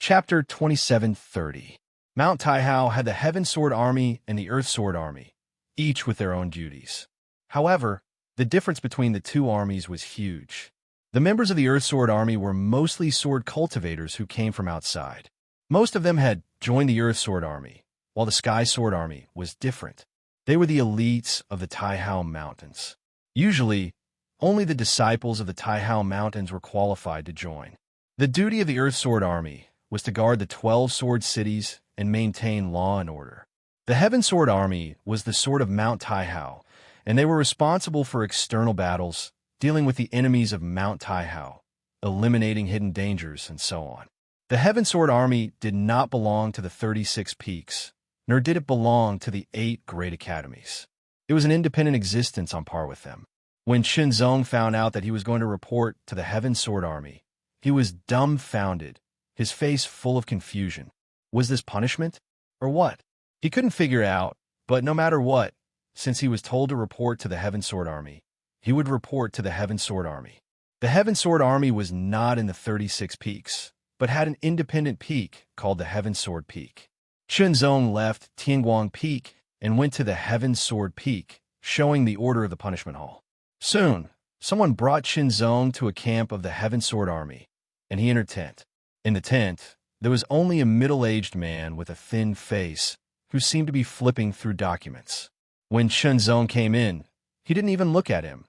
Chapter 2730. Mount Taihao had the Heaven Sword Army and the Earth Sword Army, each with their own duties. However, the difference between the two armies was huge. The members of the Earth Sword Army were mostly sword cultivators who came from outside. Most of them had joined the Earth Sword Army, while the Sky Sword Army was different. They were the elites of the Taihao Mountains. Usually, only the disciples of the Taihao Mountains were qualified to join. The duty of the Earth Sword Army was to guard the 12 sword cities and maintain law and order. The Heaven Sword Army was the sword of Mount Taihao, and they were responsible for external battles, dealing with the enemies of Mount Taihao, eliminating hidden dangers, and so on. The Heaven Sword Army did not belong to the 36 peaks, nor did it belong to the 8 great academies. It was an independent existence on par with them. When Qinzong found out that he was going to report to the Heaven Sword Army, he was dumbfounded, his face full of confusion. Was this punishment, or what? He couldn't figure out, but no matter what, since he was told to report to the Heaven Sword Army, he would report to the Heaven Sword Army. The Heaven Sword Army was not in the 36 peaks, but had an independent peak called the Heaven Sword Peak. Qinzong left Tianguang Peak and went to the Heaven Sword Peak, showing the order of the punishment hall. Soon, someone brought Qinzong to a camp of the Heaven Sword Army, and he entered tent. In the tent, there was only a middle-aged man with a thin face who seemed to be flipping through documents. When Qinzong came in, he didn't even look at him,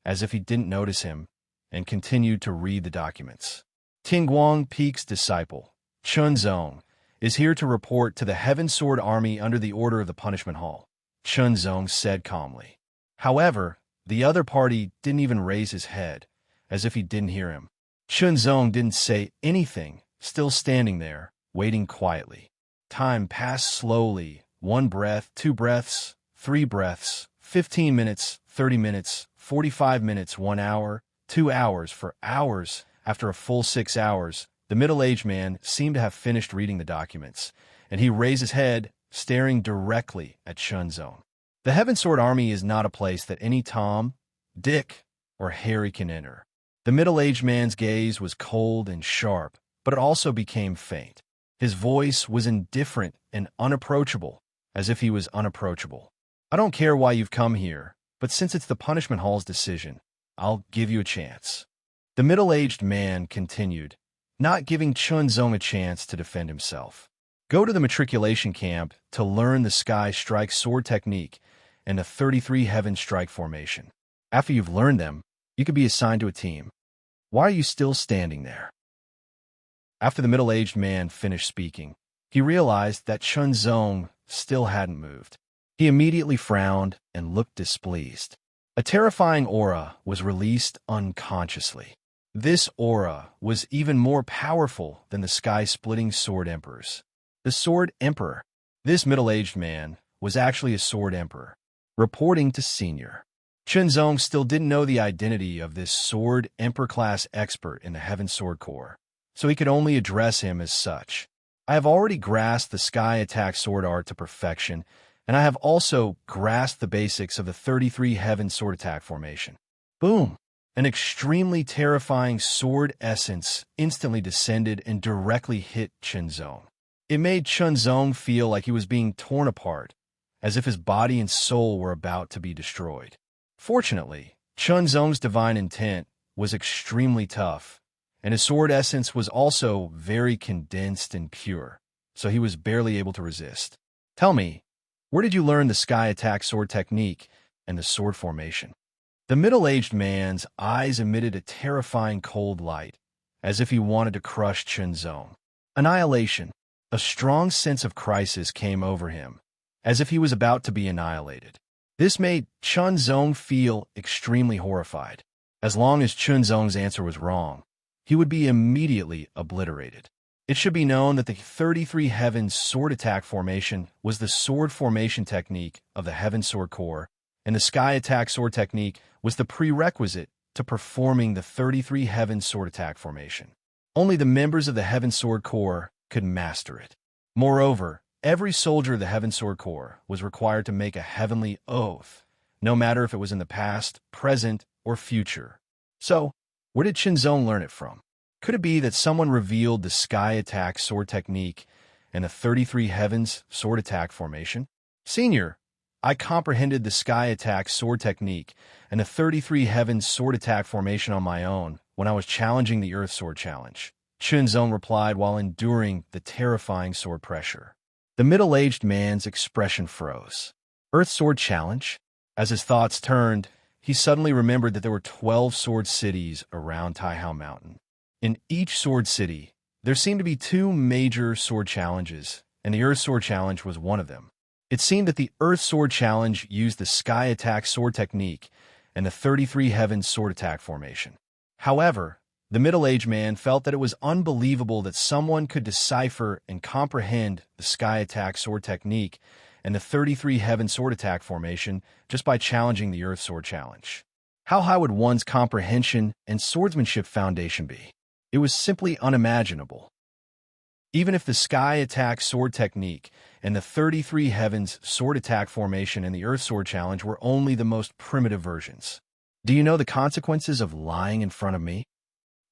as if he didn't notice him, and continued to read the documents. Tianguang Peak's disciple, Qinzong, is here to report to the Heaven Sword Army under the order of the punishment hall, Qinzong said calmly. However, the other party didn't even raise his head, as if he didn't hear him. Qinzong didn't say anything, still standing there, waiting quietly. Time passed slowly, 1 breath, 2 breaths, 3 breaths, 15 minutes, 30 minutes, 45 minutes, 1 hour, 2 hours. For hours, after a full 6 hours, the middle-aged man seemed to have finished reading the documents, and he raised his head, staring directly at Qinzong. The Heaven Sword Army is not a place that any Tom, Dick, or Harry can enter. The middle-aged man's gaze was cold and sharp, but it also became faint. His voice was indifferent and unapproachable, as if he was unapproachable. I don't care why you've come here, but since it's the punishment hall's decision, I'll give you a chance. The middle-aged man continued, not giving Qinzong a chance to defend himself. Go to the matriculation camp to learn the Sky Strike sword technique and the 33 Heaven Strike formation. After you've learned them, you could be assigned to a team. Why are you still standing there? After the middle-aged man finished speaking, he realized that Qinzong still hadn't moved. He immediately frowned and looked displeased. A terrifying aura was released unconsciously. This aura was even more powerful than the sky-splitting Sword Emperor's. The Sword Emperor. This middle-aged man was actually a Sword Emperor, reporting to Senior. Qinzong still didn't know the identity of this Sword Emperor-class expert in the Heaven Sword Corps, so he could only address him as such. I have already grasped the Sky Attack Sword Art to perfection, and I have also grasped the basics of the 33 Heaven Sword Attack formation. Boom! An extremely terrifying sword essence instantly descended and directly hit Qinzong. It made Qinzong feel like he was being torn apart, as if his body and soul were about to be destroyed. Fortunately, Qinzong's divine intent was extremely tough, and his sword essence was also very condensed and pure, so he was barely able to resist. Tell me, where did you learn the Sky Attack sword technique and the sword formation? The middle-aged man's eyes emitted a terrifying cold light, as if he wanted to crush Qinzong. Annihilation. A strong sense of crisis came over him, as if he was about to be annihilated. This made Qinzong feel extremely horrified. As long as Qinzong's answer was wrong, he would be immediately obliterated. It should be known that the 33 Heaven Sword Attack formation was the sword formation technique of the Heaven Sword Corps, and the Sky Attack sword technique was the prerequisite to performing the 33 Heaven Sword Attack formation. Only the members of the Heaven Sword Corps could master it. Moreover, every soldier of the Heaven Sword Corps was required to make a heavenly oath, no matter if it was in the past, present, or future. So, where did Qinzong learn it from? Could it be that someone revealed the Sky Attack sword technique and the 33 Heavens sword attack formation? Senior, I comprehended the Sky Attack sword technique and the 33 Heavens sword attack formation on my own when I was challenging the Earth Sword Challenge, Chunzong replied while enduring the terrifying sword pressure. The middle-aged man's expression froze. Earth Sword Challenge? As his thoughts turned, he suddenly remembered that there were 12 sword cities around Taihao Mountain. In each sword city, there seemed to be two major sword challenges, and the Earth Sword Challenge was one of them. It seemed that the Earth Sword Challenge used the Sky Attack sword technique and the 33 Heavens sword attack formation. However, the middle-aged man felt that it was unbelievable that someone could decipher and comprehend the Sky Attack sword technique and the 33 Heavens sword attack formation just by challenging the Earth Sword Challenge. How high would one's comprehension and swordsmanship foundation be? It was simply unimaginable. Even if the Sky Attack sword technique and the 33 Heavens sword attack formation and the Earth Sword Challenge were only the most primitive versions. Do you know the consequences of lying in front of me?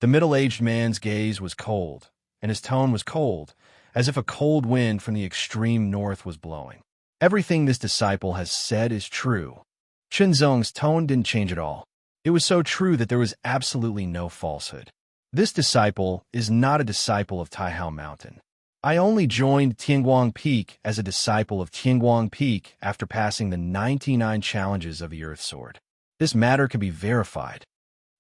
The middle-aged man's gaze was cold, and his tone was cold, as if a cold wind from the extreme north was blowing. Everything this disciple has said is true. Chunzong's tone didn't change at all. It was so true that there was absolutely no falsehood. This disciple is not a disciple of Taihao Mountain. I only joined Tianguang Peak as a disciple of Tianguang Peak after passing the 99 challenges of the Earth Sword. This matter can be verified.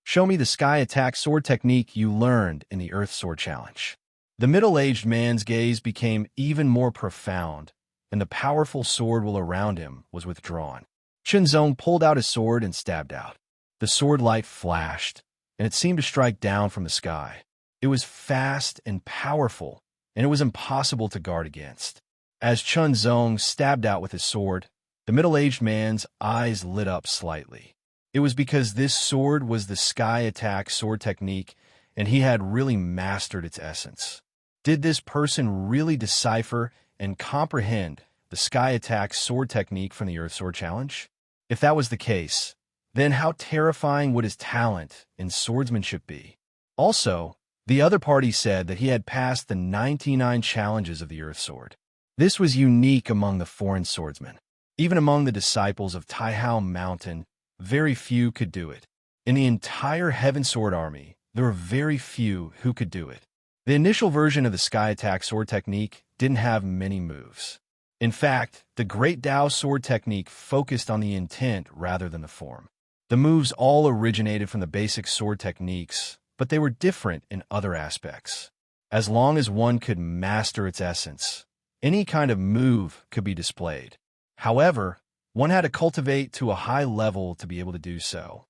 Show me the Sky Attack sword technique you learned in the Earth Sword Challenge. The middle-aged man's gaze became even more profound, and the powerful sword will around him was withdrawn. Chunzong pulled out his sword and stabbed out. The sword light flashed, and it seemed to strike down from the sky. It was fast and powerful, and it was impossible to guard against. As Chunzong stabbed out with his sword, the middle-aged man's eyes lit up slightly. It was because this sword was the Sky Attack sword technique, and he had really mastered its essence. Did this person really decipher and comprehend the Sky Attack sword technique from the Earth Sword Challenge? If that was the case, then how terrifying would his talent in swordsmanship be? Also, the other party said that he had passed the 99 challenges of the Earth Sword. This was unique among the foreign swordsmen. Even among the disciples of Taihao Mountain, very few could do it. In the entire Heaven Sword Army, there were very few who could do it. The initial version of the Sky Attack sword technique didn't have many moves. In fact, the Great Dao sword technique focused on the intent rather than the form. The moves all originated from the basic sword techniques, but they were different in other aspects. As long as one could master its essence, any kind of move could be displayed. However, one had to cultivate to a high level to be able to do so.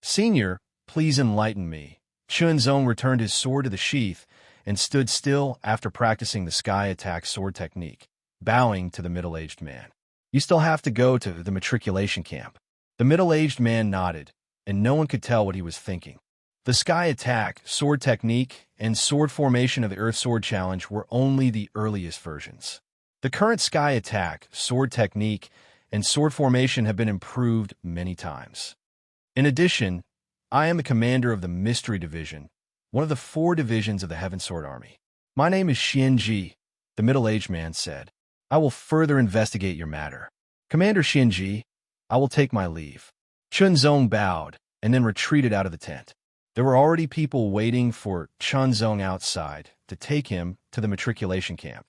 Senior, please enlighten me. Chunzong returned his sword to the sheath and stood still after practicing the Sky Attack sword technique, bowing to the middle-aged man. You still have to go to the matriculation camp. The middle-aged man nodded, and no one could tell what he was thinking. The Sky Attack sword technique and sword formation of the Earth Sword Challenge were only the earliest versions. The current Sky Attack sword technique and sword formation have been improved many times. In addition, I am the commander of the Mystery Division, one of the 4 divisions of the Heaven Sword Army. My name is Xianji, the middle-aged man said. I will further investigate your matter. Commander Xianji, I will take my leave. Chunzong bowed and then retreated out of the tent. There were already people waiting for Chunzong outside to take him to the matriculation camp.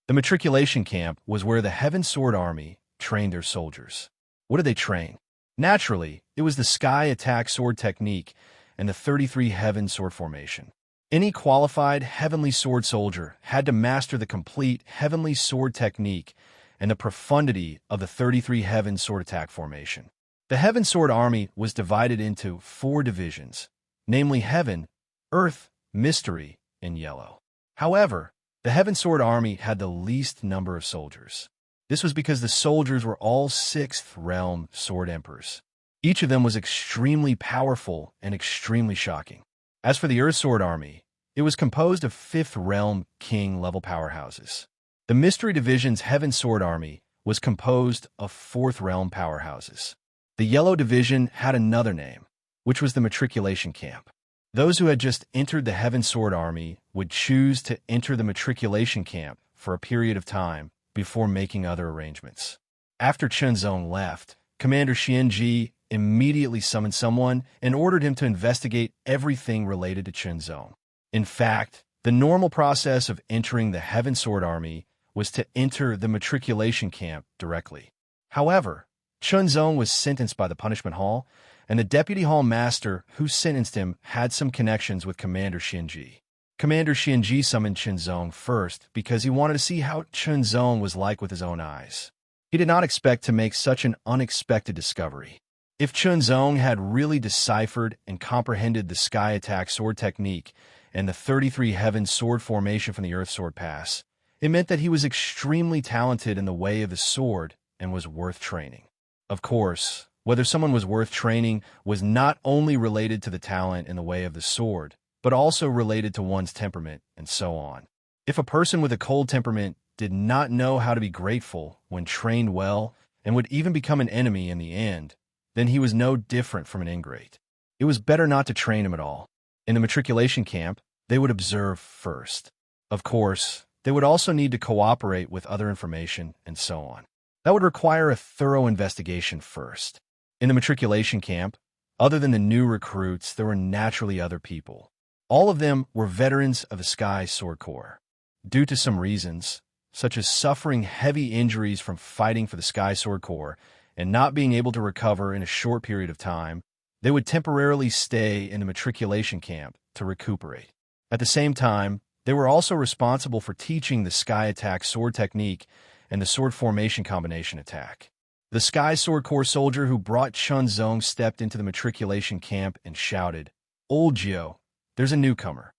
The matriculation camp was where the Heaven Sword Army trained their soldiers. What did they train? Naturally, it was the Sky Attack sword technique and the 33 Heaven sword formation. Any qualified Heavenly Sword soldier had to master the complete Heavenly Sword technique and the profundity of the 33 Heaven sword attack formation. The Heaven Sword Army was divided into 4 divisions, namely Heaven, Earth, Mystery, and Yellow. However, the Heaven Sword Army had the least number of soldiers. This was because the soldiers were all 6th Realm Sword Emperors. Each of them was extremely powerful and extremely shocking. As for the Earth Sword Army, it was composed of 5th Realm King-level powerhouses. The Mystery Division's Heaven Sword Army was composed of 4th Realm powerhouses. The Yellow Division had another name, which was the Matriculation Camp. Those who had just entered the Heaven Sword Army would choose to enter the matriculation camp for a period of time before making other arrangements. After Chunzong left, Commander Xianji immediately summoned someone and ordered him to investigate everything related to Chunzong. In fact, the normal process of entering the Heaven Sword Army was to enter the matriculation camp directly. However, Chunzong was sentenced by the punishment hall, and the deputy hall master who sentenced him had some connections with Commander Xianji. Commander Xianji summoned Chunzong first because he wanted to see how Chunzong was like with his own eyes. He did not expect to make such an unexpected discovery. If Chunzong had really deciphered and comprehended the Sky Attack Sword technique and the 33 Heaven Sword formation from the Earth Sword Pass, it meant that he was extremely talented in the way of the sword and was worth training. Of course, whether someone was worth training was not only related to the talent in the way of the sword, but also related to one's temperament and so on. If a person with a cold temperament did not know how to be grateful when trained well and would even become an enemy in the end, then he was no different from an ingrate. It was better not to train him at all. In the matriculation camp, they would observe first. Of course, they would also need to cooperate with other information and so on. That would require a thorough investigation first. In the matriculation camp, other than the new recruits, there were naturally other people. All of them were veterans of the Sky Sword Corps. Due to some reasons, such as suffering heavy injuries from fighting for the Sky Sword Corps and not being able to recover in a short period of time, they would temporarily stay in the matriculation camp to recuperate. At the same time, they were also responsible for teaching the Sky Attack Sword technique and the Sword Formation Combination attack. The Sky Sword Corps soldier who brought Chunzong stepped into the matriculation camp and shouted, "Old Jiu, there's a newcomer."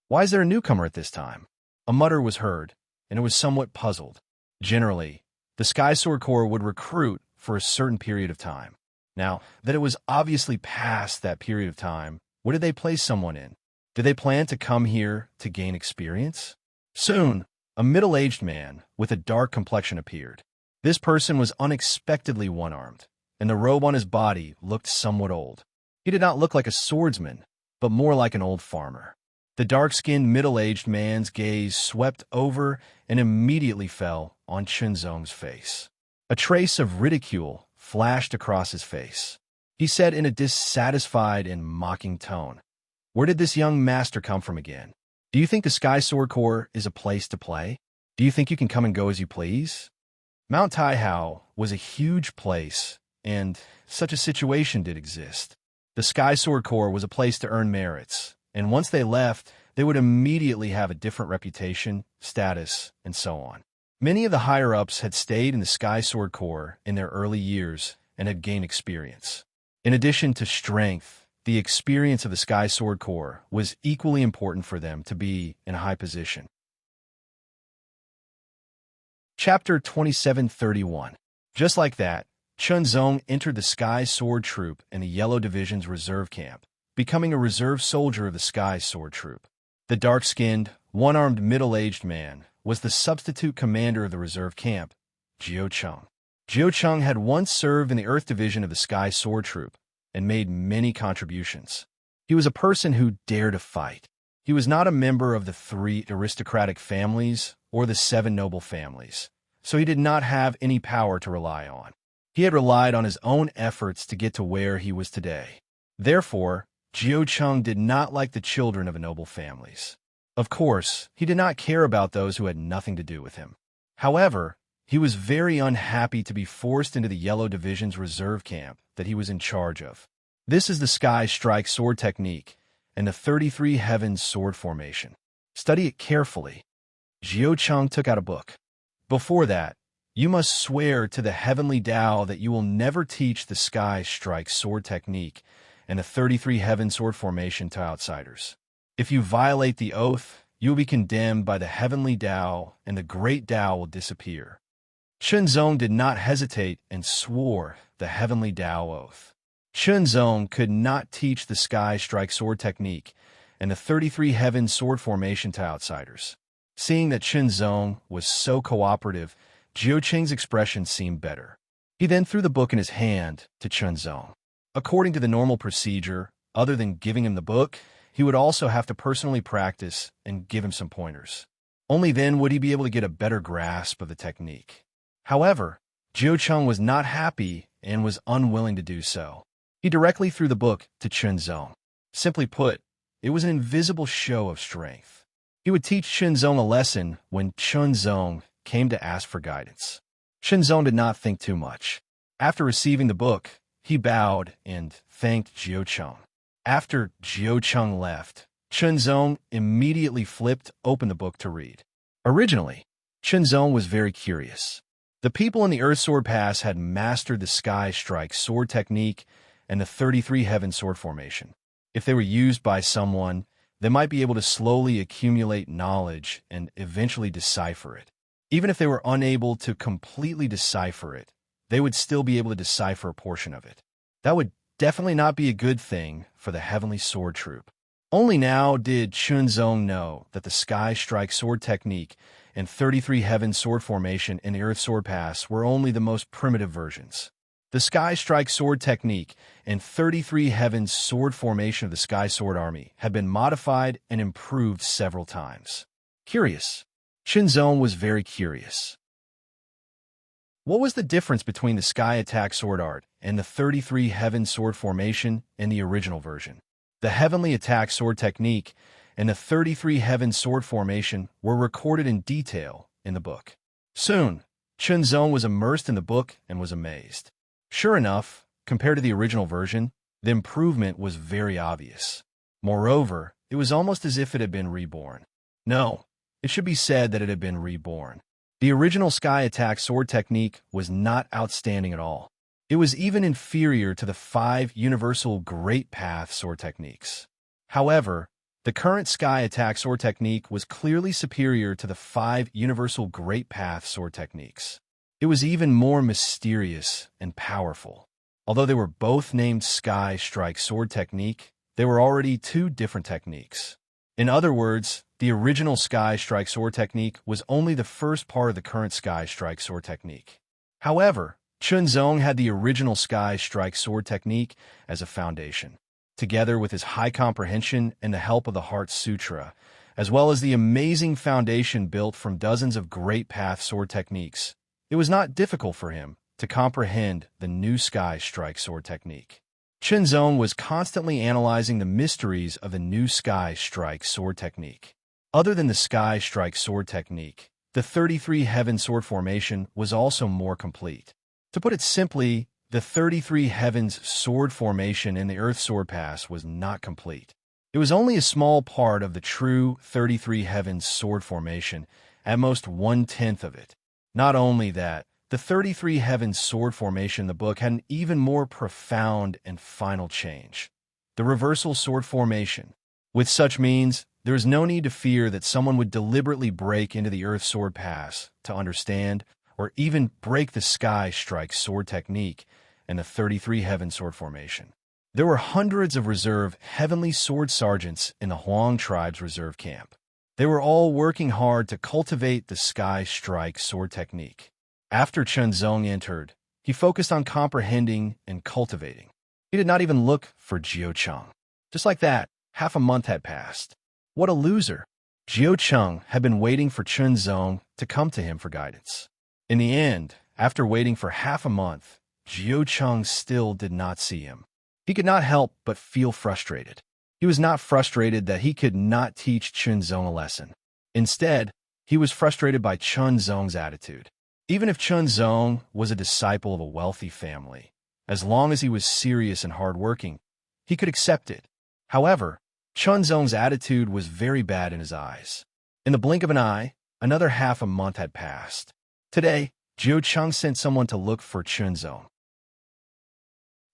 "Why is there a newcomer at this time?" A mutter was heard, and it was somewhat puzzled. Generally, the Sky Sword Corps would recruit for a certain period of time. Now, that it was obviously past that period of time, what did they place someone in? Did they plan to come here to gain experience? Soon, a middle-aged man with a dark complexion appeared. This person was unexpectedly one-armed, and the robe on his body looked somewhat old. He did not look like a swordsman, but more like an old farmer. The dark-skinned middle-aged man's gaze swept over and immediately fell on Chunzong's face. A trace of ridicule flashed across his face. He said in a dissatisfied and mocking tone, "Where did this young master come from again? Do you think the Sky Sword Corps is a place to play? Do you think you can come and go as you please?" Mount Taihao was a huge place, and such a situation did exist. The Sky Sword Corps was a place to earn merits, and once they left, they would immediately have a different reputation, status, and so on. Many of the higher-ups had stayed in the Sky Sword Corps in their early years and had gained experience. In addition to strength, the experience of the Sky Sword Corps was equally important for them to be in a high position. Chapter 2731. Just like that, Chunzong entered the Sky Sword Troop in the Yellow Division's reserve camp, becoming a reserve soldier of the Sky Sword Troop. The dark-skinned, one-armed middle-aged man was the substitute commander of the reserve camp, Jiu Cheng. Jiu Cheng had once served in the Earth Division of the Sky Sword Troop and made many contributions. He was a person who dared to fight. He was not a member of the 3 aristocratic families or the 7 noble families, so he did not have any power to rely on. He had relied on his own efforts to get to where he was today. Therefore, Jiu Cheng did not like the children of the noble families. Of course, he did not care about those who had nothing to do with him. However, he was very unhappy to be forced into the Yellow Division's reserve camp that he was in charge of. This is the Sky Strike Sword technique and the 33 Heavens Sword formation. Study it carefully. Jiu Cheng took out a book. Before that, you must swear to the heavenly Tao that you will never teach the Sky Strike Sword technique and the 33 Heaven Sword formation to outsiders. If you violate the oath, you will be condemned by the heavenly Tao, and the great Tao will disappear. Chunzong did not hesitate and swore the heavenly Tao oath. Chunzong could not teach the Sky Strike Sword technique and the 33 Heaven Sword formation to outsiders. Seeing that Chunzong was so cooperative, Jiu Cheng's expression seemed better. He then threw the book in his hand to Chunzong. According to the normal procedure, other than giving him the book, he would also have to personally practice and give him some pointers. Only then would he be able to get a better grasp of the technique. However, Jiu Cheng was not happy and was unwilling to do so. He directly threw the book to Chunzong. Simply put, it was an invisible show of strength. He would teach Chunzong a lesson when Chunzong came to ask for guidance. Chunzong did not think too much. After receiving the book, he bowed and thanked Jiu Cheng. After Jiu Cheng left, Chunzong immediately flipped open the book to read. Originally, Chunzong was very curious. The people in the Earth Sword Pass had mastered the Sky Strike sword technique and the 33 Heaven sword formation. If they were used by someone, they might be able to slowly accumulate knowledge and eventually decipher it. Even if they were unable to completely decipher it, they would still be able to decipher a portion of it. That would definitely not be a good thing for the Heavenly Sword Troop. Only now did Chunzong know that the Sky Strike sword technique and 33 Heaven sword formation in the Earth Sword Pass were only the most primitive versions. The Sky Strike sword technique and 33 Heaven sword formation of the Sky Sword Army had been modified and improved several times. Curious. Chunzong was very curious. What was the difference between the Sky Attack sword art and the 33 Heaven sword formation in the original version? The Heavenly Attack sword technique and the 33 Heaven sword formation were recorded in detail in the book. Soon, Chunzong was immersed in the book and was amazed. Sure enough, compared to the original version, the improvement was very obvious. Moreover, it was almost as if it had been reborn. No, it should be said that it had been reborn. The original Sky Attack sword technique was not outstanding at all. It was even inferior to the 5 universal Great Path sword techniques. However, the current Sky Attack sword technique was clearly superior to the 5 universal Great Path sword techniques. It was even more mysterious and powerful. Although they were both named Sky Strike sword technique, they were already 2 different techniques. In other words, the original Sky Strike sword technique was only the first part of the current Sky Strike sword technique. However, Chunzong had the original Sky Strike sword technique as a foundation. Together with his high comprehension and the help of the Heart Sutra, as well as the amazing foundation built from dozens of Great Path sword techniques, it was not difficult for him to comprehend the new Sky Strike sword technique. Chunzong was constantly analyzing the mysteries of the new Sky Strike sword technique. Other than the Sky Strike sword technique, the 33 Heaven sword formation was also more complete. To put it simply, the 33 Heavens sword formation in the Earth Sword Pass was not complete. It was only a small part of the true 33 Heavens sword formation, at most 1/10 of it. Not only that, the 33 Heavens sword formation in the book had an even more profound and final change. The reversal sword formation. With such means, there is no need to fear that someone would deliberately break into the Earth Sword Pass to understand or even break the Sky Strike sword technique and the 33 Heaven sword formation. There were hundreds of reserve Heavenly Sword Sergeants in the Huang tribe's reserve camp. They were all working hard to cultivate the Sky Strike sword technique. After Chunzong entered, he focused on comprehending and cultivating. He did not even look for Jiu Cheng. Just like that, half a month had passed. What a loser! Jiu Cheng had been waiting for Chunzong to come to him for guidance. In the end, after waiting for half a month, Jiu Cheng still did not see him. He could not help but feel frustrated. He was not frustrated that he could not teach Chunzong a lesson. Instead, he was frustrated by Chunzong's attitude. Even if Chunzong was a disciple of a wealthy family, as long as he was serious and hardworking, he could accept it. However, Chunzong's attitude was very bad in his eyes. In the blink of an eye, another half a month had passed. Today, Jiu Cheng sent someone to look for Chunzong.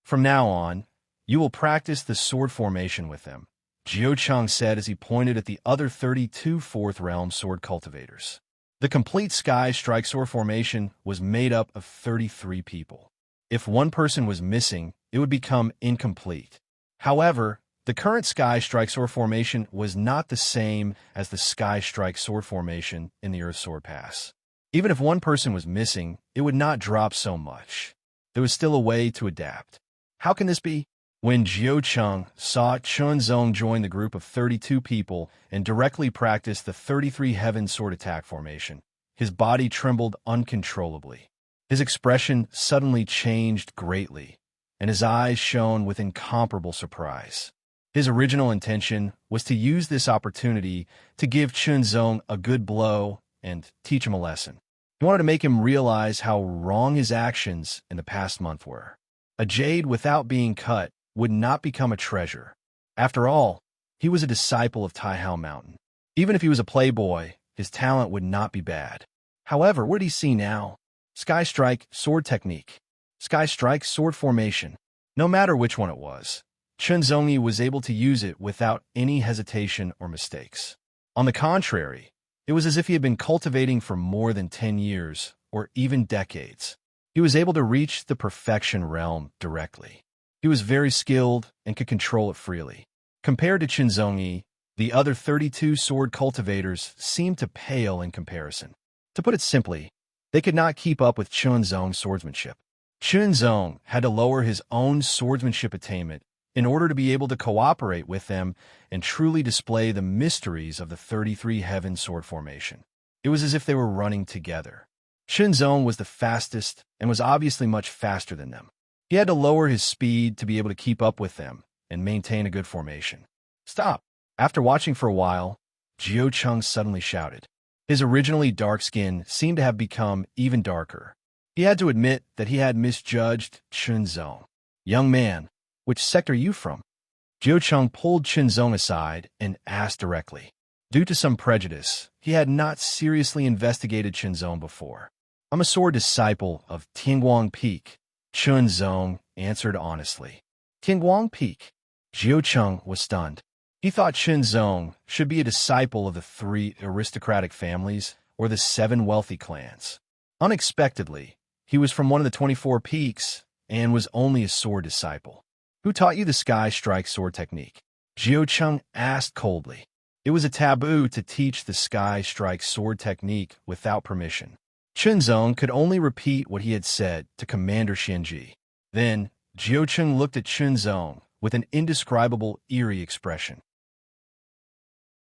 From now on, you will practice the sword formation with them, Jiu Cheng said as he pointed at the other 32 Fourth Realm sword cultivators. The complete Sky Strike sword formation was made up of 33 people. If one person was missing, it would become incomplete. However, the current Sky Strike sword formation was not the same as the Sky Strike sword formation in the Earth Sword Pass. Even if one person was missing, it would not drop so much. There was still a way to adapt. How can this be? When Jiu Cheng saw Chunzong join the group of 32 people and directly practice the 33 Heaven Sword attack formation, his body trembled uncontrollably. His expression suddenly changed greatly, and his eyes shone with incomparable surprise. His original intention was to use this opportunity to give Chunzong a good blow and teach him a lesson. He wanted to make him realize how wrong his actions in the past month were. A jade without being cut would not become a treasure. After all, he was a disciple of Taihao Mountain. Even if he was a playboy, his talent would not be bad. However, what did he see now? Sky Strike Sword Technique. Sky Strike Sword Formation. No matter which one it was, Chunzongi was able to use it without any hesitation or mistakes. On the contrary, it was as if he had been cultivating for more than 10 years, or even decades. He was able to reach the perfection realm directly. He was very skilled and could control it freely. Compared to Chunzongi, the other 32 sword cultivators seemed to pale in comparison. To put it simply, they could not keep up with Chunzong's swordsmanship. Chunzong had to lower his own swordsmanship attainment in order to be able to cooperate with them and truly display the mysteries of the 33 Heaven Sword Formation. It was as if they were running together. Chunzong was the fastest and was obviously much faster than them. He had to lower his speed to be able to keep up with them and maintain a good formation. Stop! After watching for a while, Jiu Cheng suddenly shouted. His originally dark skin seemed to have become even darker. He had to admit that he had misjudged Chunzong. Young man, which sect are you from? Jiu Cheng pulled Chunzong aside and asked directly. Due to some prejudice, he had not seriously investigated Chunzong before. I'm a sword disciple of Tianguang Peak, Chunzong answered honestly. Tianguang Peak. Jiu Cheng was stunned. He thought Chunzong should be a disciple of the 3 aristocratic families or the 7 wealthy clans. Unexpectedly, he was from one of the 24 peaks and was only a sword disciple. Who taught you the Sky Strike sword technique? Jiu Cheng asked coldly. It was a taboo to teach the Sky Strike sword technique without permission. Chunzong could only repeat what he had said to Commander Xianji. Then, Jiu Cheng looked at Chunzong with an indescribable, eerie expression.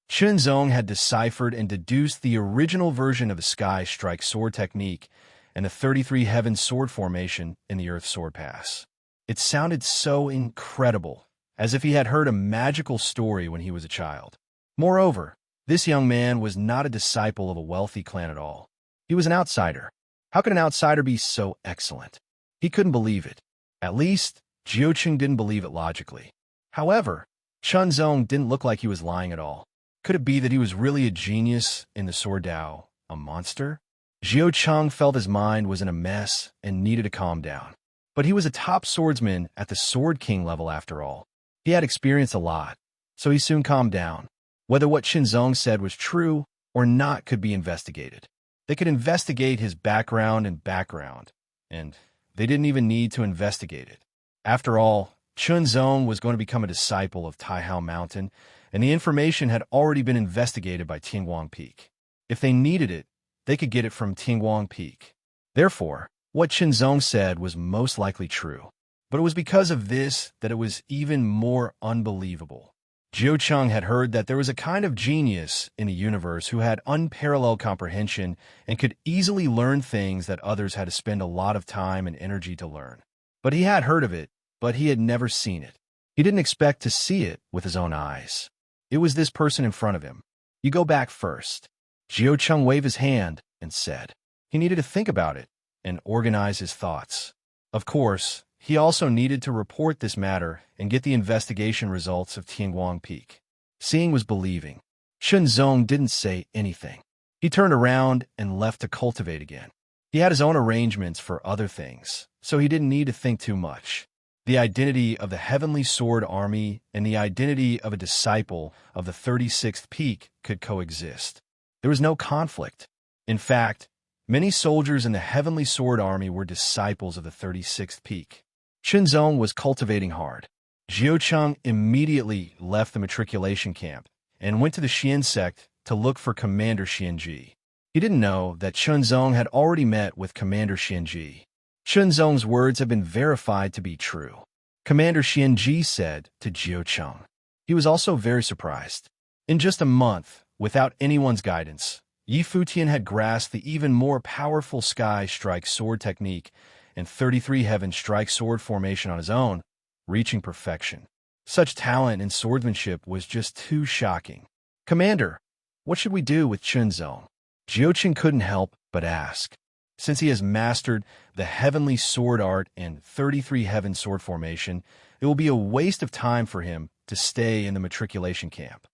Chunzong had deciphered and deduced the original version of the Sky Strike sword technique and the 33 Heaven sword formation in the Earth Sword Pass. It sounded so incredible, as if he had heard a magical story when he was a child. Moreover, this young man was not a disciple of a wealthy clan at all. He was an outsider. How could an outsider be so excellent? He couldn't believe it. At least, Jiu Cheng didn't believe it logically. However, Chunzong didn't look like he was lying at all. Could it be that he was really a genius in the Sword Dao, a monster? Jiu Cheng felt his mind was in a mess and needed to calm down. But he was a top swordsman at the Sword King level after all. He had experienced a lot, so he soon calmed down. Whether what Chunzong said was true or not could be investigated. They could investigate his background, and they didn't even need to investigate it. After all, Chunzong was going to become a disciple of Taihao Mountain, and the information had already been investigated by Tianguang Peak. If they needed it, they could get it from Tianguang Peak. Therefore, what Chunzong said was most likely true. But it was because of this that it was even more unbelievable. Jiu Cheng had heard that there was a kind of genius in the universe who had unparalleled comprehension and could easily learn things that others had to spend a lot of time and energy to learn. But he had heard of it, but he had never seen it. He didn't expect to see it with his own eyes. It was this person in front of him. You go back first. Jiu Cheng waved his hand and said. He needed to think about it and organize his thoughts. Of course, he also needed to report this matter and get the investigation results of Tianguang Peak. Seeing was believing. Chunzong didn't say anything. He turned around and left to cultivate again. He had his own arrangements for other things, so he didn't need to think too much. The identity of the Heavenly Sword Army and the identity of a disciple of the 36th Peak could coexist. There was no conflict. In fact, many soldiers in the Heavenly Sword Army were disciples of the 36th Peak. Chunzong was cultivating hard. Jiu Cheng immediately left the matriculation camp and went to the Xian sect to look for Commander Xianji. He didn't know that Chunzong had already met with Commander Xianji. Chunzong's words had been verified to be true. Commander Xianji said to Jiu Cheng. He was also very surprised. In just a month, without anyone's guidance, Yi Futian had grasped the even more powerful Sky Strike Sword technique and 33 Heaven Strike Sword formation on his own, reaching perfection. Such talent in swordsmanship was just too shocking. Commander, what should we do with Chunzong? Jiuqing couldn't help but ask. Since he has mastered the heavenly sword art and 33 heaven sword formation, it will be a waste of time for him to stay in the matriculation camp.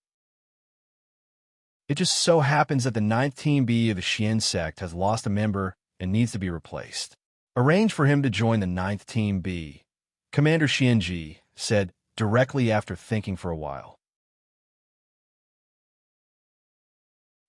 It just so happens that the 9th Team B of the Xian sect has lost a member and needs to be replaced. Arrange for him to join the 9th Team B, Commander Xianji said directly after thinking for a while.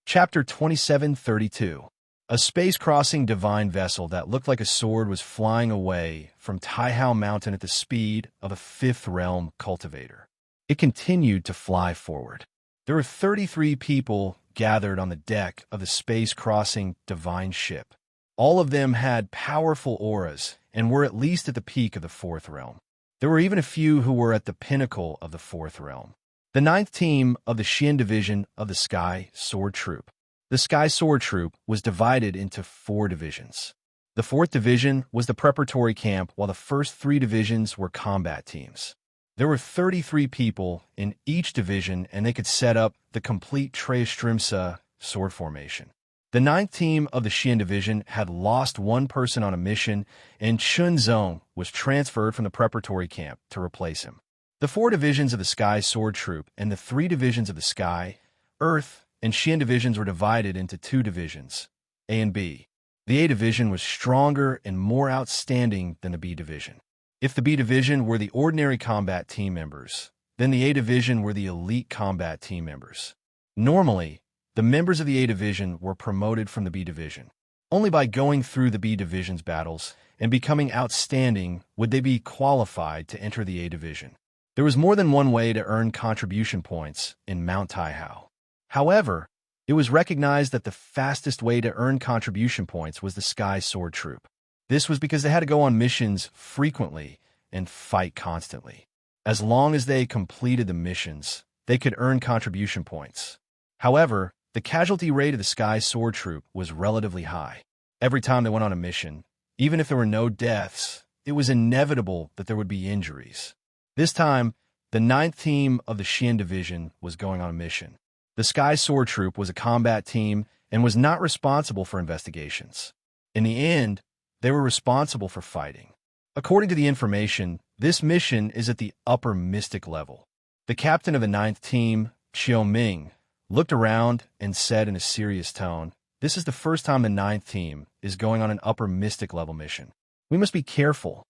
Chapter 2732. A space-crossing divine vessel that looked like a sword was flying away from Taihao Mountain at the speed of a 5th realm cultivator. It continued to fly forward. There were 33 people gathered on the deck of the space-crossing divine ship. All of them had powerful auras and were at least at the peak of the 4th realm. There were even a few who were at the pinnacle of the 4th realm. The 9th team of the Xian division of the Sky Sword Troop. The Sky Sword Troop was divided into 4 divisions. The 4th division was the preparatory camp, while the first 3 divisions were combat teams. There were 33 people in each division, and they could set up the complete Treistrimsa sword formation. The 9th team of the Xian division had lost 1 person on a mission, and Chunzong was transferred from the preparatory camp to replace him. The 4 divisions of the Sky Sword Troop and the 3 divisions of the Sky, Earth, and Xian divisions were divided into 2 divisions, A and B. The A division was stronger and more outstanding than the B division. If the B division were the ordinary combat team members, then the A division were the elite combat team members. Normally, the members of the A division were promoted from the B division. Only by going through the B division's battles and becoming outstanding would they be qualified to enter the A division. There was more than one way to earn contribution points in Mount Taihao. However, it was recognized that the fastest way to earn contribution points was the Sky Sword Troop. This was because they had to go on missions frequently and fight constantly. As long as they completed the missions, they could earn contribution points. However, the casualty rate of the Sky Sword Troop was relatively high. Every time they went on a mission, even if there were no deaths, it was inevitable that there would be injuries. This time, the 9th team of the Xian division was going on a mission. The Sky Sword Troop was a combat team and was not responsible for investigations. In the end, they were responsible for fighting. According to the information, this mission is at the upper mystic level. The captain of the 9th team, Xiao Ming, looked around and said in a serious tone, "This is the first time the 9th team is going on an upper mystic level mission. We must be careful."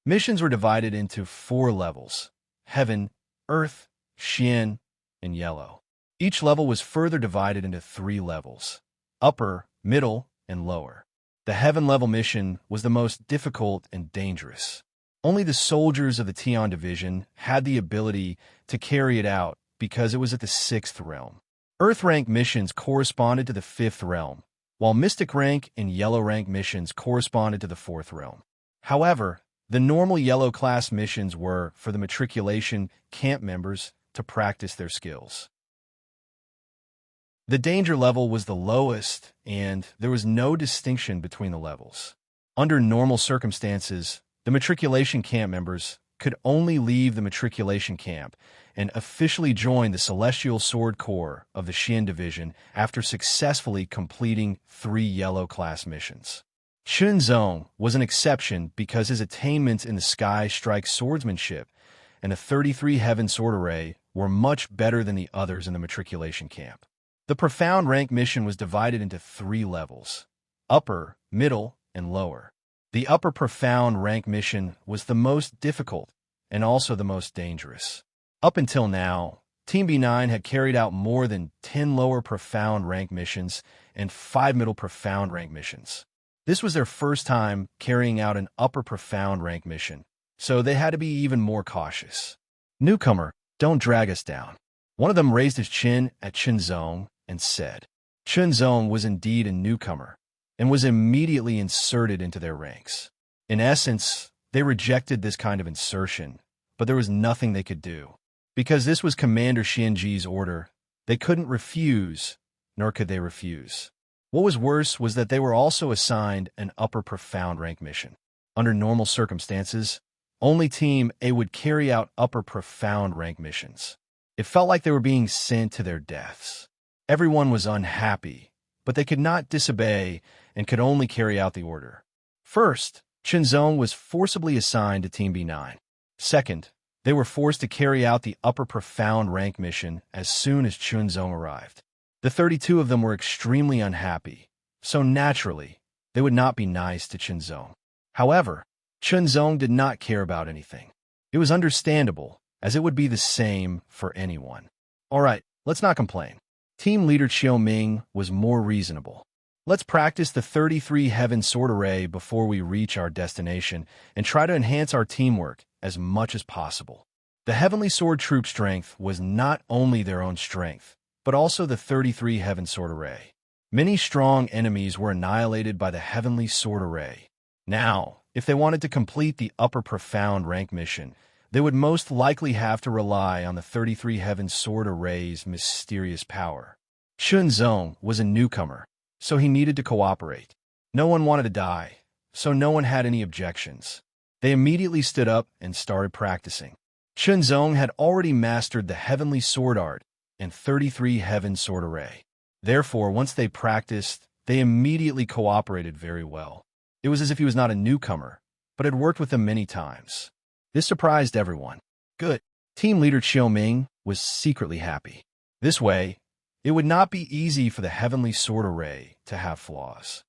Missions were divided into 4 levels: Heaven, Earth, Xian, and Yellow. Each level was further divided into 3 levels: Upper, Middle, and Lower. The Heaven level mission was the most difficult and dangerous. Only the soldiers of the Tian division had the ability to carry it out because it was at the 6th realm. Earth rank missions corresponded to the 5th realm, while Mystic rank and Yellow rank missions corresponded to the 4th realm. However, the normal Yellow class missions were for the matriculation camp members to practice their skills. The danger level was the lowest, and there was no distinction between the levels. Under normal circumstances, the matriculation camp members could only leave the matriculation camp and officially join the Celestial Sword Corps of the Xian division after successfully completing 3 Yellow class missions. Chunzong was an exception because his attainments in the Sky Strike swordsmanship and a 33 Heaven sword array were much better than the others in the matriculation camp. The Profound rank mission was divided into 3 levels: Upper, Middle, and Lower. The Upper Profound rank mission was the most difficult and also the most dangerous. Up until now, Team B9 had carried out more than 10 Lower Profound rank missions and 5 Middle Profound rank missions. This was their first time carrying out an Upper Profound rank mission, so they had to be even more cautious. "Newcomer, don't drag us down." One of them raised his chin at Chunzong and said. Chunzong was indeed a newcomer and was immediately inserted into their ranks. In essence, they rejected this kind of insertion but there was nothing they could do. Because this was Commander Xianji's order, they couldn't refuse, nor could they refuse. What was worse was that they were also assigned an upper profound rank mission. Under normal circumstances, only Team A would carry out upper profound rank missions. It felt like they were being sent to their deaths. Everyone was unhappy, but they could not disobey and could only carry out the order. First, Chunzong was forcibly assigned to Team B9. Second, they were forced to carry out the upper profound rank mission as soon as Chunzong arrived. The 32 of them were extremely unhappy, so naturally, they would not be nice to Chunzong. However, Chunzong did not care about anything. It was understandable, as it would be the same for anyone. Alright, let's not complain. Team leader Xiaoming was more reasonable. Let's practice the 33 Heaven Sword Array before we reach our destination and try to enhance our teamwork as much as possible. The Heavenly Sword troop strength was not only their own strength, but also the 33 Heaven Sword Array. Many strong enemies were annihilated by the Heavenly Sword Array. Now, if they wanted to complete the upper profound rank mission, they would most likely have to rely on the 33 Heaven Sword Array's mysterious power. Chunzong was a newcomer, so he needed to cooperate. No one wanted to die, so no one had any objections. They immediately stood up and started practicing. Chunzong had already mastered the Heavenly Sword Art and 33 Heaven Sword Array. Therefore, once they practiced, they immediately cooperated very well. It was as if he was not a newcomer, but had worked with them many times. This surprised everyone. Good. Team leader Xiaoming was secretly happy. This way, it would not be easy for the Heavenly Sword Array to have flaws.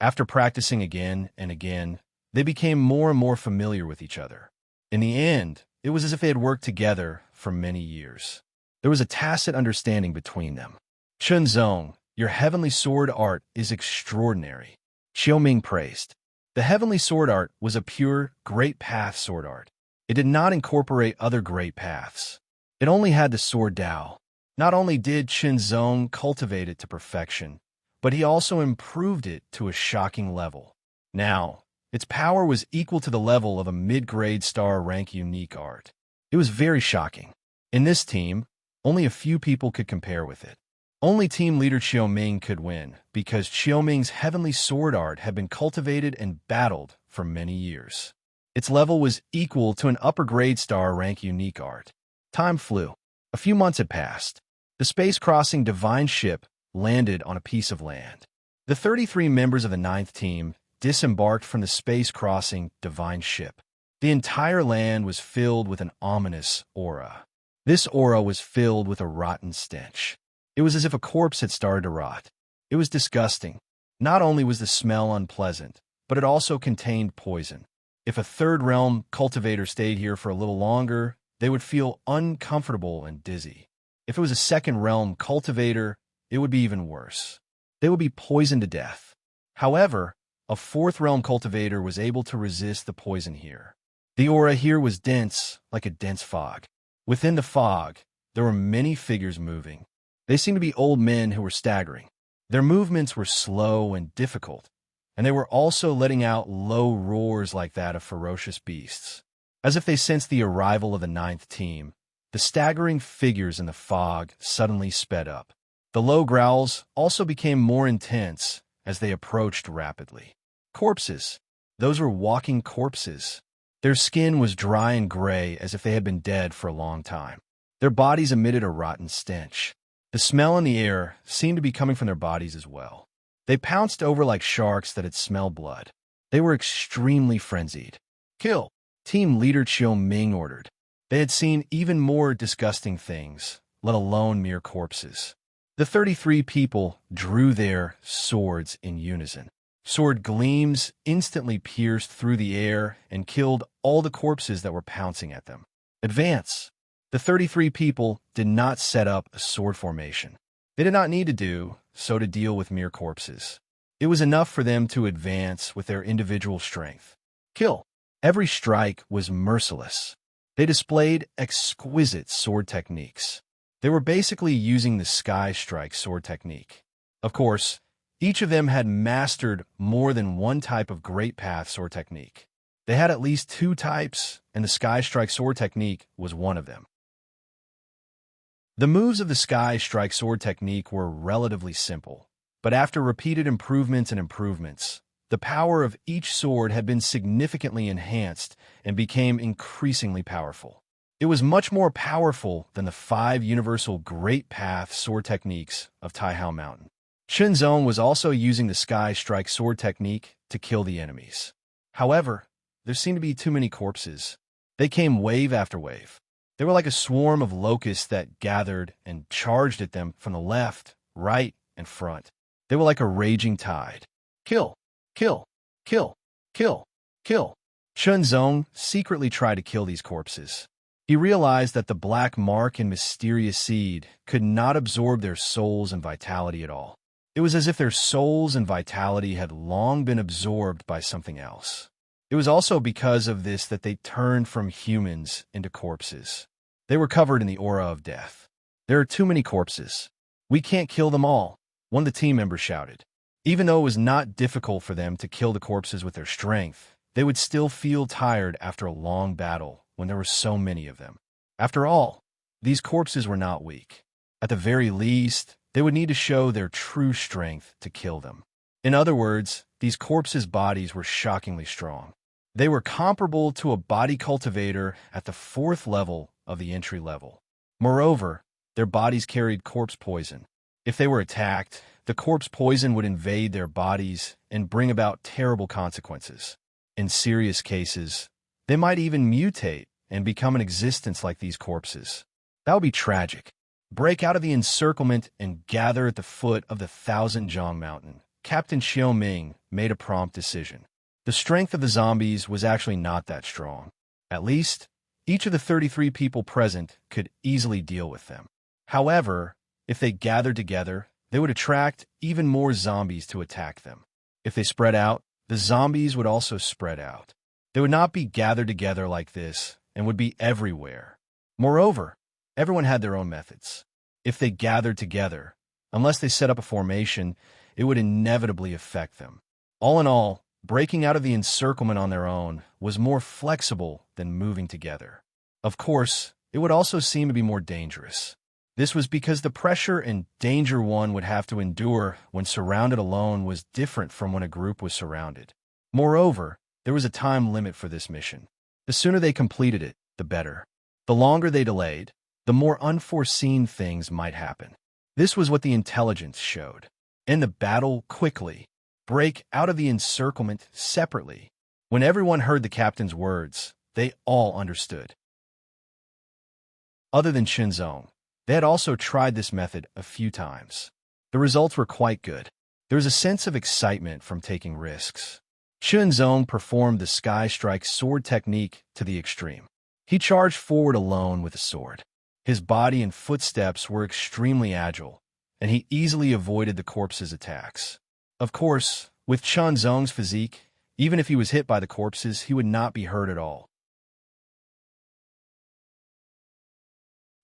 After practicing again and again, they became more and more familiar with each other. In the end, it was as if they had worked together for many years. There was a tacit understanding between them. Chunzong, your Heavenly Sword Art is extraordinary. Xiaoming praised. The Heavenly Sword Art was a pure, great path sword art. It did not incorporate other great paths. It only had the sword Dao. Not only did Chunzong cultivate it to perfection, but he also improved it to a shocking level. Now, its power was equal to the level of a mid-grade star rank unique art. It was very shocking. In this team, only a few people could compare with it. Only team leader Xiaoming could win, because Xiaoming's Heavenly Sword Art had been cultivated and battled for many years. Its level was equal to an upper-grade star rank unique art. Time flew. A few months had passed. The space-crossing divine ship landed on a piece of land. The 33 members of the 9th team disembarked from the space-crossing divine ship. The entire land was filled with an ominous aura. This aura was filled with a rotten stench. It was as if a corpse had started to rot. It was disgusting. Not only was the smell unpleasant, but it also contained poison. If a third realm cultivator stayed here for a little longer, they would feel uncomfortable and dizzy. If it was a second realm cultivator, it would be even worse. They would be poisoned to death. However, a fourth realm cultivator was able to resist the poison here. The aura here was dense, like a dense fog. Within the fog, there were many figures moving. They seemed to be old men who were staggering. Their movements were slow and difficult, and they were also letting out low roars like that of ferocious beasts. As if they sensed the arrival of the 9th team, the staggering figures in the fog suddenly sped up. The low growls also became more intense as they approached rapidly. Corpses. Those were walking corpses. Their skin was dry and gray as if they had been dead for a long time. Their bodies emitted a rotten stench. The smell in the air seemed to be coming from their bodies as well. They pounced over like sharks that had smelled blood. They were extremely frenzied. Kill! Team leader Xiaoming ordered. They had seen even more disgusting things, let alone mere corpses. The 33 people drew their swords in unison. Sword gleams instantly pierced through the air and killed all the corpses that were pouncing at them. Advance! The 33 people did not set up a sword formation. They did not need to do so to deal with mere corpses. It was enough for them to advance with their individual strength. Kill! Every strike was merciless. They displayed exquisite sword techniques. They were basically using the Sky Strike sword technique. Of course, each of them had mastered more than one type of Great Path sword technique. They had at least two types, and the Sky Strike Sword technique was one of them. The moves of the Sky Strike Sword technique were relatively simple, but after repeated improvements, the power of each sword had been significantly enhanced and became increasingly powerful. It was much more powerful than the 5 universal Great Path sword techniques of Taihao Mountain. Shenzong was also using the Sky Strike Sword technique to kill the enemies. However, there seemed to be too many corpses. They came wave after wave. They were like a swarm of locusts that gathered and charged at them from the left, right, and front. They were like a raging tide. Kill, kill, kill, kill, kill. Shenzong secretly tried to kill these corpses. He realized that the black mark and mysterious seed could not absorb their souls and vitality at all. It was as if their souls and vitality had long been absorbed by something else. It was also because of this that they turned from humans into corpses. They were covered in the aura of death. There are too many corpses. We can't kill them all, one of the team members shouted. Even though it was not difficult for them to kill the corpses with their strength, they would still feel tired after a long battle when there were so many of them. After all, these corpses were not weak. At the very least, they would need to show their true strength to kill them. In other words, these corpses' bodies were shockingly strong. They were comparable to a body cultivator at the 4th level of the entry level. Moreover, their bodies carried corpse poison. If they were attacked, the corpse poison would invade their bodies and bring about terrible consequences. In serious cases, they might even mutate and become an existence like these corpses. That would be tragic. Break out of the encirclement and gather at the foot of the Thousand Zhang Mountain. Captain Xiao Ming made a prompt decision. The strength of the zombies was actually not that strong. At least, each of the 33 people present could easily deal with them. However, if they gathered together, they would attract even more zombies to attack them. If they spread out, the zombies would also spread out. They would not be gathered together like this and would be everywhere. Moreover, everyone had their own methods. If they gathered together, unless they set up a formation, it would inevitably affect them. All in all, breaking out of the encirclement on their own was more flexible than moving together. Of course, it would also seem to be more dangerous. This was because the pressure and danger one would have to endure when surrounded alone was different from when a group was surrounded. Moreover, there was a time limit for this mission. The sooner they completed it, the better. The longer they delayed, the more unforeseen things might happen. This was what the intelligence showed. End the battle quickly. Break out of the encirclement separately. When everyone heard the captain's words, they all understood. Other than Shenzong, they had also tried this method a few times. The results were quite good. There was a sense of excitement from taking risks. Shenzong performed the Sky Strike Sword technique to the extreme. He charged forward alone with a sword. His body and footsteps were extremely agile, and he easily avoided the corpses' attacks. Of course, with Shenzong's physique, even if he was hit by the corpses, he would not be hurt at all.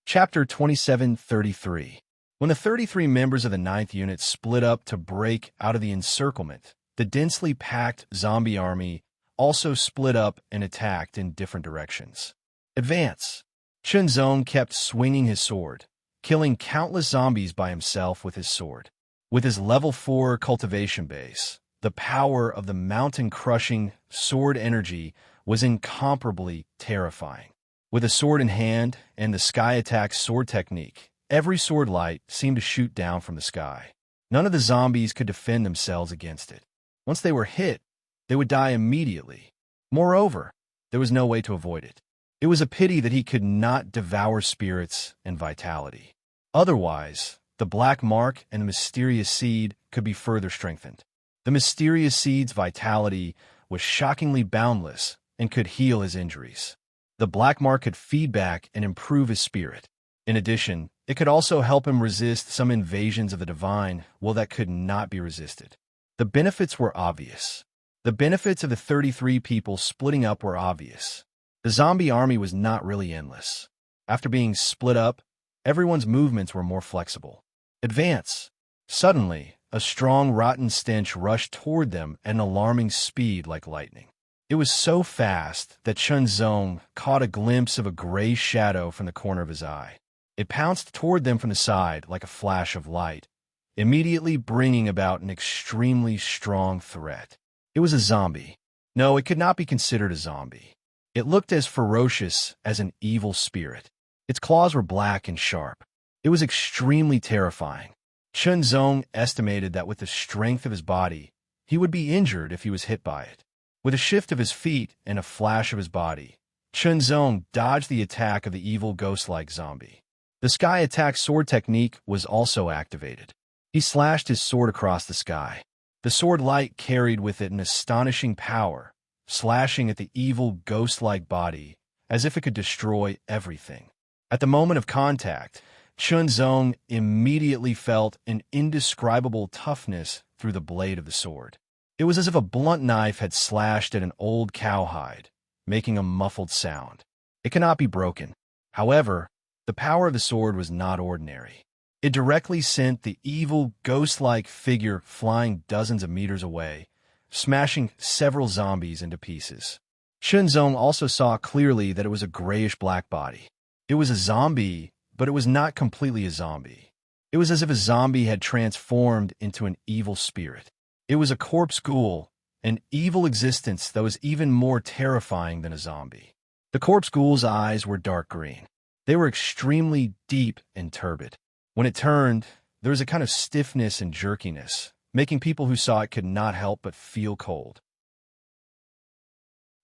Chapter 2733. When the 33 members of the 9th unit split up to break out of the encirclement, the densely packed zombie army also split up and attacked in different directions. Advance! Shenzong kept swinging his sword, killing countless zombies by himself with his sword. With his level 4 cultivation base, the power of the mountain-crushing sword energy was incomparably terrifying. With a sword in hand and the sky attack sword technique, every sword light seemed to shoot down from the sky. None of the zombies could defend themselves against it. Once they were hit, they would die immediately. Moreover, there was no way to avoid it. It was a pity that he could not devour spirits and vitality. Otherwise, the black mark and the mysterious seed could be further strengthened. The mysterious seed's vitality was shockingly boundless and could heal his injuries. The black mark could feed back and improve his spirit. In addition, it could also help him resist some invasions of the divine, that could not be resisted. The benefits were obvious. The benefits of the 33 people splitting up were obvious. The zombie army was not really endless. After being split up, everyone's movements were more flexible. Advance! Suddenly, a strong rotten stench rushed toward them at an alarming speed like lightning. It was so fast that Chun Zong caught a glimpse of a gray shadow from the corner of his eye. It pounced toward them from the side like a flash of light, immediately bringing about an extremely strong threat. It was a zombie. No, it could not be considered a zombie. It looked as ferocious as an evil spirit. Its claws were black and sharp. It was extremely terrifying. Chun Zong estimated that with the strength of his body, he would be injured if he was hit by it. With a shift of his feet and a flash of his body, Chun Zong dodged the attack of the evil ghost-like zombie. The sky attack sword technique was also activated. He slashed his sword across the sky. The sword light carried with it an astonishing power, slashing at the evil ghost-like body as if it could destroy everything. At the moment of contact, Chun Zong immediately felt an indescribable toughness through the blade of the sword. It was as if a blunt knife had slashed at an old cowhide, making a muffled sound. It cannot be broken. However, the power of the sword was not ordinary. It directly sent the evil, ghost-like figure flying dozens of meters away, smashing several zombies into pieces. Chun Zong also saw clearly that it was a grayish-black body. It was a zombie, but it was not completely a zombie. It was as if a zombie had transformed into an evil spirit. It was a corpse ghoul, an evil existence that was even more terrifying than a zombie. The corpse ghoul's eyes were dark green. They were extremely deep and turbid. When it turned, there was a kind of stiffness and jerkiness, making people who saw it could not help but feel cold.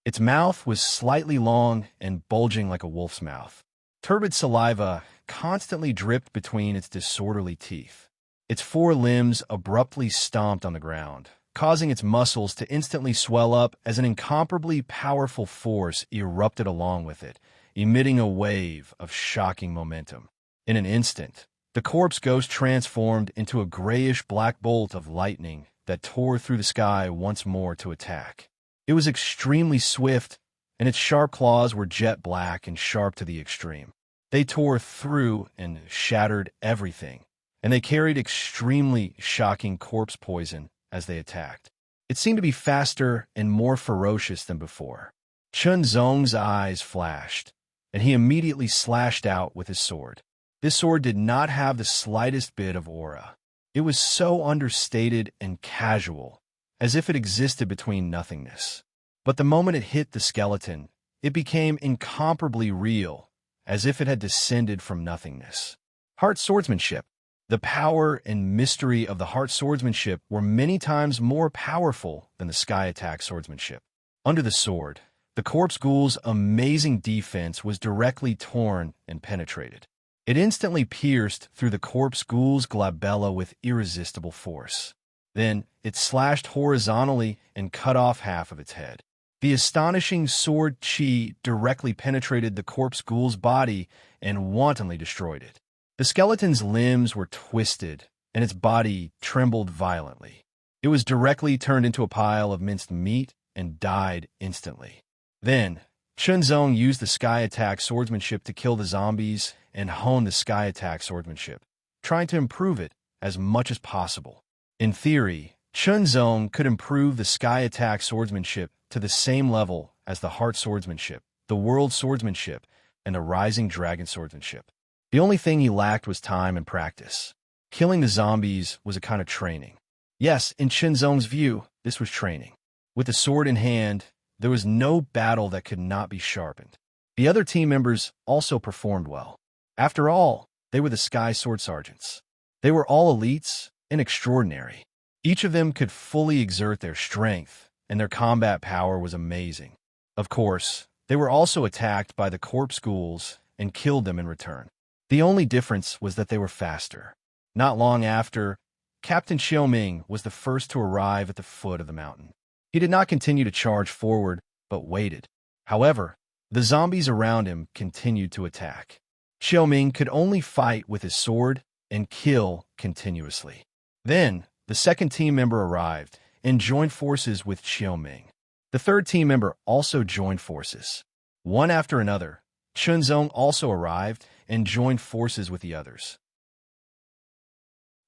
Its mouth was slightly long and bulging like a wolf's mouth. Turbid saliva constantly dripped between its disorderly teeth. Its four limbs abruptly stomped on the ground, causing its muscles to instantly swell up as an incomparably powerful force erupted along with it, emitting a wave of shocking momentum. In an instant, the corpse ghost transformed into a grayish-black bolt of lightning that tore through the sky once more to attack. It was extremely swift, and its sharp claws were jet black and sharp to the extreme. They tore through and shattered everything, and they carried extremely shocking corpse poison as they attacked. It seemed to be faster and more ferocious than before. Chun Zong's eyes flashed, and he immediately slashed out with his sword. This sword did not have the slightest bit of aura. It was so understated and casual, as if it existed between nothingness. But the moment it hit the skeleton, it became incomparably real, as if it had descended from nothingness. Heart swordsmanship. The power and mystery of the heart swordsmanship were many times more powerful than the sky attack swordsmanship. Under the sword, the corpse ghoul's amazing defense was directly torn and penetrated. It instantly pierced through the corpse ghoul's glabella with irresistible force. Then it slashed horizontally and cut off half of its head. The astonishing sword chi directly penetrated the corpse ghoul's body and wantonly destroyed it. The skeleton's limbs were twisted, and its body trembled violently. It was directly turned into a pile of minced meat and died instantly. Then, Chun Zong used the sky attack swordsmanship to kill the zombies and hone the sky attack swordsmanship, trying to improve it as much as possible. In theory, Chun Zong could improve the sky attack swordsmanship to the same level as the heart swordsmanship, the world swordsmanship, and the rising dragon swordsmanship. The only thing he lacked was time and practice. Killing the zombies was a kind of training. Yes, in Chun Zong's view, this was training. With the sword in hand, there was no battle that could not be sharpened. The other team members also performed well. After all, they were the Sky Sword Sergeants. They were all elites and extraordinary. Each of them could fully exert their strength, and their combat power was amazing. Of course, they were also attacked by the corpse ghouls and killed them in return. The only difference was that they were faster. Not long after, Captain Xiaoming was the first to arrive at the foot of the mountain. He did not continue to charge forward, but waited. However, the zombies around him continued to attack. Xiaoming could only fight with his sword and kill continuously. Then, the second team member arrived and joined forces with Xiaoming. The third team member also joined forces. One after another, Chun Zong also arrived and joined forces with the others.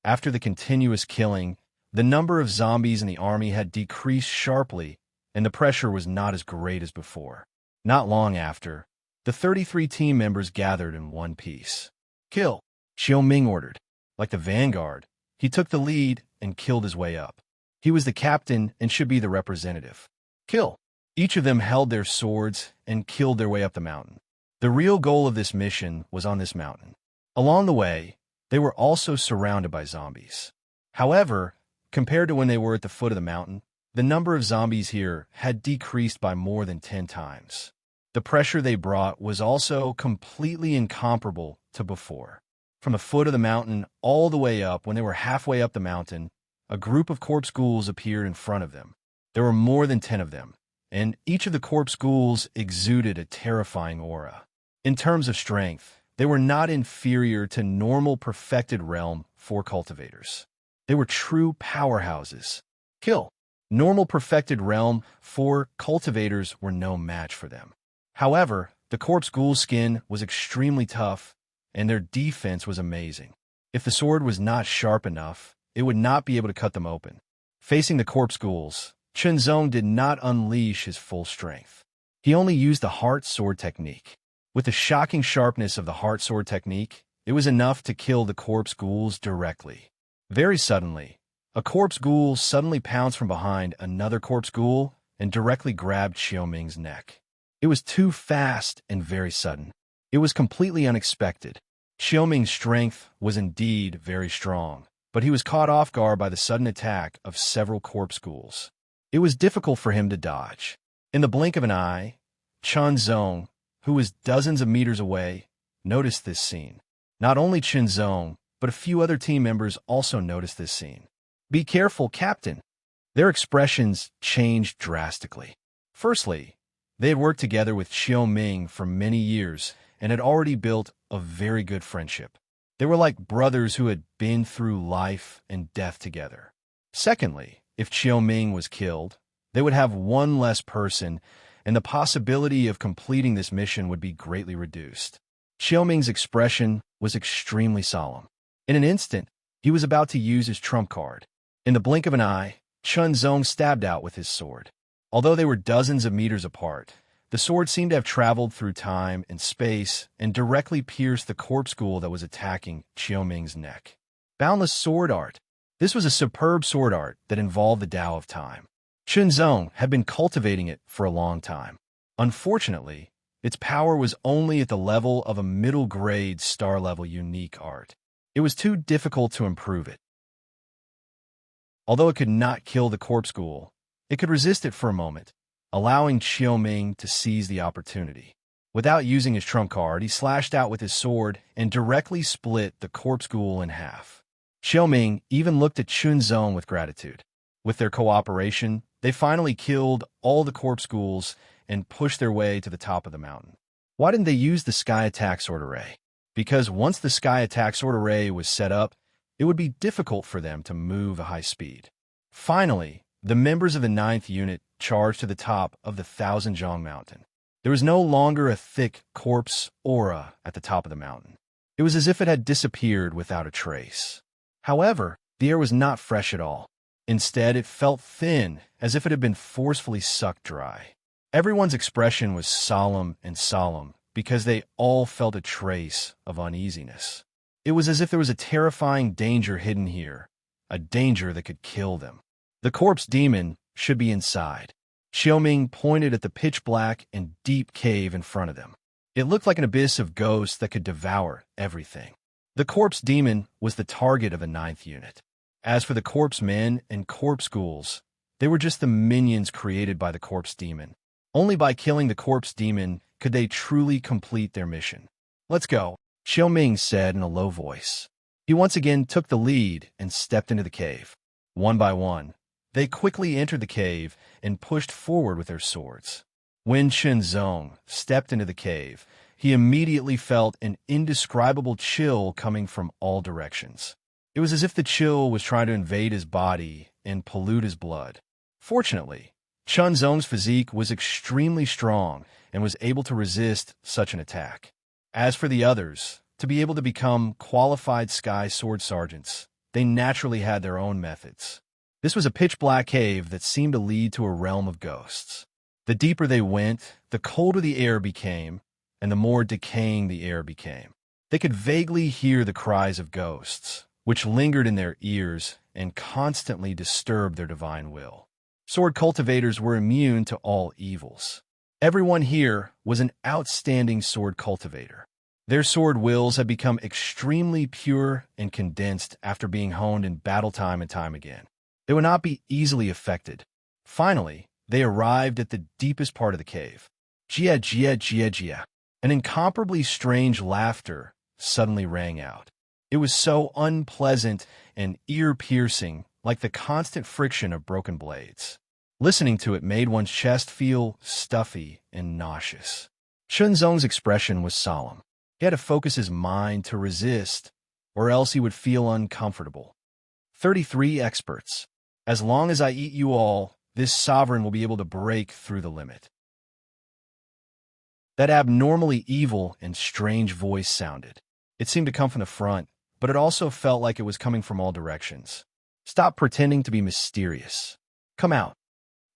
After the continuous killing, the number of zombies in the army had decreased sharply, and the pressure was not as great as before. Not long after, the 33 team members gathered in one piece. Kill, Xiao Ming ordered. Like the vanguard, he took the lead and killed his way up. He was the captain and should be the representative. Kill. Each of them held their swords and killed their way up the mountain. The real goal of this mission was on this mountain. Along the way, they were also surrounded by zombies. However, compared to when they were at the foot of the mountain, the number of zombies here had decreased by more than 10 times. The pressure they brought was also completely incomparable to before. From the foot of the mountain all the way up, when they were halfway up the mountain, a group of corpse ghouls appeared in front of them. There were more than 10 of them, and each of the corpse ghouls exuded a terrifying aura. In terms of strength, they were not inferior to normal perfected realm for cultivators. They were true powerhouses. Kill. Normal perfected realm for cultivators were no match for them. However, the corpse ghoul's skin was extremely tough, and their defense was amazing. If the sword was not sharp enough, it would not be able to cut them open. Facing the corpse ghouls, Chunzong did not unleash his full strength. He only used the heart sword technique. With the shocking sharpness of the heart sword technique, it was enough to kill the corpse ghouls directly. Very suddenly, a corpse ghoul suddenly pounced from behind another corpse ghoul and directly grabbed Xiaoming's neck. It was too fast and very sudden. It was completely unexpected. Xiaoming's strength was indeed very strong, but he was caught off guard by the sudden attack of several corpse ghouls. It was difficult for him to dodge. In the blink of an eye, Chunzong, who was dozens of meters away, noticed this scene. Not only Chunzong, but a few other team members also noticed this scene. Be careful, Captain. Their expressions changed drastically. Firstly, they had worked together with Xiaoming for many years and had already built a very good friendship. They were like brothers who had been through life and death together. Secondly, if Xiaoming was killed, they would have one less person, and the possibility of completing this mission would be greatly reduced. Xiaoming's expression was extremely solemn. In an instant, he was about to use his trump card. In the blink of an eye, Chunzong stabbed out with his sword. Although they were dozens of meters apart, the sword seemed to have traveled through time and space and directly pierced the corpse ghoul that was attacking Xiaoming's neck. Boundless sword art. This was a superb sword art that involved the Tao of time. Chunzong had been cultivating it for a long time. Unfortunately, its power was only at the level of a middle-grade star-level unique art. It was too difficult to improve it. Although it could not kill the corpse ghoul, it could resist it for a moment, allowing Xiaoming to seize the opportunity. Without using his trump card, he slashed out with his sword and directly split the corpse ghoul in half. Xiaoming even looked at Chunzong with gratitude. With their cooperation, they finally killed all the corpse ghouls and pushed their way to the top of the mountain. Why didn't they use the Sky Attack Sword Array? Because once the Sky Attack Sword Array was set up, it would be difficult for them to move at high speed. Finally, the members of the 9th Unit charged to the top of the Thousand-Zhong Mountain. There was no longer a thick corpse aura at the top of the mountain. It was as if it had disappeared without a trace. However, the air was not fresh at all. Instead, it felt thin, as if it had been forcefully sucked dry. Everyone's expression was solemn because they all felt a trace of uneasiness. It was as if there was a terrifying danger hidden here, a danger that could kill them. The corpse demon should be inside. Xiaoming pointed at the pitch-black and deep cave in front of them. It looked like an abyss of ghosts that could devour everything. The corpse demon was the target of the 9th Unit. As for the corpse men and corpse ghouls, they were just the minions created by the corpse demon. Only by killing the corpse demon could they truly complete their mission. Let's go, Xiaoming said in a low voice. He once again took the lead and stepped into the cave. One by one, they quickly entered the cave and pushed forward with their swords. When Chunzong stepped into the cave, he immediately felt an indescribable chill coming from all directions. It was as if the chill was trying to invade his body and pollute his blood. Fortunately, Chunzong's physique was extremely strong and was able to resist such an attack. As for the others, to be able to become qualified Sky Sword Sergeants, they naturally had their own methods. This was a pitch-black cave that seemed to lead to a realm of ghosts. The deeper they went, the colder the air became, and the more decaying the air became. They could vaguely hear the cries of ghosts, which lingered in their ears and constantly disturbed their divine will. Sword cultivators were immune to all evils. Everyone here was an outstanding sword cultivator. Their sword wills had become extremely pure and condensed after being honed in battle time and time again. They would not be easily affected. Finally, they arrived at the deepest part of the cave. Jia, jia, jia, jia. An incomparably strange laughter suddenly rang out. It was so unpleasant and ear-piercing, like the constant friction of broken blades. Listening to it made one's chest feel stuffy and nauseous. Shunzong's expression was solemn. He had to focus his mind to resist, or else he would feel uncomfortable. 33 experts. As long as I eat you all, this sovereign will be able to break through the limit. That abnormally evil and strange voice sounded. It seemed to come from the front, but it also felt like it was coming from all directions. Stop pretending to be mysterious. Come out.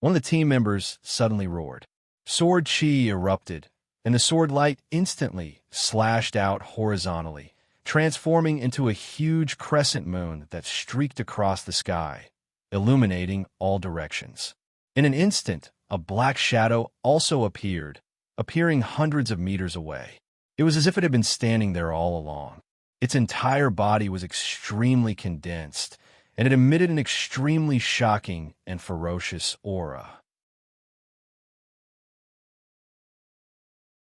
One of the team members suddenly roared. Sword chi erupted, and the sword light instantly slashed out horizontally, transforming into a huge crescent moon that streaked across the sky, illuminating all directions. In an instant, a black shadow also appeared, appearing hundreds of meters away. It was as if it had been standing there all along. Its entire body was extremely condensed, and it emitted an extremely shocking and ferocious aura.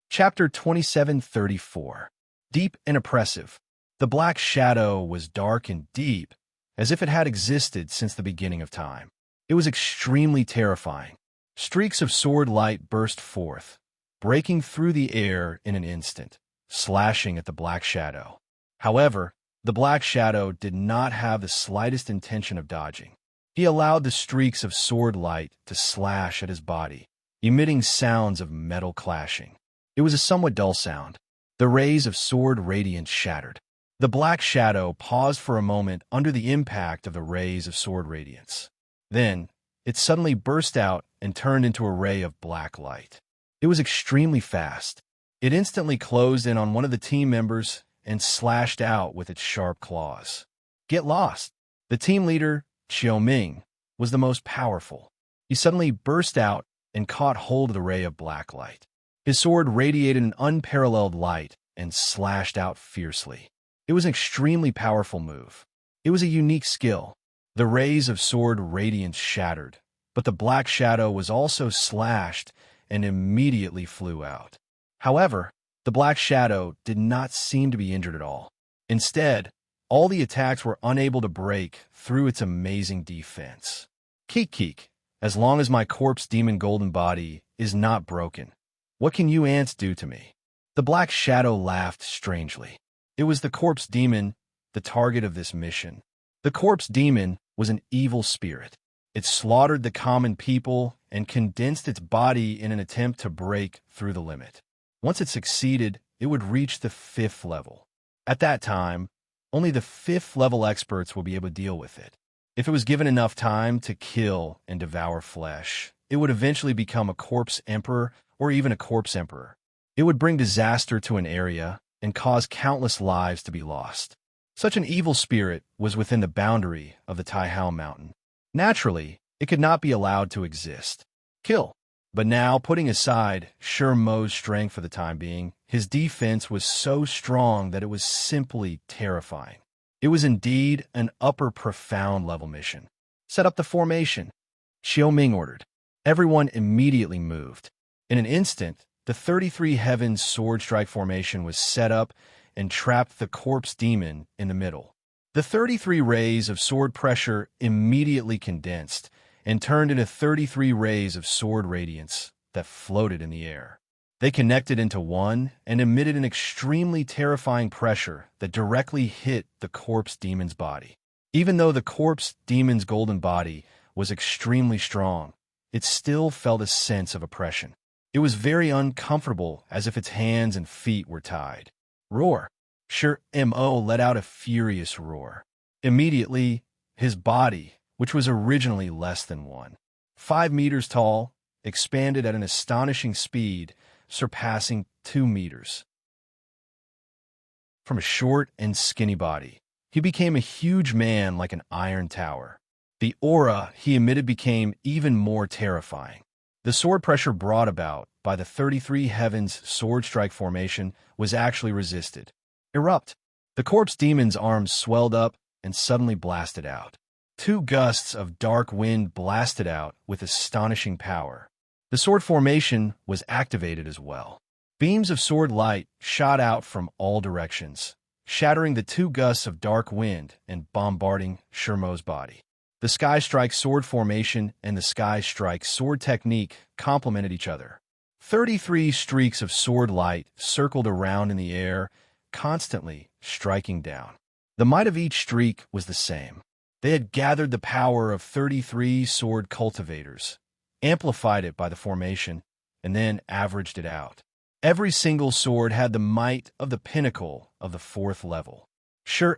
Chapter 2734. Deep and Oppressive. The black shadow was dark and deep, as if it had existed since the beginning of time. It was extremely terrifying. Streaks of sword light burst forth, breaking through the air in an instant, slashing at the black shadow. However, the black shadow did not have the slightest intention of dodging. He allowed the streaks of sword light to slash at his body, emitting sounds of metal clashing. It was a somewhat dull sound. The rays of sword radiance shattered. The black shadow paused for a moment under the impact of the rays of sword radiance. Then, it suddenly burst out and turned into a ray of black light. It was extremely fast. It instantly closed in on one of the team members and slashed out with its sharp claws. Get lost! The team leader, Xiaoming, was the most powerful. He suddenly burst out and caught hold of the ray of black light. His sword radiated an unparalleled light and slashed out fiercely. It was an extremely powerful move. It was a unique skill. The rays of sword radiance shattered, but the black shadow was also slashed and immediately flew out. However, the black shadow did not seem to be injured at all. Instead, all the attacks were unable to break through its amazing defense. Keek keek, as long as my corpse demon golden body is not broken, what can you ants do to me? The black shadow laughed strangely. It was the corpse demon, the target of this mission. The corpse demon was an evil spirit. It slaughtered the common people and condensed its body in an attempt to break through the limit. Once it succeeded, it would reach the 5th level. At that time, only the 5th level experts will be able to deal with it. If it was given enough time to kill and devour flesh, it would eventually become a corpse emperor or even a corpse emperor. It would bring disaster to an area and cause countless lives to be lost. Such an evil spirit was within the boundary of the Taihao Mountain. Naturally, it could not be allowed to exist. Kill. But now, putting aside Sher Mo's strength for the time being, his defense was so strong that it was simply terrifying. It was indeed an upper profound level mission. Set up the formation, Xiaoming ordered. Everyone immediately moved. In an instant, the 33 Heavens sword strike formation was set up and trapped the corpse demon in the middle. The 33 rays of sword pressure immediately condensed and turned into 33 rays of sword radiance that floated in the air. They connected into one and emitted an extremely terrifying pressure that directly hit the corpse demon's body. Even though the corpse demon's golden body was extremely strong, it still felt a sense of oppression. It was very uncomfortable, as if its hands and feet were tied. Roar! Sher Mo let out a furious roar. Immediately, his body, which was originally less than 5 meters tall, expanded at an astonishing speed, surpassing 2 meters. From a short and skinny body, he became a huge man like an iron tower. The aura he emitted became even more terrifying. The sword pressure brought about by the 33 Heavens sword strike formation was actually resisted. Erupt. The corpse demon's arms swelled up and suddenly blasted out. 2 gusts of dark wind blasted out with astonishing power. The sword formation was activated as well. Beams of sword light shot out from all directions, shattering the 2 gusts of dark wind and bombarding Shermo's body. The Sky Strike sword formation and the Sky Strike sword technique complemented each other. 33 streaks of sword light circled around in the air, constantly striking down. The might of each streak was the same. They had gathered the power of 33 sword cultivators, amplified it by the formation, and then averaged it out. Every single sword had the might of the pinnacle of the 4th level.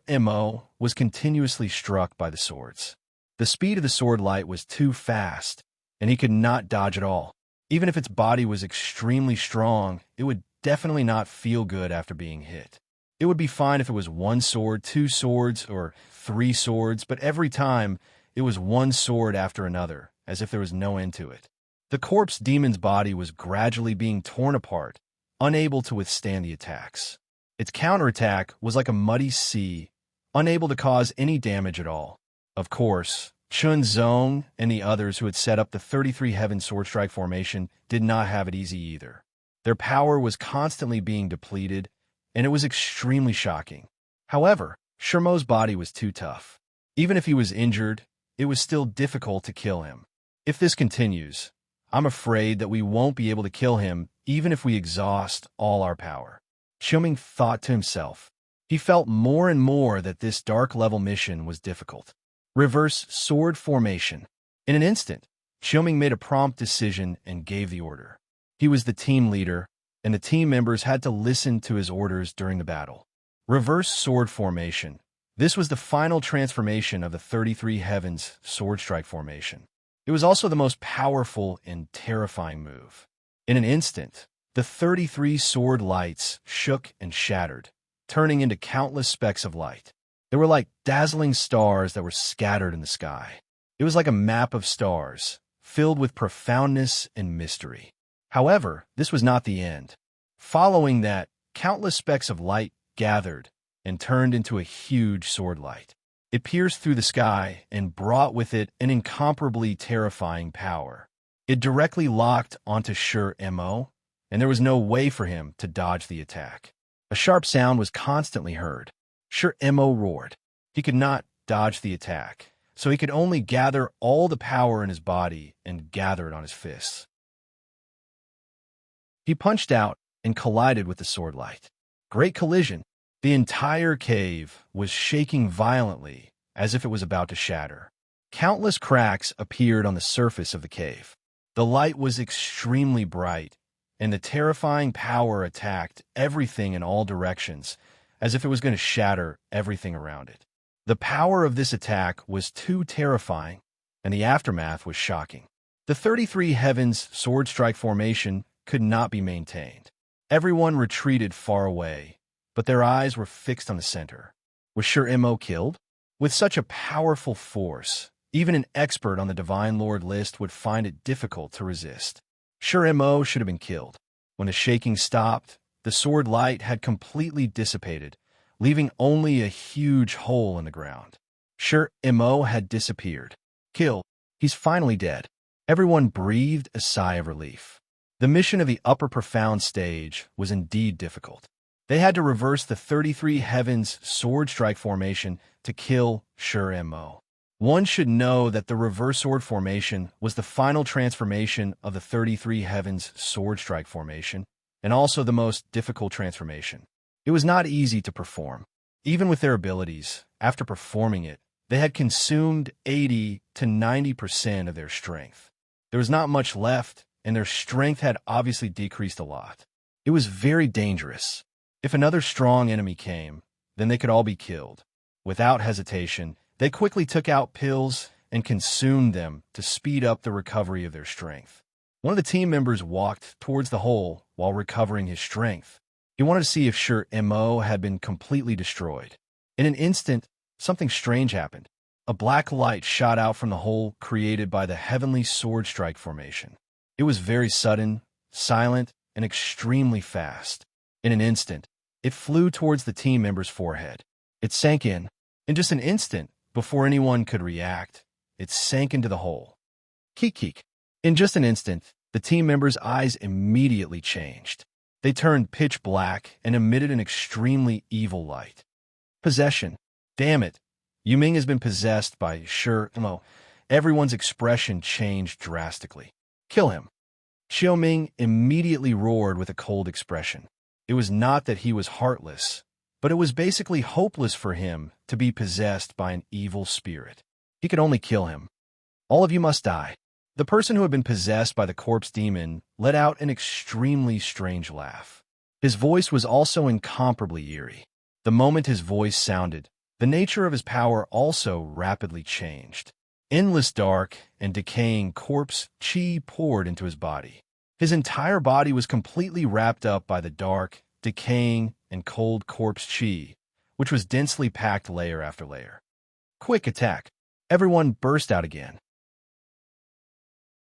Mo was continuously struck by the swords. The speed of the sword light was too fast, and he could not dodge at all. Even if its body was extremely strong, it would definitely not feel good after being hit. It would be fine if it was 1 sword, 2 swords, or 3 swords, but every time it was 1 sword after another, as if there was no end to it. The corpse demon's body was gradually being torn apart, unable to withstand the attacks. Its counterattack was like a muddy sea, unable to cause any damage at all. Of course, Chun Zong and the others who had set up the 33 Heaven Sword Strike formation did not have it easy either. Their power was constantly being depleted, and it was extremely shocking. However, Shermo's body was too tough. Even if he was injured, it was still difficult to kill him. If this continues, I'm afraid that we won't be able to kill him even if we exhaust all our power. Xiuming thought to himself. He felt more and more that this dark level mission was difficult. Reverse sword formation. In an instant, Xiuming made a prompt decision and gave the order. He was the team leader, and the team members had to listen to his orders during the battle. Reverse sword formation. This was the final transformation of the 33 Heavens sword strike formation. It was also the most powerful and terrifying move. In an instant, the 33 sword lights shook and shattered, turning into countless specks of light. They were like dazzling stars that were scattered in the sky. It was like a map of stars, filled with profoundness and mystery. However, this was not the end. Following that, countless specks of light gathered and turned into a huge sword light. It pierced through the sky and brought with it an incomparably terrifying power. It directly locked onto Mo, and there was no way for him to dodge the attack. A sharp sound was constantly heard. Mo roared. He could not dodge the attack, so he could only gather all the power in his body and gather it on his fists. He punched out and collided with the sword light. Great collision. The entire cave was shaking violently as if it was about to shatter. Countless cracks appeared on the surface of the cave. The light was extremely bright, and the terrifying power attacked everything in all directions, as if it was going to shatter everything around it. The power of this attack was too terrifying, and the aftermath was shocking. The 33 Heavens sword strike formation could not be maintained. Everyone retreated far away, but their eyes were fixed on the center. Was Mo killed? With such a powerful force, even an expert on the Divine Lord list would find it difficult to resist. Mo should have been killed. When the shaking stopped, the sword light had completely dissipated, leaving only a huge hole in the ground. Mo had disappeared. Killed. He's finally dead. Everyone breathed a sigh of relief. The mission of the upper profound stage was indeed difficult. They had to reverse the 33 Heavens sword strike formation to kill Mo. One should know that the reverse sword formation was the final transformation of the 33 Heavens sword strike formation, and also the most difficult transformation. It was not easy to perform. Even with their abilities, after performing it, they had consumed 80 to 90% of their strength. There was not much left, and their strength had obviously decreased a lot. It was very dangerous. If another strong enemy came, then they could all be killed. Without hesitation, they quickly took out pills and consumed them to speed up the recovery of their strength. One of the team members walked towards the hole while recovering his strength. He wanted to see if Mo had been completely destroyed. In an instant, something strange happened. A black light shot out from the hole created by the heavenly sword strike formation. It was very sudden, silent, and extremely fast. In an instant, it flew towards the team member's forehead. It sank in. In just an instant, before anyone could react, it sank into the hole. Keek. In just an instant, the team members' eyes immediately changed. They turned pitch black and emitted an extremely evil light. Possession. Damn it. Yuming has been possessed by Mo. Everyone's expression changed drastically. Kill him. Xiaoming immediately roared with a cold expression. It was not that he was heartless, but it was basically hopeless for him to be possessed by an evil spirit. He could only kill him. All of you must die. The person who had been possessed by the corpse demon let out an extremely strange laugh. His voice was also incomparably eerie. The moment his voice sounded, the nature of his power also rapidly changed. Endless dark and decaying corpse chi poured into his body. His entire body was completely wrapped up by the dark, decaying, and cold corpse chi, which was densely packed layer after layer. Quick attack. Everyone burst out again.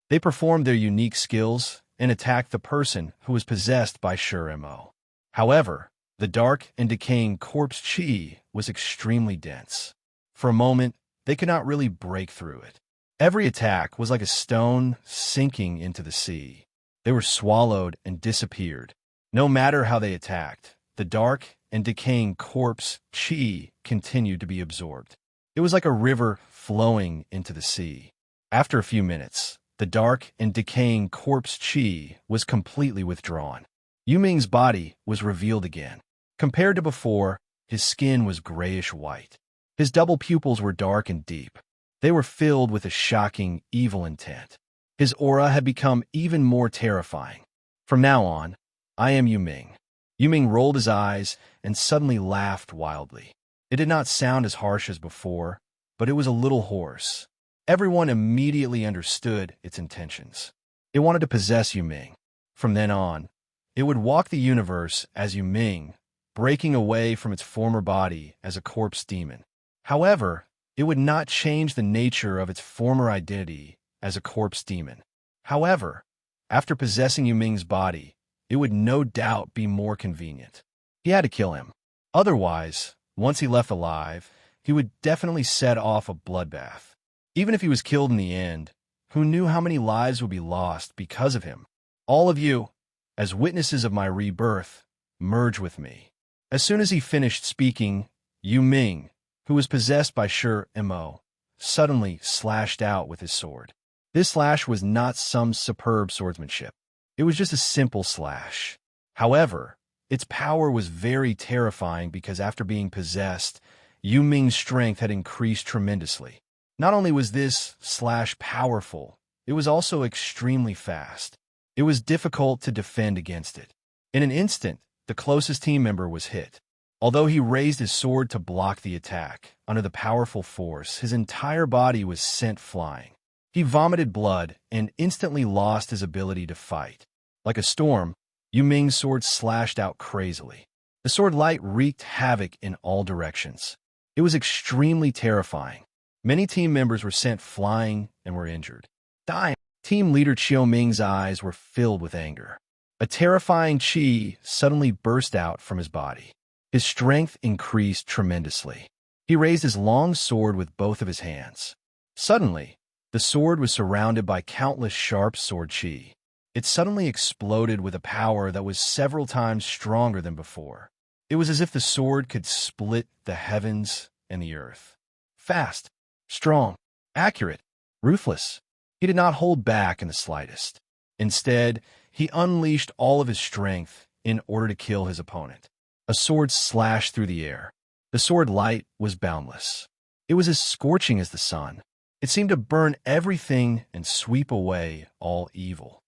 They performed their unique skills and attacked the person who was possessed by Mo. However, the dark and decaying corpse chi was extremely dense. For a moment, they could not really break through it. Every attack was like a stone sinking into the sea. They were swallowed and disappeared. No matter how they attacked, the dark and decaying corpse chi continued to be absorbed. It was like a river flowing into the sea. After a few minutes, the dark and decaying corpse chi was completely withdrawn. Yuming's body was revealed again. Compared to before, his skin was grayish-white. His double pupils were dark and deep. They were filled with a shocking, evil intent. His aura had become even more terrifying. From now on, I am Yuming. Yuming rolled his eyes and suddenly laughed wildly. It did not sound as harsh as before, but it was a little hoarse. Everyone immediately understood its intentions. It wanted to possess Yuming. From then on, it would walk the universe as Yuming, breaking away from its former body as a corpse demon. However, it would not change the nature of its former identity as a corpse demon. However, after possessing Yuming's body, it would no doubt be more convenient. He had to kill him. Otherwise, once he left alive, he would definitely set off a bloodbath. Even if he was killed in the end, who knew how many lives would be lost because of him? All of you, as witnesses of my rebirth, merge with me. As soon as he finished speaking, Yuming, who was possessed by Mo, suddenly slashed out with his sword. This slash was not some superb swordsmanship. It was just a simple slash. However, its power was very terrifying because after being possessed, Yuming's strength had increased tremendously. Not only was this slash powerful, it was also extremely fast. It was difficult to defend against it. In an instant, the closest team member was hit. Although he raised his sword to block the attack, under the powerful force, his entire body was sent flying. He vomited blood and instantly lost his ability to fight. Like a storm, Yuming's sword slashed out crazily. The sword light wreaked havoc in all directions. It was extremely terrifying. Many team members were sent flying and were injured. Dying. Team leader Xiaoming's eyes were filled with anger. A terrifying chi suddenly burst out from his body. His strength increased tremendously. He raised his long sword with both of his hands. Suddenly, the sword was surrounded by countless sharp sword chi. It suddenly exploded with a power that was several times stronger than before. It was as if the sword could split the heavens and the earth. Fast, strong, accurate, ruthless. He did not hold back in the slightest. Instead, he unleashed all of his strength in order to kill his opponent. A sword slashed through the air. The sword light was boundless. It was as scorching as the sun. It seemed to burn everything and sweep away all evil.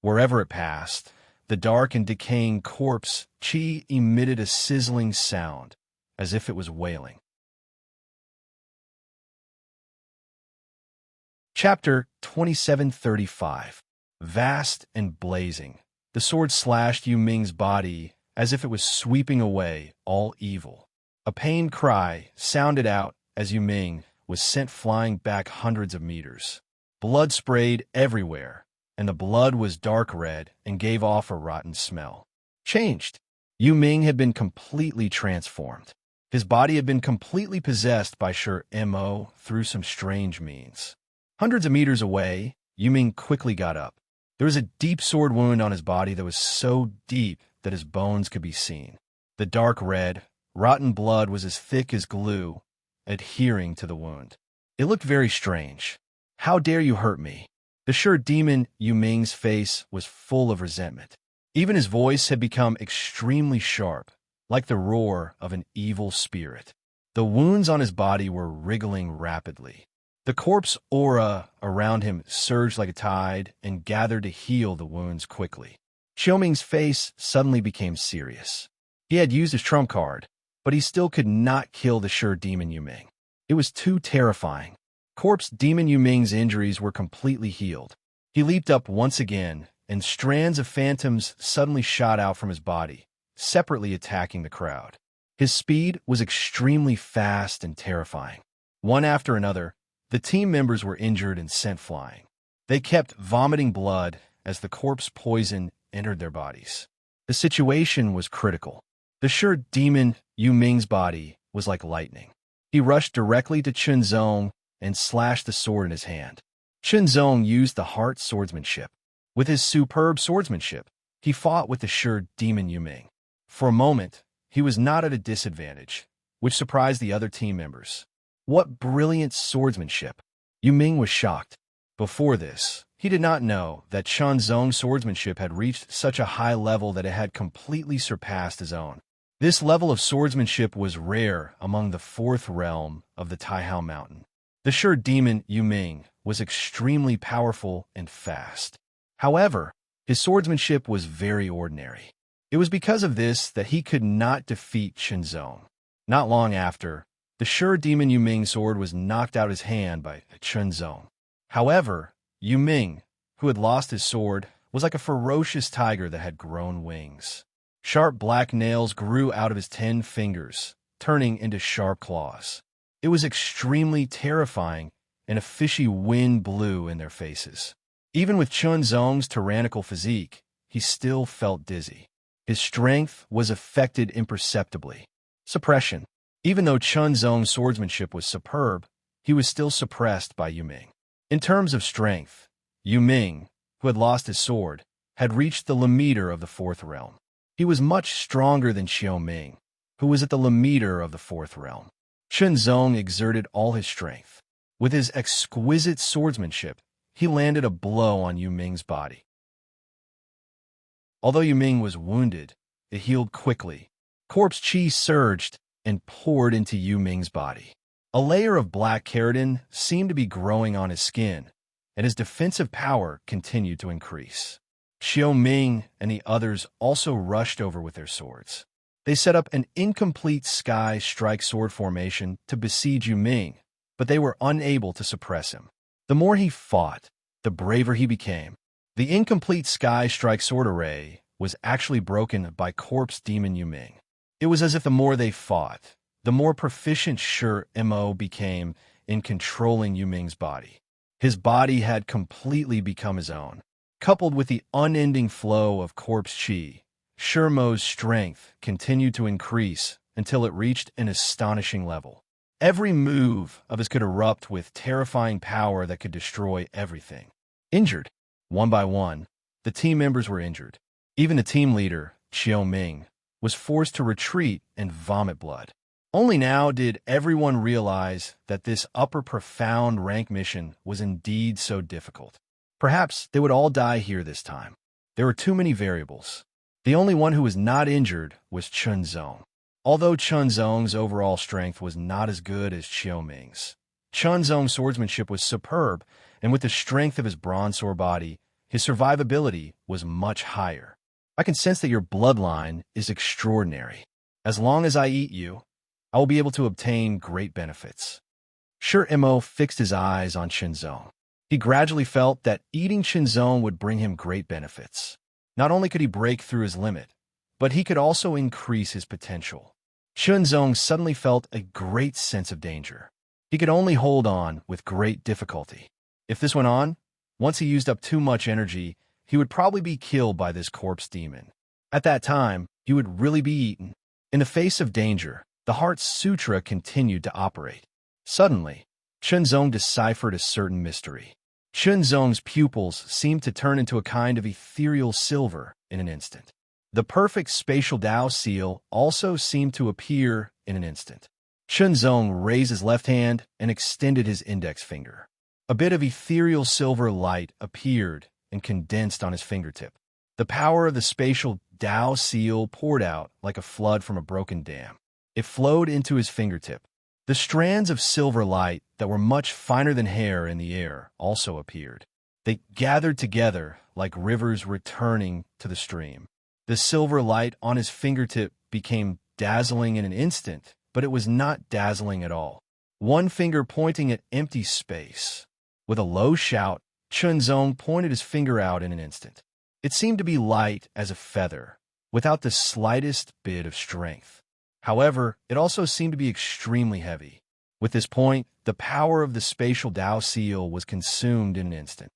Wherever it passed, the dark and decaying corpse chi emitted a sizzling sound, as if it was wailing. Chapter 2735. Vast and blazing. The sword slashed Yu Ming's body as if it was sweeping away all evil. A pained cry sounded out as Yu Ming was sent flying back hundreds of meters. Blood sprayed everywhere, and the blood was dark red and gave off a rotten smell. Changed. Yu Ming had been completely transformed. His body had been completely possessed by Mo through some strange means. Hundreds of meters away, Yu Ming quickly got up. There was a deep sword wound on his body that was so deep that his bones could be seen. The dark red, rotten blood was as thick as glue, adhering to the wound. It looked very strange. How dare you hurt me? The demon Yu Ming's face was full of resentment. Even his voice had become extremely sharp, like the roar of an evil spirit. The wounds on his body were wriggling rapidly. The corpse aura around him surged like a tide and gathered to heal the wounds quickly. Xiaoming's face suddenly became serious. He had used his trump card, but he still could not kill the demon Yu Ming. It was too terrifying. Corpse demon Yu Ming's injuries were completely healed. He leaped up once again, and strands of phantoms suddenly shot out from his body, separately attacking the crowd. His speed was extremely fast and terrifying. One after another, the team members were injured and sent flying. They kept vomiting blood as the corpse poison entered their bodies. The situation was critical. The demon Yu Ming's body was like lightning. He rushed directly to Chen Zong and slashed the sword in his hand. Chen Zong used the heart swordsmanship. With his superb swordsmanship, he fought with the demon Yu Ming. For a moment, he was not at a disadvantage, which surprised the other team members. What brilliant swordsmanship! Yu Ming was shocked. Before this, he did not know that Chen Zong's swordsmanship had reached such a high level that it had completely surpassed his own. This level of swordsmanship was rare among the fourth realm of the Taihao Mountain. The demon Yu Ming was extremely powerful and fast. However, his swordsmanship was very ordinary. It was because of this that he could not defeat Chen Zong. Not long after, the demon Yu Ming's sword was knocked out his hand by Chen Zong. However, Yu Ming, who had lost his sword, was like a ferocious tiger that had grown wings. Sharp black nails grew out of his 10 fingers, turning into sharp claws. It was extremely terrifying, and a fishy wind blew in their faces. Even with Chen Zong's tyrannical physique, he still felt dizzy. His strength was affected imperceptibly. Suppression. Even though Chen Zong's swordsmanship was superb, he was still suppressed by Yu Ming. In terms of strength, Yu Ming, who had lost his sword, had reached the limiter of the fourth realm. He was much stronger than Xiaoming, who was at the limiter of the fourth realm. Chen Zong exerted all his strength. With his exquisite swordsmanship, he landed a blow on Yu Ming's body. Although Yu Ming was wounded, it healed quickly. Corpse chi surged and poured into Yu Ming's body. A layer of black keratin seemed to be growing on his skin, and his defensive power continued to increase. Xiaoming and the others also rushed over with their swords. They set up an incomplete sky strike sword formation to besiege Yu Ming, but they were unable to suppress him. The more he fought, the braver he became. The incomplete sky strike sword array was actually broken by corpse demon Yu Ming. It was as if the more they fought, the more proficient Mo became in controlling Yu Ming's body. His body had completely become his own. Coupled with the unending flow of corpse chi, Mo's strength continued to increase until it reached an astonishing level. Every move of his could erupt with terrifying power that could destroy everything. Injured. One by one, the team members were injured. Even the team leader, Xiaoming, was forced to retreat and vomit blood. Only now did everyone realize that this upper profound rank mission was indeed so difficult. Perhaps they would all die here this time. There were too many variables. The only one who was not injured was Chen Zong. Although Chen Zong's overall strength was not as good as Xiaoming's, Chen Zong's swordsmanship was superb, and with the strength of his bronze sword body, his survivability was much higher. I can sense that your bloodline is extraordinary. As long as I eat you, I will be able to obtain great benefits. Mo fixed his eyes on Chen Zong. He gradually felt that eating Chinzong would bring him great benefits. Not only could he break through his limit, but he could also increase his potential. Chinzong suddenly felt a great sense of danger. He could only hold on with great difficulty. If this went on, once he used up too much energy, he would probably be killed by this corpse demon. At that time, he would really be eaten. In the face of danger, the Heart Sutra continued to operate. Suddenly, Chinzong deciphered a certain mystery. Chinzong's pupils seemed to turn into a kind of ethereal silver in an instant. The perfect spatial Tao seal also seemed to appear in an instant. Chinzong raised his left hand and extended his index finger. A bit of ethereal silver light appeared and condensed on his fingertip. The power of the spatial Tao seal poured out like a flood from a broken dam. It flowed into his fingertip. The strands of silver light that were much finer than hair in the air also appeared. They gathered together like rivers returning to the stream. The silver light on his fingertip became dazzling in an instant, but it was not dazzling at all. One finger pointing at empty space. With a low shout, Chinzong pointed his finger out in an instant. It seemed to be light as a feather, without the slightest bit of strength. However, it also seemed to be extremely heavy. With this point, the power of the spatial Tao seal was consumed in an instant.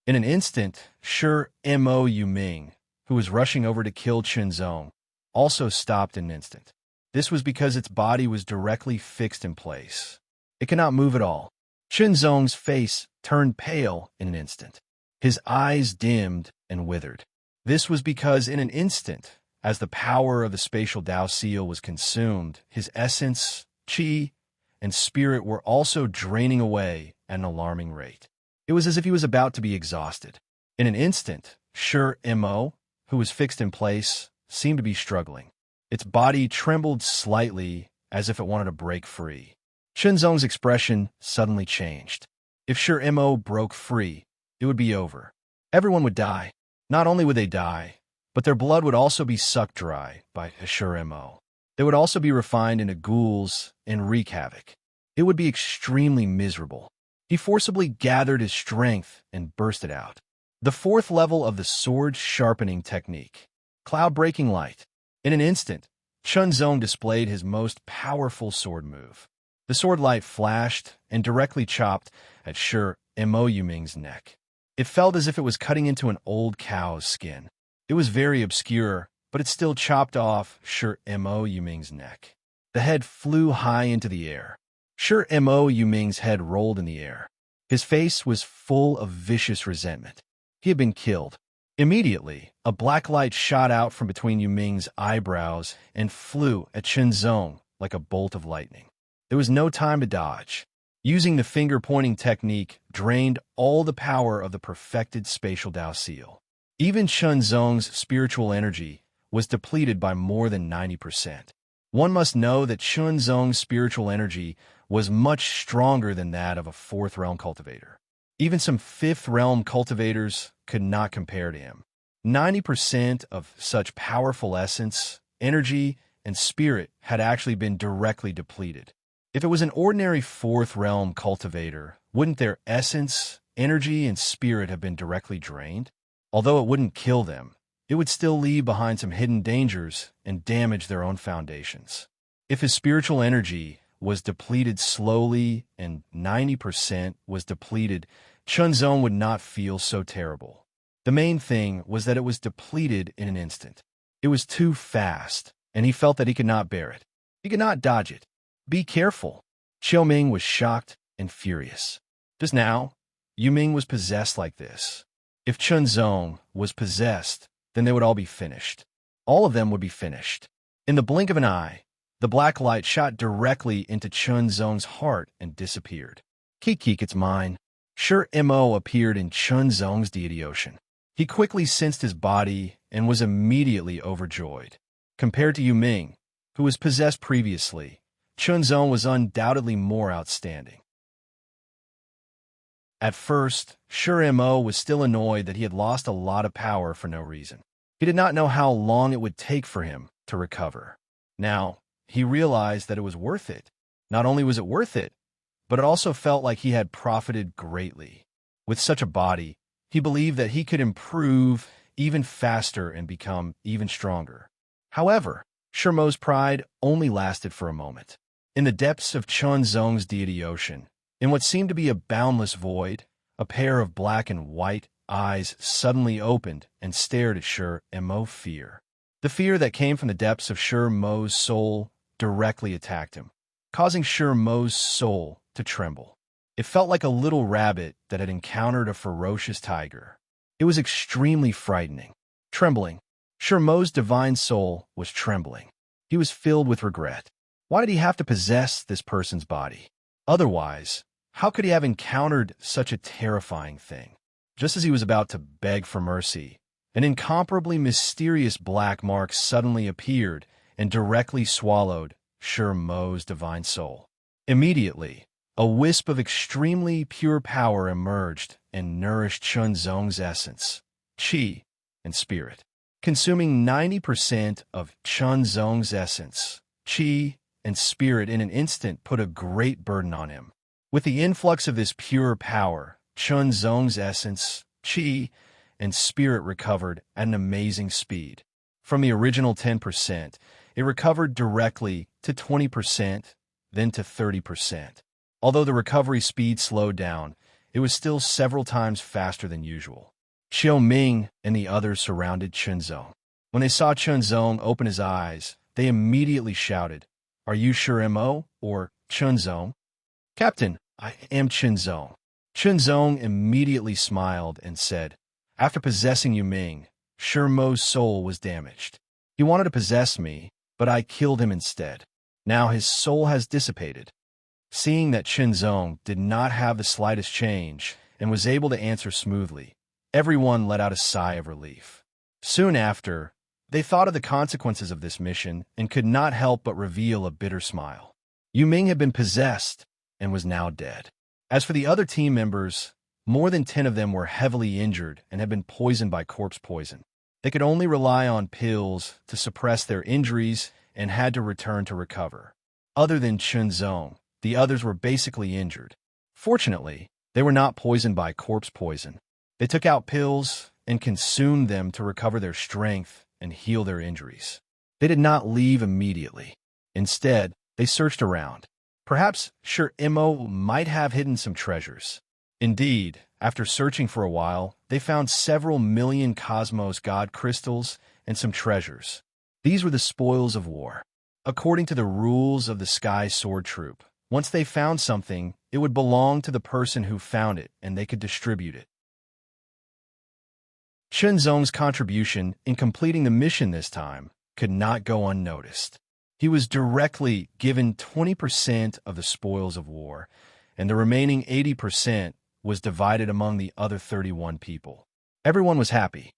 In an instant, Shi Mo Yuming, who was rushing over to kill Chinzong, also stopped in an instant. This was because its body was directly fixed in place. It could not move at all. Chinzong's face turned pale in an instant. His eyes dimmed and withered. This was because in an instant, as the power of the spatial Tao seal was consumed, his essence, qi, and spirit were also draining away at an alarming rate. It was as if he was about to be exhausted. In an instant, Shi Mo, who was fixed in place, seemed to be struggling. Its body trembled slightly as if it wanted to break free. Chinzong's expression suddenly changed. If Shi Mo broke free, it would be over. Everyone would die. Not only would they die, but their blood would also be sucked dry by Shi Mo. They would also be refined into ghouls and wreak havoc. It would be extremely miserable. He forcibly gathered his strength and burst it out. The fourth level of the sword sharpening technique. Cloud-breaking light. In an instant, Chinzong displayed his most powerful sword move. The sword light flashed and directly chopped at Shi Mo Yuming's neck. It felt as if it was cutting into an old cow's skin. It was very obscure, but it still chopped off Shi Mo Yuming's neck. The head flew high into the air. Shi Mo Yuming's head rolled in the air. His face was full of vicious resentment. He had been killed. Immediately, a black light shot out from between Yuming's eyebrows and flew at Chinzong like a bolt of lightning. There was no time to dodge. Using the finger-pointing technique drained all the power of the perfected spatial Tao seal. Even Chinzong's spiritual energy was depleted by more than 90%. One must know that Chinzong's spiritual energy was much stronger than that of a fourth realm cultivator. Even some fifth realm cultivators could not compare to him. 90% of such powerful essence, energy, and spirit had actually been directly depleted. If it was an ordinary fourth realm cultivator, wouldn't their essence, energy, and spirit have been directly drained? Although it wouldn't kill them, it would still leave behind some hidden dangers and damage their own foundations. If his spiritual energy was depleted slowly and 90% was depleted, Chinzong would not feel so terrible. The main thing was that it was depleted in an instant. It was too fast, and he felt that he could not bear it. He could not dodge it. Be careful. Xiaoming was shocked and furious. Just now, Yuming was possessed like this. If Chinzong was possessed, then they would all be finished. All of them would be finished. In the blink of an eye, the black light shot directly into Chinzong's heart and disappeared. Keek, it's mine. Shi Mo appeared in Chinzong's deity ocean. He quickly sensed his body and was immediately overjoyed. Compared to Yuming, who was possessed previously, Chinzong was undoubtedly more outstanding. At first, Shi Mo was still annoyed that he had lost a lot of power for no reason. He did not know how long it would take for him to recover. Now, he realized that it was worth it. Not only was it worth it, but it also felt like he had profited greatly. With such a body, he believed that he could improve even faster and become even stronger. However, Shermo's pride only lasted for a moment. In the depths of Chunzong's deity ocean, in what seemed to be a boundless void, a pair of black and white eyes suddenly opened and stared at Shermo fear. The fear that came from the depths of Shermo's soul directly attacked him, causing Shermo's soul to tremble. It felt like a little rabbit that had encountered a ferocious tiger. It was extremely frightening. Trembling. Shermo's divine soul was trembling. He was filled with regret. Why did he have to possess this person's body? Otherwise, how could he have encountered such a terrifying thing? Just as he was about to beg for mercy, an incomparably mysterious black mark suddenly appeared and directly swallowed Shermo's divine soul. Immediately, a wisp of extremely pure power emerged and nourished Chunzong's essence, qi, and spirit. Consuming 90% of Chunzong's essence, qi, and spirit in an instant put a great burden on him. With the influx of this pure power, Chunzong's essence, qi, and spirit recovered at an amazing speed. From the original 10%, it recovered directly to 20%, then to 30%. Although the recovery speed slowed down, it was still several times faster than usual. Xiao Ming and the others surrounded Chunzong. When they saw Chunzong open his eyes, they immediately shouted, "Are you Shermo or Chunzong?" "Captain, I am Chunzong." Chunzong immediately smiled and said, "After possessing Yu Ming, Shermo's soul was damaged. He wanted to possess me, but I killed him instead. Now his soul has dissipated." Seeing that Chunzong did not have the slightest change and was able to answer smoothly, everyone let out a sigh of relief. Soon after, they thought of the consequences of this mission and could not help but reveal a bitter smile. Yu Ming had been possessed and was now dead. As for the other team members, more than 10 of them were heavily injured and had been poisoned by corpse poison. They could only rely on pills to suppress their injuries and had to return to recover. Other than Chunzong, the others were basically injured. Fortunately, they were not poisoned by corpse poison. They took out pills and consumed them to recover their strength and heal their injuries. They did not leave immediately. Instead, they searched around. Perhaps Shermo might have hidden some treasures. Indeed, after searching for a while, they found several million cosmos god crystals and some treasures. These were the spoils of war. According to the rules of the Sky Sword Troop, once they found something, it would belong to the person who found it, and they could distribute it. Chunzong's contribution in completing the mission this time could not go unnoticed. He was directly given 20% of the spoils of war, and the remaining 80% was divided among the other 31 people. Everyone was happy.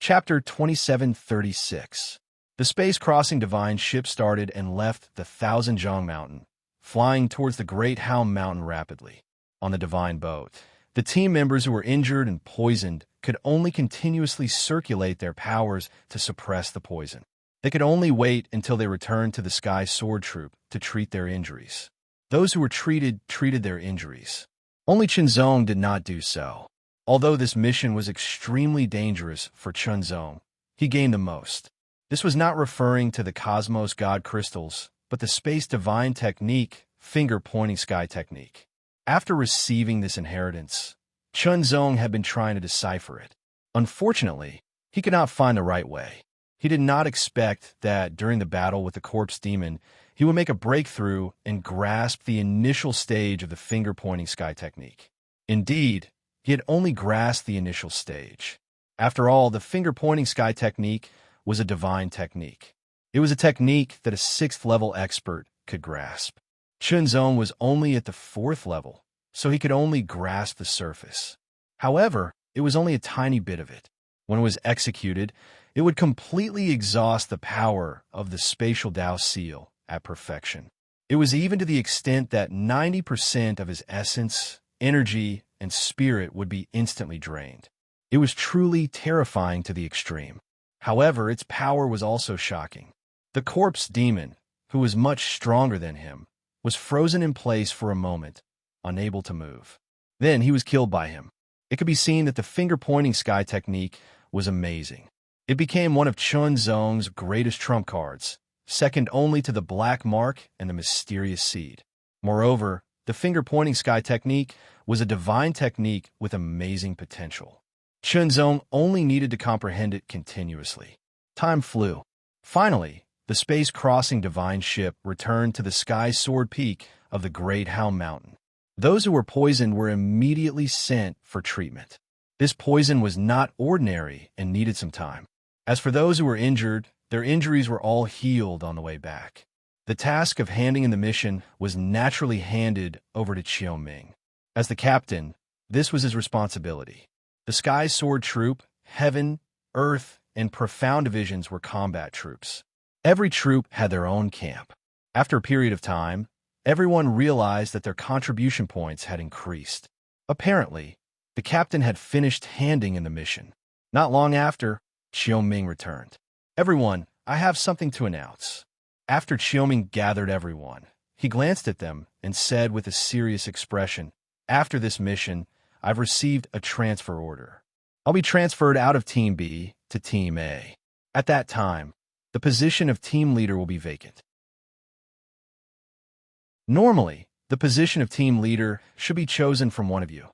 Chapter 2736. The space-crossing divine ship started and left the Thousand-Zhang Mountain, flying towards the Great Haum Mountain rapidly. On the divine boat, the team members who were injured and poisoned could only continuously circulate their powers to suppress the poison. They could only wait until they returned to the Sky Sword Troop to treat their injuries. Those who were treated their injuries. Only Chunzong did not do so. Although this mission was extremely dangerous for Chunzong, he gained the most. This was not referring to the Cosmos God Crystals, but the Space Divine Technique, finger-pointing sky technique. After receiving this inheritance, Chunzong had been trying to decipher it. Unfortunately, he could not find the right way. He did not expect that during the battle with the corpse demon, he would make a breakthrough and grasp the initial stage of the finger-pointing sky technique. Indeed, he had only grasped the initial stage. After all, the finger-pointing sky technique was a divine technique. It was a technique that a 6th-level expert could grasp. Chunzong was only at the 4th level, so he could only grasp the surface. However, it was only a tiny bit of it. When it was executed, it would completely exhaust the power of the spatial Dao seal at perfection. It was even to the extent that 90% of his essence, energy, and spirit would be instantly drained. It was truly terrifying to the extreme. However, its power was also shocking. The corpse demon, who was much stronger than him, was frozen in place for a moment, unable to move. Then he was killed by him. It could be seen that the finger-pointing sky technique was amazing. It became one of Chunzong's greatest trump cards, second only to the black mark and the mysterious seed. Moreover, the finger-pointing sky technique was a divine technique with amazing potential. Chunzong only needed to comprehend it continuously. Time flew. Finally, the space-crossing divine ship returned to the sky sword peak of the Great Hao Mountain. Those who were poisoned were immediately sent for treatment. This poison was not ordinary and needed some time. As for those who were injured, their injuries were all healed on the way back. The task of handing in the mission was naturally handed over to Qiuming. As the captain, this was his responsibility. The Sky Sword Troop, Heaven, Earth, and Profound divisions were combat troops. Every troop had their own camp. After a period of time, everyone realized that their contribution points had increased. Apparently, the captain had finished handing in the mission. Not long after, Qiuming returned. "Everyone, I have something to announce." After Qiuming gathered everyone, he glanced at them and said with a serious expression, "After this mission, I've received a transfer order. I'll be transferred out of Team B to Team A. At that time, the position of team leader will be vacant." "Normally, the position of team leader should be chosen from one of you,"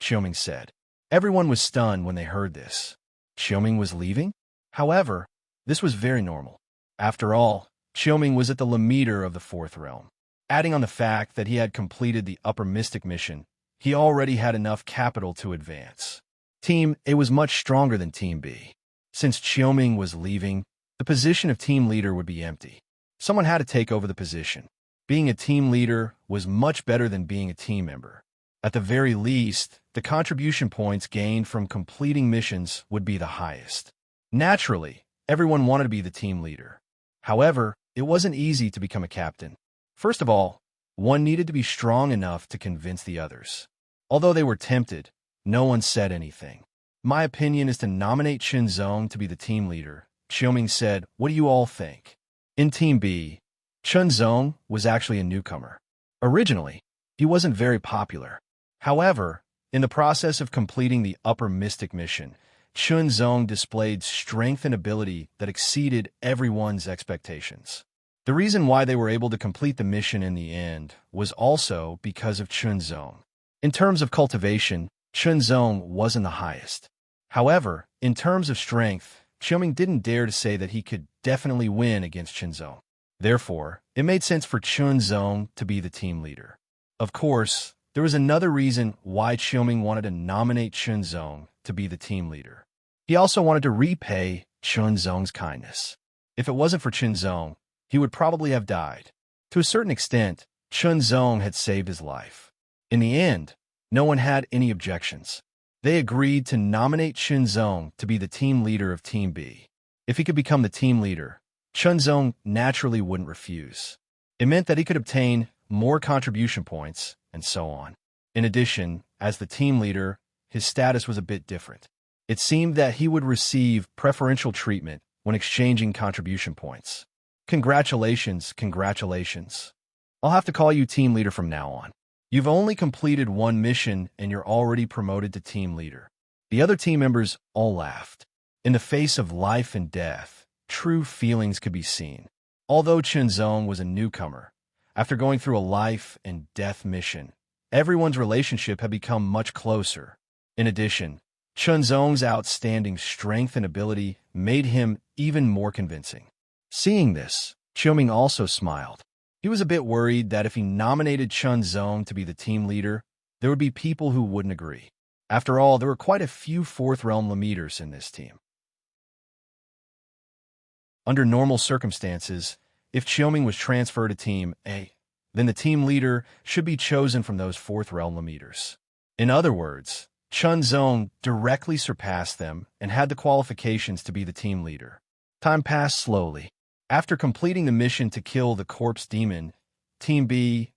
Qiuming said. Everyone was stunned when they heard this. Qiuming was leaving? However, this was very normal. After all, Qiuming was at the limiter of the fourth realm. Adding on the fact that he had completed the upper mystic mission, he already had enough capital to advance. Team A was much stronger than Team B. Since Qiuming was leaving, the position of team leader would be empty. Someone had to take over the position. Being a team leader was much better than being a team member. At the very least, the contribution points gained from completing missions would be the highest. Naturally, everyone wanted to be the team leader. However, it wasn't easy to become a captain. First of all, one needed to be strong enough to convince the others. Although they were tempted, no one said anything. "My opinion is to nominate Chunzong to be the team leader," Qiuming said. "What do you all think?" In Team B, Chunzong was actually a newcomer. Originally, he wasn't very popular. However, in the process of completing the upper mystic mission, Chunzong displayed strength and ability that exceeded everyone's expectations. The reason why they were able to complete the mission in the end was also because of Chunzong. In terms of cultivation, Chunzong wasn't the highest. However, in terms of strength, Qiuming didn't dare to say that he could definitely win against Chunzong. Therefore, it made sense for Chunzong to be the team leader. Of course, there was another reason why Qiuming wanted to nominate Chunzong to be the team leader. He also wanted to repay Chunzong's kindness. If it wasn't for Chunzong, he would probably have died. To a certain extent, Chunzong had saved his life. In the end, no one had any objections. They agreed to nominate Chunzong to be the team leader of Team B. If he could become the team leader, Chunzong naturally wouldn't refuse. It meant that he could obtain more contribution points, and so on. In addition, as the team leader, his status was a bit different. It seemed that he would receive preferential treatment when exchanging contribution points. Congratulations, congratulations. I'll have to call you team leader from now on. You've only completed one mission and you're already promoted to team leader. The other team members all laughed. In the face of life and death, true feelings could be seen. Although Chunzong was a newcomer, after going through a life and death mission, everyone's relationship had become much closer. In addition, Chunzong's outstanding strength and ability made him even more convincing. Seeing this, Qiuming also smiled. He was a bit worried that if he nominated Chunzong to be the team leader, there would be people who wouldn't agree. After all, there were quite a few fourth realm leaders in this team. Under normal circumstances, if Qiuming was transferred to Team A, then the team leader should be chosen from those fourth realm leaders. In other words, Chunzong directly surpassed them and had the qualifications to be the team leader. Time passed slowly. After completing the mission to kill the corpse demon, Team B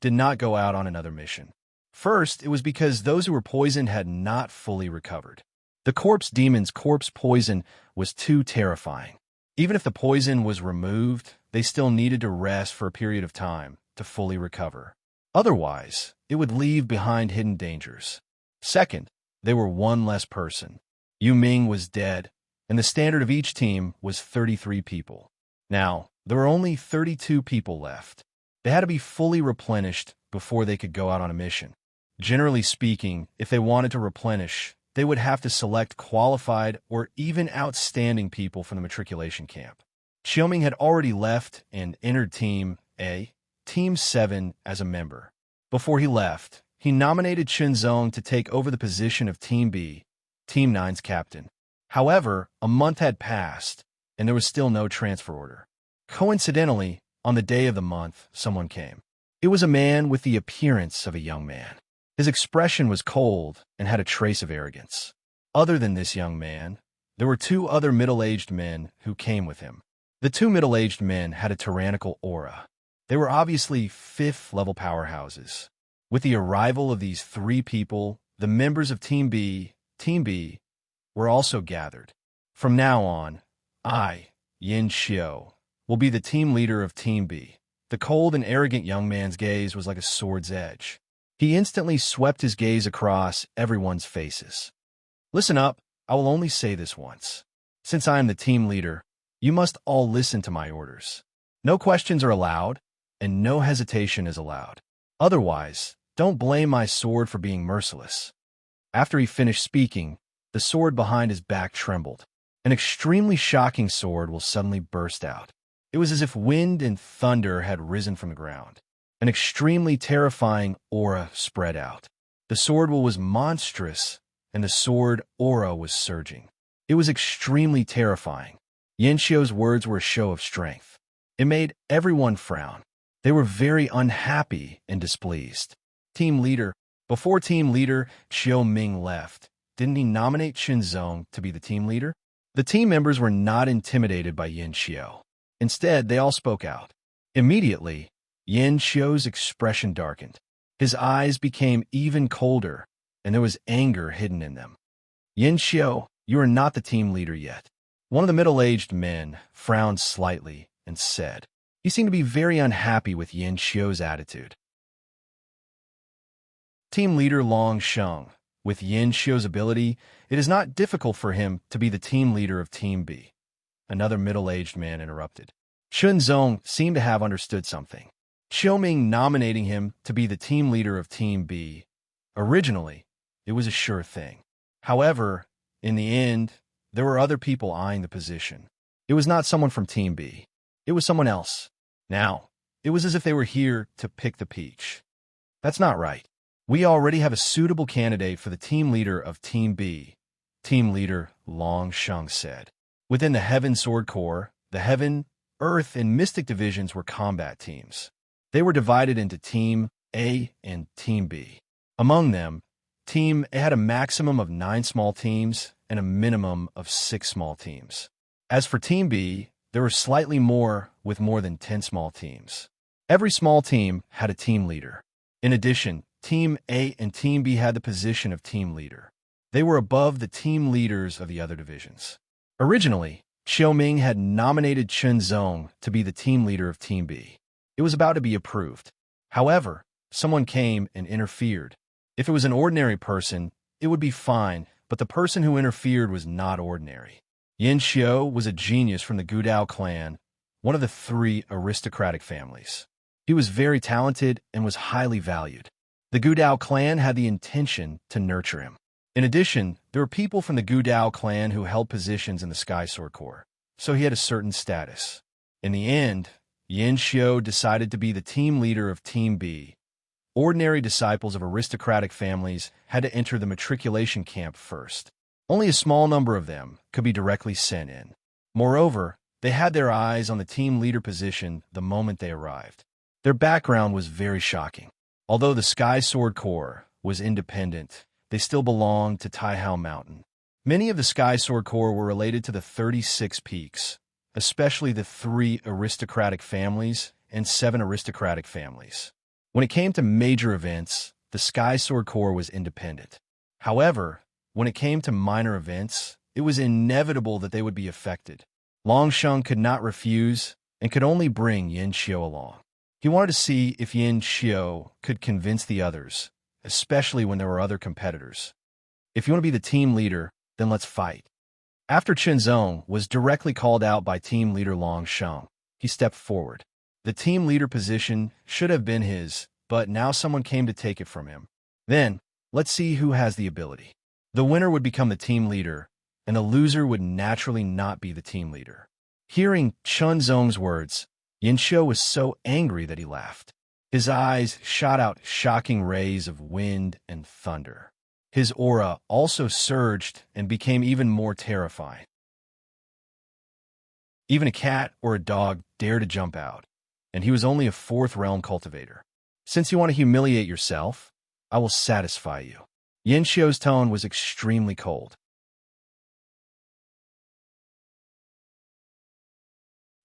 did not go out on another mission. First, it was because those who were poisoned had not fully recovered. The corpse demon's corpse poison was too terrifying. Even if the poison was removed, they still needed to rest for a period of time to fully recover. Otherwise, it would leave behind hidden dangers. Second, they were one less person. Yu Ming was dead, and the standard of each team was 33 people. Now, there were only 32 people left. They had to be fully replenished before they could go out on a mission. Generally speaking, if they wanted to replenish, they would have to select qualified or even outstanding people from the matriculation camp. Xiaoming had already left and entered Team A, Team 7, as a member. Before he left, he nominated Zhong to take over the position of Team B, Team 9's captain. However, a month had passed, and there was still no transfer order. Coincidentally, on the day of the month, someone came. It was a man with the appearance of a young man. His expression was cold and had a trace of arrogance. Other than this young man, there were two other middle-aged men who came with him. The two middle-aged men had a tyrannical aura. They were obviously fifth-level powerhouses. With the arrival of these three people, the members of Team B, were also gathered. From now on, I, Yin Xiao, will be the team leader of Team B. The cold and arrogant young man's gaze was like a sword's edge. He instantly swept his gaze across everyone's faces. Listen up, I will only say this once. Since I am the team leader, you must all listen to my orders. No questions are allowed, and no hesitation is allowed. Otherwise, don't blame my sword for being merciless. After he finished speaking, the sword behind his back trembled. An extremely shocking sword will suddenly burst out. It was as if wind and thunder had risen from the ground. An extremely terrifying aura spread out. The sword was monstrous, and the sword aura was surging. It was extremely terrifying. Yin Xiao's words were a show of strength. It made everyone frown. They were very unhappy and displeased. Team leader. Before team leader Xiao Ming left, didn't he nominate Zhong to be the team leader? The team members were not intimidated by Yin Xiao. Instead, they all spoke out. Immediately, Yin Xiao's expression darkened. His eyes became even colder, and there was anger hidden in them. Yin Xiao, you are not the team leader yet. One of the middle-aged men frowned slightly and said. He seemed to be very unhappy with Yin Xiao's attitude. Team leader Long Sheng. With Yin Xiao's ability, it is not difficult for him to be the team leader of Team B. Another middle-aged man interrupted. Zhong seemed to have understood something. Xiaoming nominating him to be the team leader of Team B. Originally, it was a sure thing. However, in the end, there were other people eyeing the position. It was not someone from Team B. It was someone else. Now, it was as if they were here to pick the peach. That's not right. We already have a suitable candidate for the team leader of Team B, Team leader Long Sheng said. Within the Heaven Sword Corps, the Heaven, Earth, and Mystic divisions were combat teams. They were divided into Team A and Team B. Among them, Team A had a maximum of 9 small teams and a minimum of 6 small teams. As for Team B, there were slightly more with more than 10 small teams. Every small team had a team leader. In addition, Team A and Team B had the position of team leader. They were above the team leaders of the other divisions. Originally, Xiaoming had nominated Zhong to be the team leader of Team B. It was about to be approved. However, someone came and interfered. If it was an ordinary person, it would be fine, but the person who interfered was not ordinary. Yin Xiao was a genius from the Gudao clan, one of the 3 aristocratic families. He was very talented and was highly valued. The Gudao clan had the intention to nurture him. In addition, there were people from the Gudao clan who held positions in the Sky Sword Corps, so he had a certain status. In the end, Yin Xiao decided to be the team leader of Team B. Ordinary disciples of aristocratic families had to enter the matriculation camp first. Only a small number of them could be directly sent in. Moreover, they had their eyes on the team leader position the moment they arrived. Their background was very shocking. Although the Sky Sword Corps was independent, they still belonged to Taihao Mountain. Many of the Sky Sword Corps were related to the 36 peaks, especially the 3 aristocratic families and 7 aristocratic families. When it came to major events, the Sky Sword Corps was independent. However, when it came to minor events, it was inevitable that they would be affected. Long Sheng could not refuse and could only bring Yin Xiu along. He wanted to see if Yin Xiu could convince the others, especially when there were other competitors. If you want to be the team leader, then let's fight. After Chen Zong was directly called out by team leader Long Sheng, he stepped forward. The team leader position should have been his, but now someone came to take it from him. Then, let's see who has the ability. The winner would become the team leader, and the loser would naturally not be the team leader. Hearing Chen Zong's words, Yin Xiu was so angry that he laughed. His eyes shot out shocking rays of wind and thunder. His aura also surged and became even more terrifying. Even a cat or a dog dared to jump out, and he was only a fourth realm cultivator. Since you want to humiliate yourself, I will satisfy you. Yin Xiu's tone was extremely cold.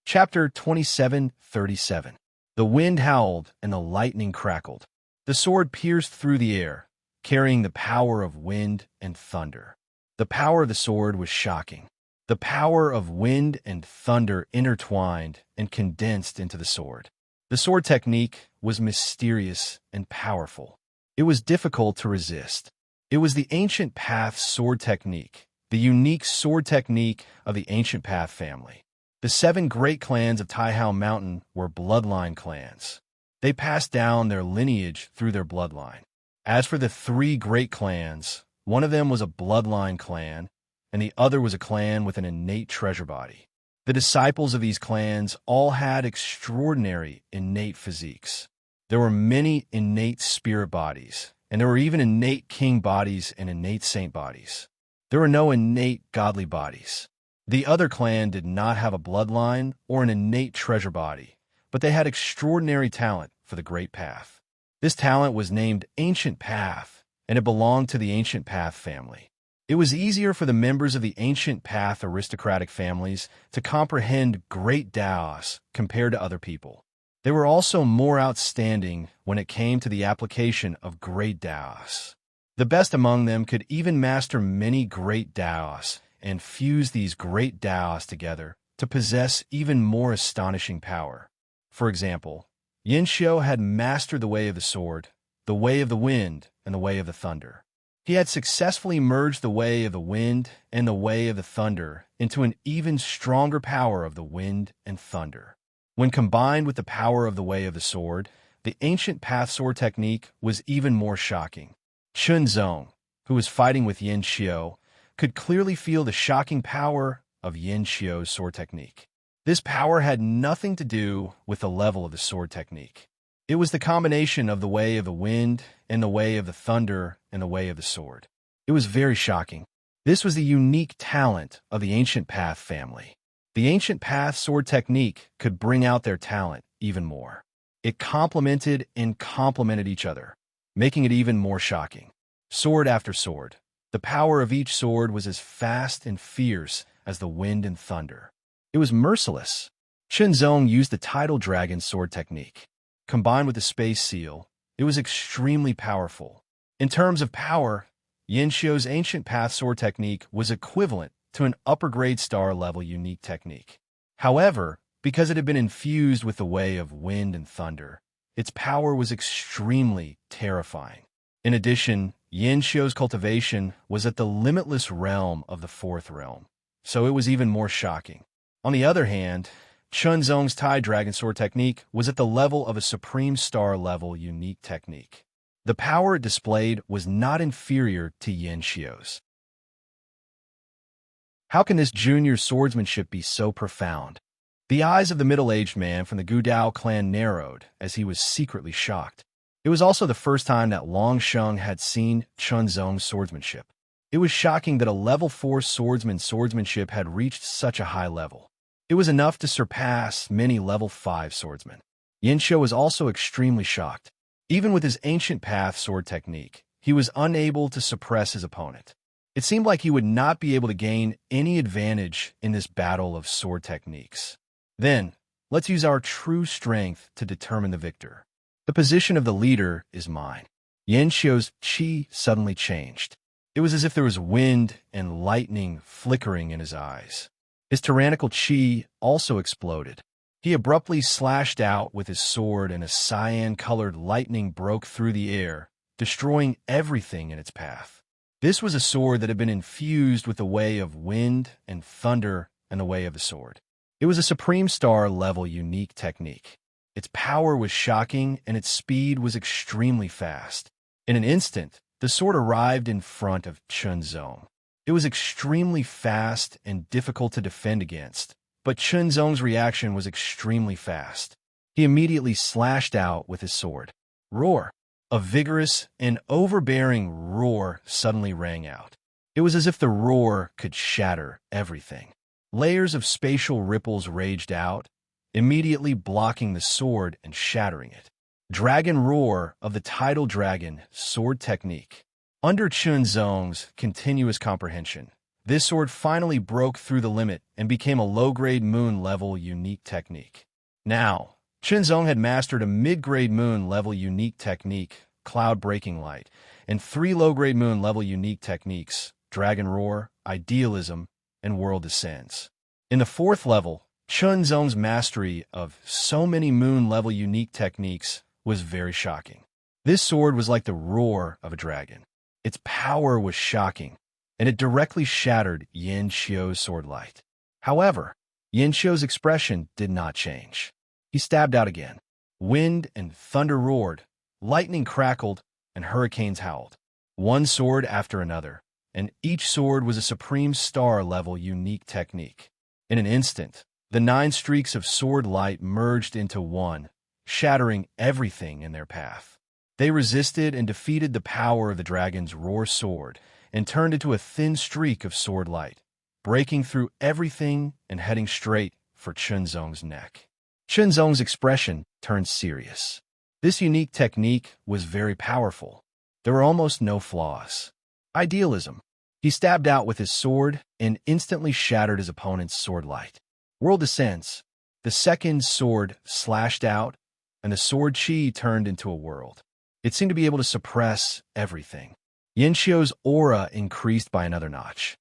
Chapter 27:37. The wind howled and the lightning crackled. The sword pierced through the air, carrying the power of wind and thunder. The power of the sword was shocking. The power of wind and thunder intertwined and condensed into the sword. The sword technique was mysterious and powerful. It was difficult to resist. It was the ancient path sword technique, the unique sword technique of the ancient path family. The 7 great clans of Taihao Mountain were bloodline clans. They passed down their lineage through their bloodline. As for the 3 great clans, one of them was a bloodline clan, and the other was a clan with an innate treasure body. The disciples of these clans all had extraordinary innate physiques. There were many innate spirit bodies, and there were even innate king bodies and innate saint bodies. There were no innate godly bodies. The other clan did not have a bloodline or an innate treasure body, but they had extraordinary talent for the Great Path. This talent was named Ancient Path, and it belonged to the Ancient Path family. It was easier for the members of the Ancient Path aristocratic families to comprehend great Daos compared to other people. They were also more outstanding when it came to the application of great Daos. The best among them could even master many great Daos and fuse these great Daos together to possess even more astonishing power. For example, Yin Xiu had mastered the way of the sword, the way of the wind, and the way of the thunder. He had successfully merged the way of the wind and the way of the thunder into an even stronger power of the wind and thunder. When combined with the power of the way of the sword, the ancient path sword technique was even more shocking. Chen Zong, who was fighting with Yin Xiu, could clearly feel the shocking power of Yin Xiu's sword technique. This power had nothing to do with the level of the sword technique. It was the combination of the way of the wind and the way of the thunder and the way of the sword. It was very shocking. This was the unique talent of the Ancient Path family. The Ancient Path sword technique could bring out their talent even more. It complemented and complemented each other, making it even more shocking. Sword after sword. The power of each sword was as fast and fierce as the wind and thunder. It was merciless. Chen Zong used the Tidal Dragon sword technique. Combined with the Space Seal, it was extremely powerful. In terms of power, Yin Xiu's Ancient Path sword technique was equivalent to an upper-grade star-level unique technique. However, because it had been infused with the way of wind and thunder, its power was extremely terrifying. In addition, Yin Xiu's cultivation was at the limitless realm of the 4th realm, so it was even more shocking. On the other hand, Chen Zong's Tai Dragon Sword technique was at the level of a Supreme Star-level unique technique. The power it displayed was not inferior to Yin Xiu's. How can this junior swordsmanship be so profound? The eyes of the middle-aged man from the Gudao clan narrowed as he was secretly shocked. It was also the first time that Long Sheng had seen Chen Zong's swordsmanship. It was shocking that a level 4 swordsman's swordsmanship had reached such a high level. It was enough to surpass many level 5 swordsmen. Yin Xiu was also extremely shocked. Even with his ancient path sword technique, he was unable to suppress his opponent. It seemed like he would not be able to gain any advantage in this battle of sword techniques. Then, let's use our true strength to determine the victor. The position of the leader is mine. Yin Xiu's qi suddenly changed. It was as if there was wind and lightning flickering in his eyes. His tyrannical chi also exploded. He abruptly slashed out with his sword, and a cyan-colored lightning broke through the air, destroying everything in its path. This was a sword that had been infused with the way of wind and thunder and the way of the sword. It was a Supreme Star level unique technique. Its power was shocking, and its speed was extremely fast. In an instant, the sword arrived in front of Chunzong. It was extremely fast and difficult to defend against, but Chunzong's reaction was extremely fast. He immediately slashed out with his sword. Roar! A vigorous and overbearing roar suddenly rang out. It was as if the roar could shatter everything. Layers of spatial ripples raged out, immediately blocking the sword and shattering it. Dragon Roar of the Tidal Dragon Sword Technique. Under Chunzong's continuous comprehension, this sword finally broke through the limit and became a low-grade moon-level unique technique. Now, Chunzong had mastered a mid-grade moon-level unique technique, Cloud Breaking Light, and 3 low-grade moon-level unique techniques, Dragon Roar, Idealism, and World Descends. In the 4th level, Chunzong's mastery of so many moon-level unique techniques was very shocking. This sword was like the roar of a dragon. Its power was shocking, and it directly shattered Yin Xiu's sword light. However, Yin Xiu's expression did not change. He stabbed out again. Wind and thunder roared, lightning crackled, and hurricanes howled. One sword after another, and each sword was a Supreme Star-level unique technique. In an instant, the 9 streaks of sword light merged into one, shattering everything in their path. They resisted and defeated the power of the dragon's roar sword and turned into a thin streak of sword light, breaking through everything and heading straight for Chunzong's neck. Chunzong's expression turned serious. This unique technique was very powerful. There were almost no flaws. Idealism. He stabbed out with his sword and instantly shattered his opponent's sword light. World Descends. The second sword slashed out, and the sword chi turned into a world. It seemed to be able to suppress everything. Yin Xiu's aura increased by another notch.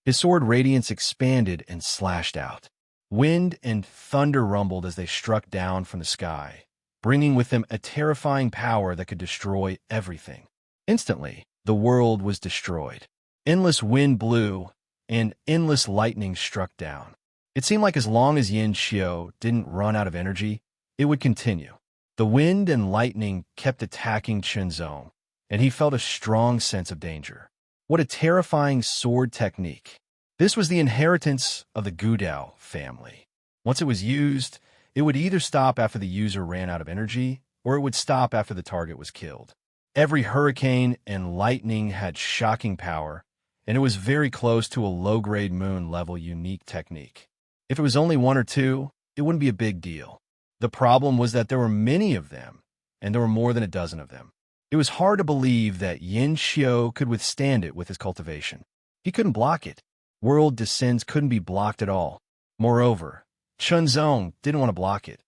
His sword radiance expanded and slashed out. Wind and thunder rumbled as they struck down from the sky, bringing with them a terrifying power that could destroy everything. Instantly, the world was destroyed. Endless wind blew, and endless lightning struck down. It seemed like as long as Yin Xiu didn't run out of energy, it would continue. The wind and lightning kept attacking Chunzong, and he felt a strong sense of danger. What a terrifying sword technique. This was the inheritance of the Gudao family. Once it was used, it would either stop after the user ran out of energy, or it would stop after the target was killed. Every hurricane and lightning had shocking power, and it was very close to a low-grade moon-level unique technique. If it was only 1 or 2, it wouldn't be a big deal. The problem was that there were many of them, and there were more than a dozen of them. It was hard to believe that Yin Xiu could withstand it with his cultivation. He couldn't block it. World Descends couldn't be blocked at all. Moreover, Chunzong didn't want to block it.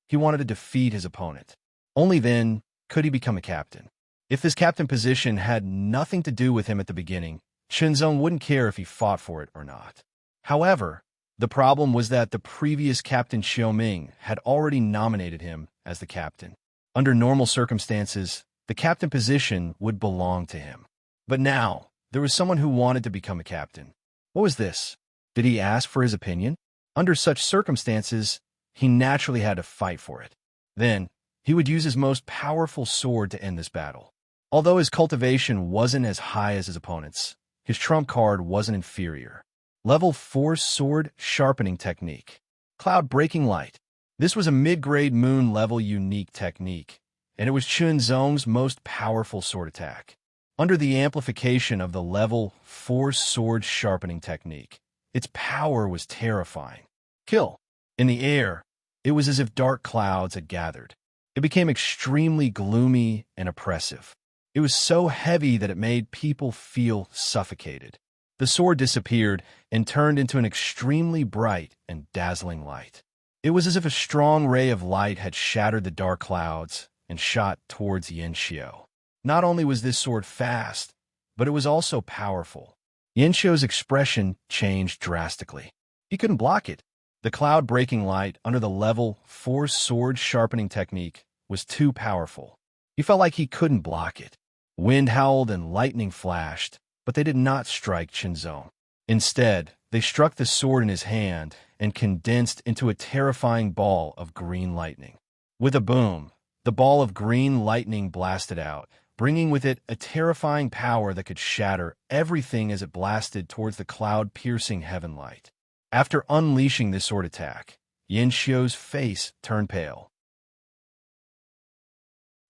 He wanted to defeat his opponent. Only then could he become a captain. If this captain position had nothing to do with him at the beginning, Chunzong wouldn't care if he fought for it or not. However, the problem was that the previous Captain Xiaoming had already nominated him as the captain. Under normal circumstances, the captain position would belong to him. But now, there was someone who wanted to become a captain. What was this? Did he ask for his opinion? Under such circumstances, he naturally had to fight for it. Then, he would use his most powerful sword to end this battle. Although his cultivation wasn't as high as his opponent's, his trump card wasn't inferior. Level 4 Sword Sharpening Technique. Cloud Breaking Light. This was a mid-grade moon-level unique technique, and it was Chunzong's most powerful sword attack. Under the amplification of the Level 4 Sword Sharpening Technique, its power was terrifying. Kill. In the air, it was as if dark clouds had gathered. It became extremely gloomy and oppressive. It was so heavy that it made people feel suffocated. The sword disappeared and turned into an extremely bright and dazzling light. It was as if a strong ray of light had shattered the dark clouds and shot towards Yin Xiu. Not only was this sword fast, but it was also powerful. Yin expression changed drastically. He couldn't block it. The cloud-breaking light under the level 4 sword-sharpening technique was too powerful. He felt like he couldn't block it. Wind howled and lightning flashed, but they did not strike Qinzong. Instead, they struck the sword in his hand and condensed into a terrifying ball of green lightning. With a boom, the ball of green lightning blasted out, bringing with it a terrifying power that could shatter everything as it blasted towards the cloud-piercing heaven light. After unleashing this sword attack, Yin Xiu's face turned pale.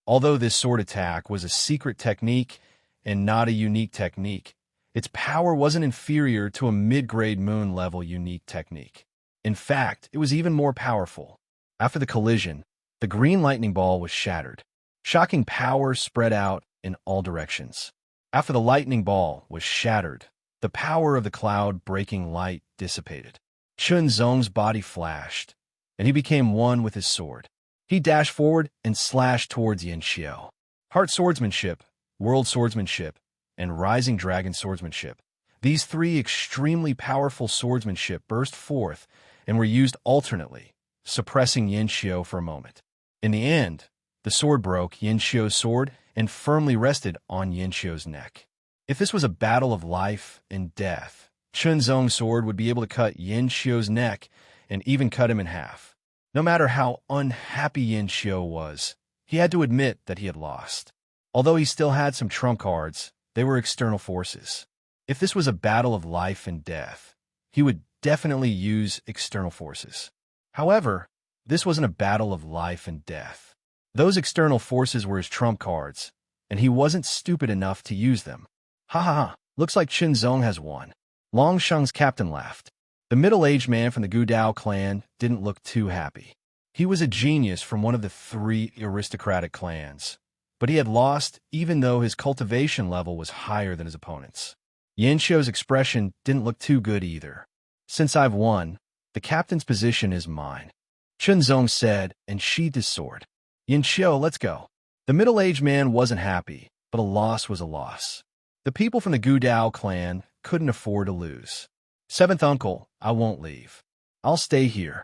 Although this sword attack was a secret technique and not a unique technique, its power wasn't inferior to a mid-grade moon-level unique technique. In fact, it was even more powerful. After the collision, the green lightning ball was shattered. Shocking power spread out in all directions. After the lightning ball was shattered, the power of the cloud-breaking light dissipated. Qinzong's body flashed, and he became one with his sword. He dashed forward and slashed towards Yin Xiu. Heart swordsmanship, world swordsmanship, and rising dragon swordsmanship. These three extremely powerful swordsmanship burst forth and were used alternately, suppressing Yin Xiu for a moment. In the end, the sword broke Yin Xiu's sword and firmly rested on Yin Xiu's neck. If this was a battle of life and death, Qinzong's sword would be able to cut Yin Xiu's neck and even cut him in half. No matter how unhappy Yin Xiu was, he had to admit that he had lost. Although he still had some trump cards, they were external forces. If this was a battle of life and death, he would definitely use external forces. However, this wasn't a battle of life and death. Those external forces were his trump cards, and he wasn't stupid enough to use them. Ha ha ha, looks like Qinzong has won. Long Sheng's captain laughed. The middle-aged man from the Gudao clan didn't look too happy. He was a genius from one of the 3 aristocratic clans, but he had lost even though his cultivation level was higher than his opponent's. Yin Xiu's expression didn't look too good either. Since I've won, the captain's position is mine, Qinzong said and sheathed his sword. Yin Xiu, let's go. The middle-aged man wasn't happy, but a loss was a loss. The people from the Gudao clan couldn't afford to lose. 7th uncle, I won't leave. I'll stay here,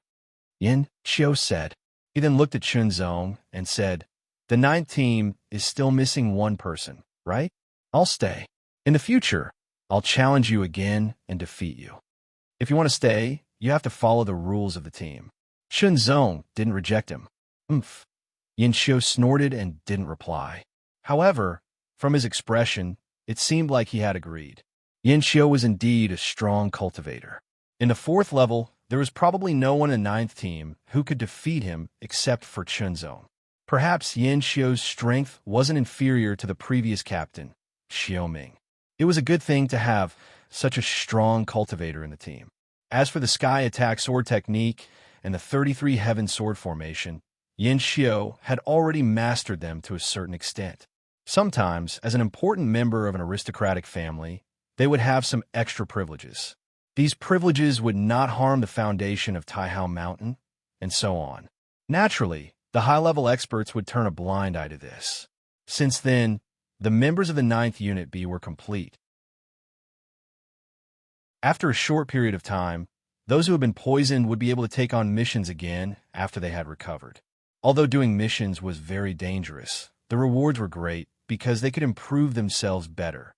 Yin Xiu said. He then looked at Qinzong and said, the 9th team is still missing one person, right? I'll stay. In the future, I'll challenge you again and defeat you. If you want to stay, you have to follow the rules of the team. Qinzong didn't reject him. Oomph. Yin Xiu snorted and didn't reply. However, from his expression, it seemed like he had agreed. Yin Xiu was indeed a strong cultivator. In the 4th level, there was probably no one in the 9th team who could defeat him except for Qinzong. Perhaps Yin Xiu's strength wasn't inferior to the previous captain, Xiaoming. It was a good thing to have such a strong cultivator in the team. As for the sky attack sword technique and the 33 heaven sword formation, Yin Xiu had already mastered them to a certain extent. Sometimes, as an important member of an aristocratic family, they would have some extra privileges. These privileges would not harm the foundation of Taihao Mountain, and so on. Naturally, the high-level experts would turn a blind eye to this. Since then, the members of the 9th Unit B were complete. After a short period of time, those who had been poisoned would be able to take on missions again after they had recovered. Although doing missions was very dangerous, the rewards were great because they could improve themselves better.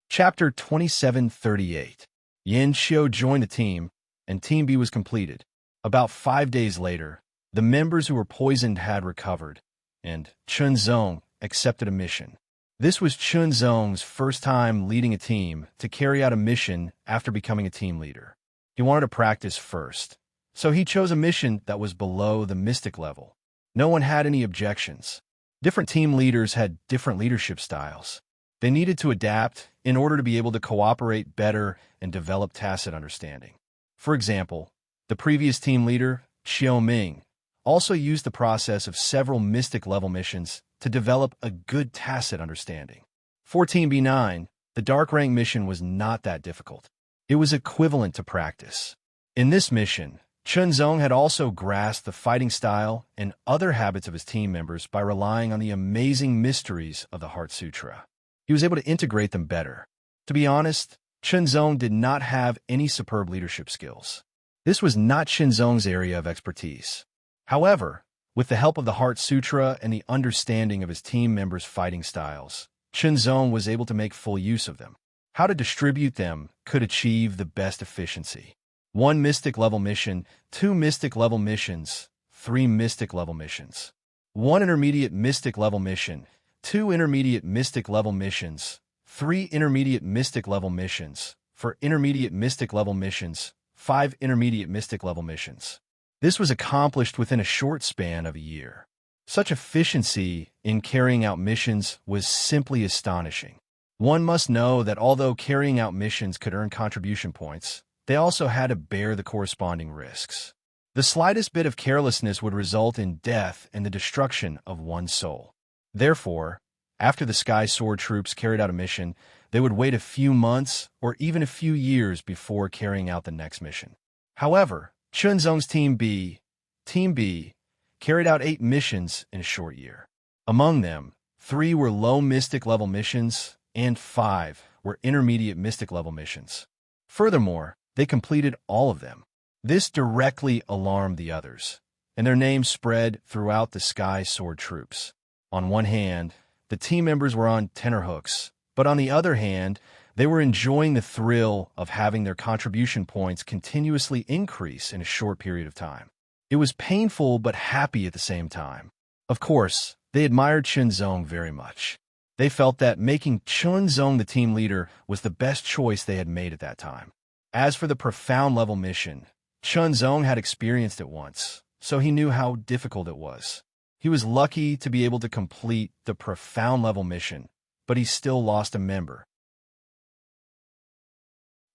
Chapter 2738. Yin Xiu joined the team, and Team B was completed. About 5 days later, the members who were poisoned had recovered, and Qinzong accepted a mission. This was Qinzong's first time leading a team to carry out a mission after becoming a team leader. He wanted to practice first, so he chose a mission that was below the mystic level. No one had any objections. Different team leaders had different leadership styles. They needed to adapt in order to be able to cooperate better and develop tacit understanding. For example, the previous team leader, Xiaoming, also used the process of several mystic-level missions to develop a good tacit understanding. For Team B9, the dark rank mission was not that difficult. It was equivalent to practice. In this mission, Chunzong had also grasped the fighting style and other habits of his team members by relying on the amazing mysteries of the Heart Sutra. He was able to integrate them better. To be honest, Chunzong did not have any superb leadership skills. This was not Chunzong's area of expertise. However, with the help of the Heart Sutra and the understanding of his team members' fighting styles, Chunzong was able to make full use of them. How to distribute them could achieve the best efficiency. 1 Mystic level mission, 2 Mystic level missions, 3 Mystic level missions. 1 Intermediate Mystic level mission, 2 Intermediate Mystic level missions, 3 Intermediate Mystic level missions, for Intermediate Mystic level missions, 5 Intermediate Mystic level missions. This was accomplished within a short span of a year. Such efficiency in carrying out missions was simply astonishing. One must know that although carrying out missions could earn contribution points, they also had to bear the corresponding risks. The slightest bit of carelessness would result in death and the destruction of one's soul. Therefore, after the Sky Sword troops carried out a mission, they would wait a few months or even a few years before carrying out the next mission. However, Chunzong's Team B, carried out 8 missions in a short year. Among them, 3 were low Mystic level missions and 5 were intermediate Mystic level missions. Furthermore, they completed all of them. This directly alarmed the others, and their names spread throughout the Sky Sword troops. On one hand, the team members were on tenterhooks, but on the other hand, they were enjoying the thrill of having their contribution points continuously increase in a short period of time. It was painful but happy at the same time. Of course, they admired Chunzong very much. They felt that making Chunzong the team leader was the best choice they had made at that time. As for the profound level mission, Chunzong had experienced it once, so he knew how difficult it was. He was lucky to be able to complete the profound level mission, but he still lost a member.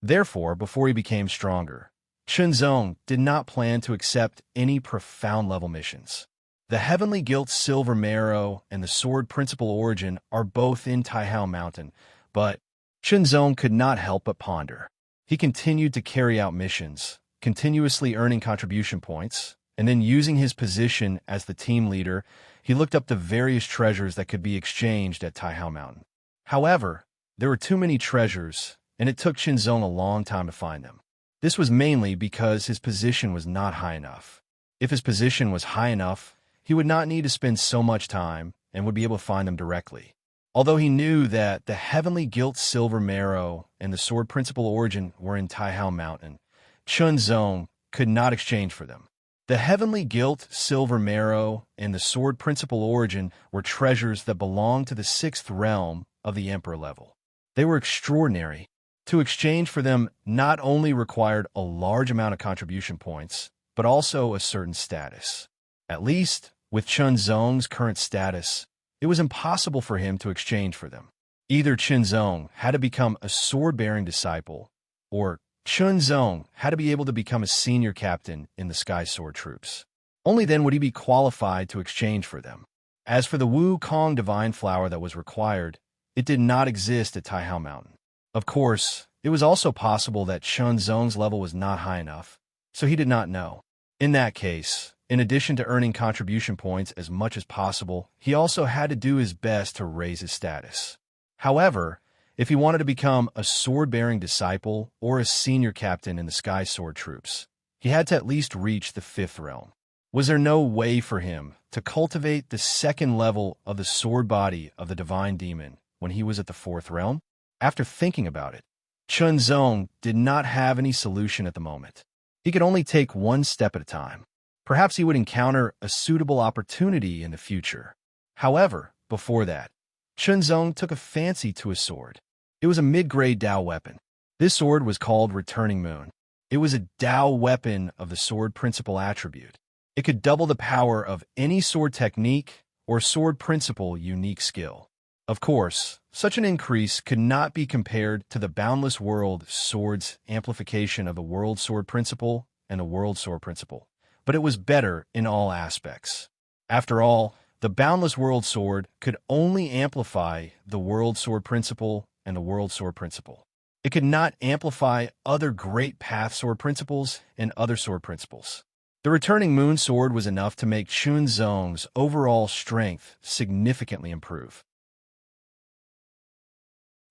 Therefore, before he became stronger, Chunzong did not plan to accept any profound level missions. The Heavenly Gilt Silver Marrow and the Sword Principal Origin are both in Taihao Mountain, but Chunzong could not help but ponder. He continued to carry out missions, continuously earning contribution points, and then using his position as the team leader, he looked up the various treasures that could be exchanged at Taihao Mountain. However, there were too many treasures, and it took Chunzong a long time to find them. This was mainly because his position was not high enough. If his position was high enough, he would not need to spend so much time and would be able to find them directly. Although he knew that the Heavenly Gilt Silver Marrow and the Sword Principal Origin were in Taihao Mountain, Chunzong could not exchange for them. The Heavenly Gilt Silver Marrow and the Sword Principal Origin were treasures that belonged to the 6th realm of the Emperor level. They were extraordinary. To exchange for them not only required a large amount of contribution points, but also a certain status. At least, with Chunzong's current status, it was impossible for him to exchange for them. Either Chunzong had to become a sword-bearing disciple, or Chunzong had to be able to become a senior captain in the Sky Sword troops. Only then would he be qualified to exchange for them. As for the Wukong Divine Flower that was required, it did not exist at Taihao Mountain. Of course, it was also possible that Chunzong's level was not high enough, so he did not know. In that case, in addition to earning contribution points as much as possible, he also had to do his best to raise his status. However, if he wanted to become a sword-bearing disciple or a senior captain in the Sky Sword troops, he had to at least reach the 5th realm. Was there no way for him to cultivate the 2nd level of the sword body of the Divine Demon when he was at the 4th realm? After thinking about it, Chunzong did not have any solution at the moment. He could only take one step at a time. Perhaps he would encounter a suitable opportunity in the future. However, before that, Chunzong took a fancy to a sword. It was a mid-grade Dao weapon. This sword was called Returning Moon. It was a Dao weapon of the sword principal attribute. It could double the power of any sword technique or sword principal unique skill. Of course, such an increase could not be compared to the Boundless World Sword's amplification of the World Sword Principle and the World Sword Principle, but it was better in all aspects. After all, the Boundless World Sword could only amplify the World Sword Principle and the World Sword Principle. It could not amplify other great path sword principles and other sword principles. The returning moon sword was enough to make Chunzong's overall strength significantly improve.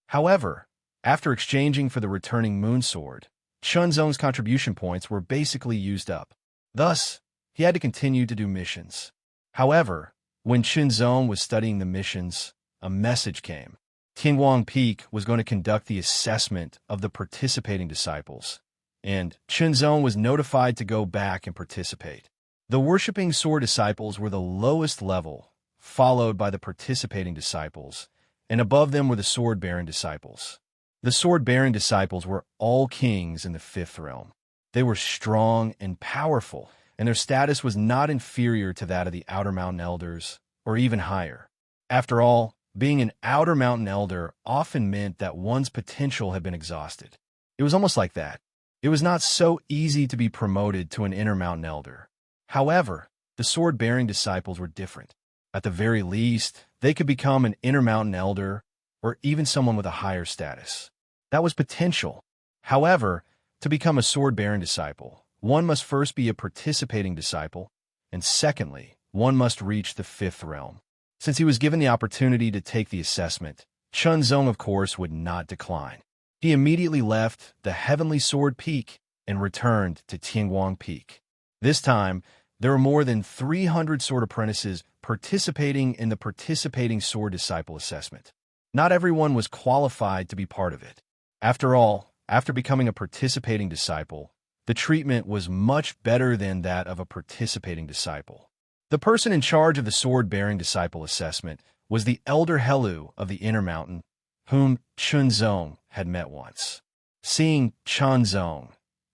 However, after exchanging for the returning moon sword, Chunzong's contribution points were basically used up. Thus, he had to continue to do missions. However, when Chunzong was studying the missions, a message came. Tingguang Peak was going to conduct the assessment of the participating disciples, and Chunzong was notified to go back and participate. The worshipping sword disciples were the lowest level, followed by the participating disciples, and above them were the sword-bearing disciples. The sword-bearing disciples were all kings in the fifth realm. They were strong and powerful, and their status was not inferior to that of the Outer Mountain Elders, or even higher. After all, being an Outer Mountain Elder often meant that one's potential had been exhausted. It was almost like that. It was not so easy to be promoted to an Inner Mountain Elder. However, the sword-bearing disciples were different. At the very least, they could become an Inner Mountain Elder, or even someone with a higher status. That was potential. However, to become a sword-bearing disciple, one must first be a participating disciple, and secondly, one must reach the fifth realm. Since he was given the opportunity to take the assessment, Chunzong, of course, would not decline. He immediately left the Heavenly Sword Peak and returned to Tingguang Peak. This time, there were more than 300 sword apprentices participating in the participating sword disciple assessment. Not everyone was qualified to be part of it. After all, after becoming a participating disciple, the treatment was much better than that of a participating disciple. The person in charge of the sword-bearing disciple assessment was the Elder Helu of the Inner Mountain, whom Chunzong had met once. Seeing Chunzong,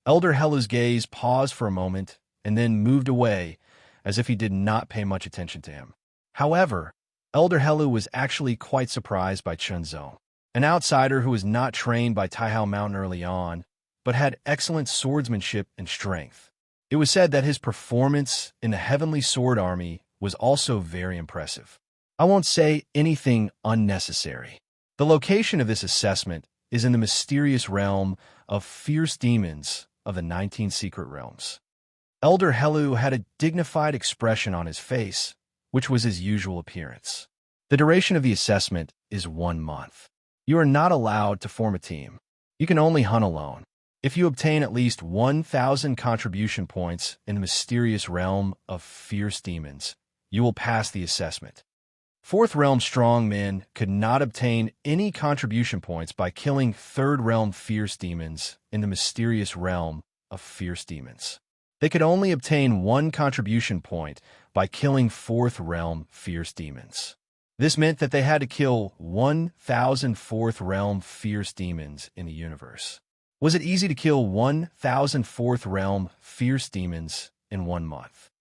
Elder Helu's gaze paused for a moment and then moved away as if he did not pay much attention to him. However, Elder Helu was actually quite surprised by Chunzong, an outsider who was not trained by Taihao Mountain early on, but had excellent swordsmanship and strength. It was said that his performance in the Heavenly Sword Army was also very impressive. I won't say anything unnecessary. The location of this assessment is in the mysterious realm of fierce demons of the 19 secret realms. Elder Helu had a dignified expression on his face, which was his usual appearance. The duration of the assessment is 1 month. You are not allowed to form a team. You can only hunt alone. If you obtain at least 1,000 contribution points in the mysterious realm of fierce demons, you will pass the assessment. Fourth realm strong men could not obtain any contribution points by killing third realm fierce demons in the mysterious realm of fierce demons. They could only obtain 1 contribution point by killing fourth realm fierce demons. This meant that they had to kill 1,000 fourth realm fierce demons in the universe. Was it easy to kill 1,000 fourth realm fierce demons in 1 month?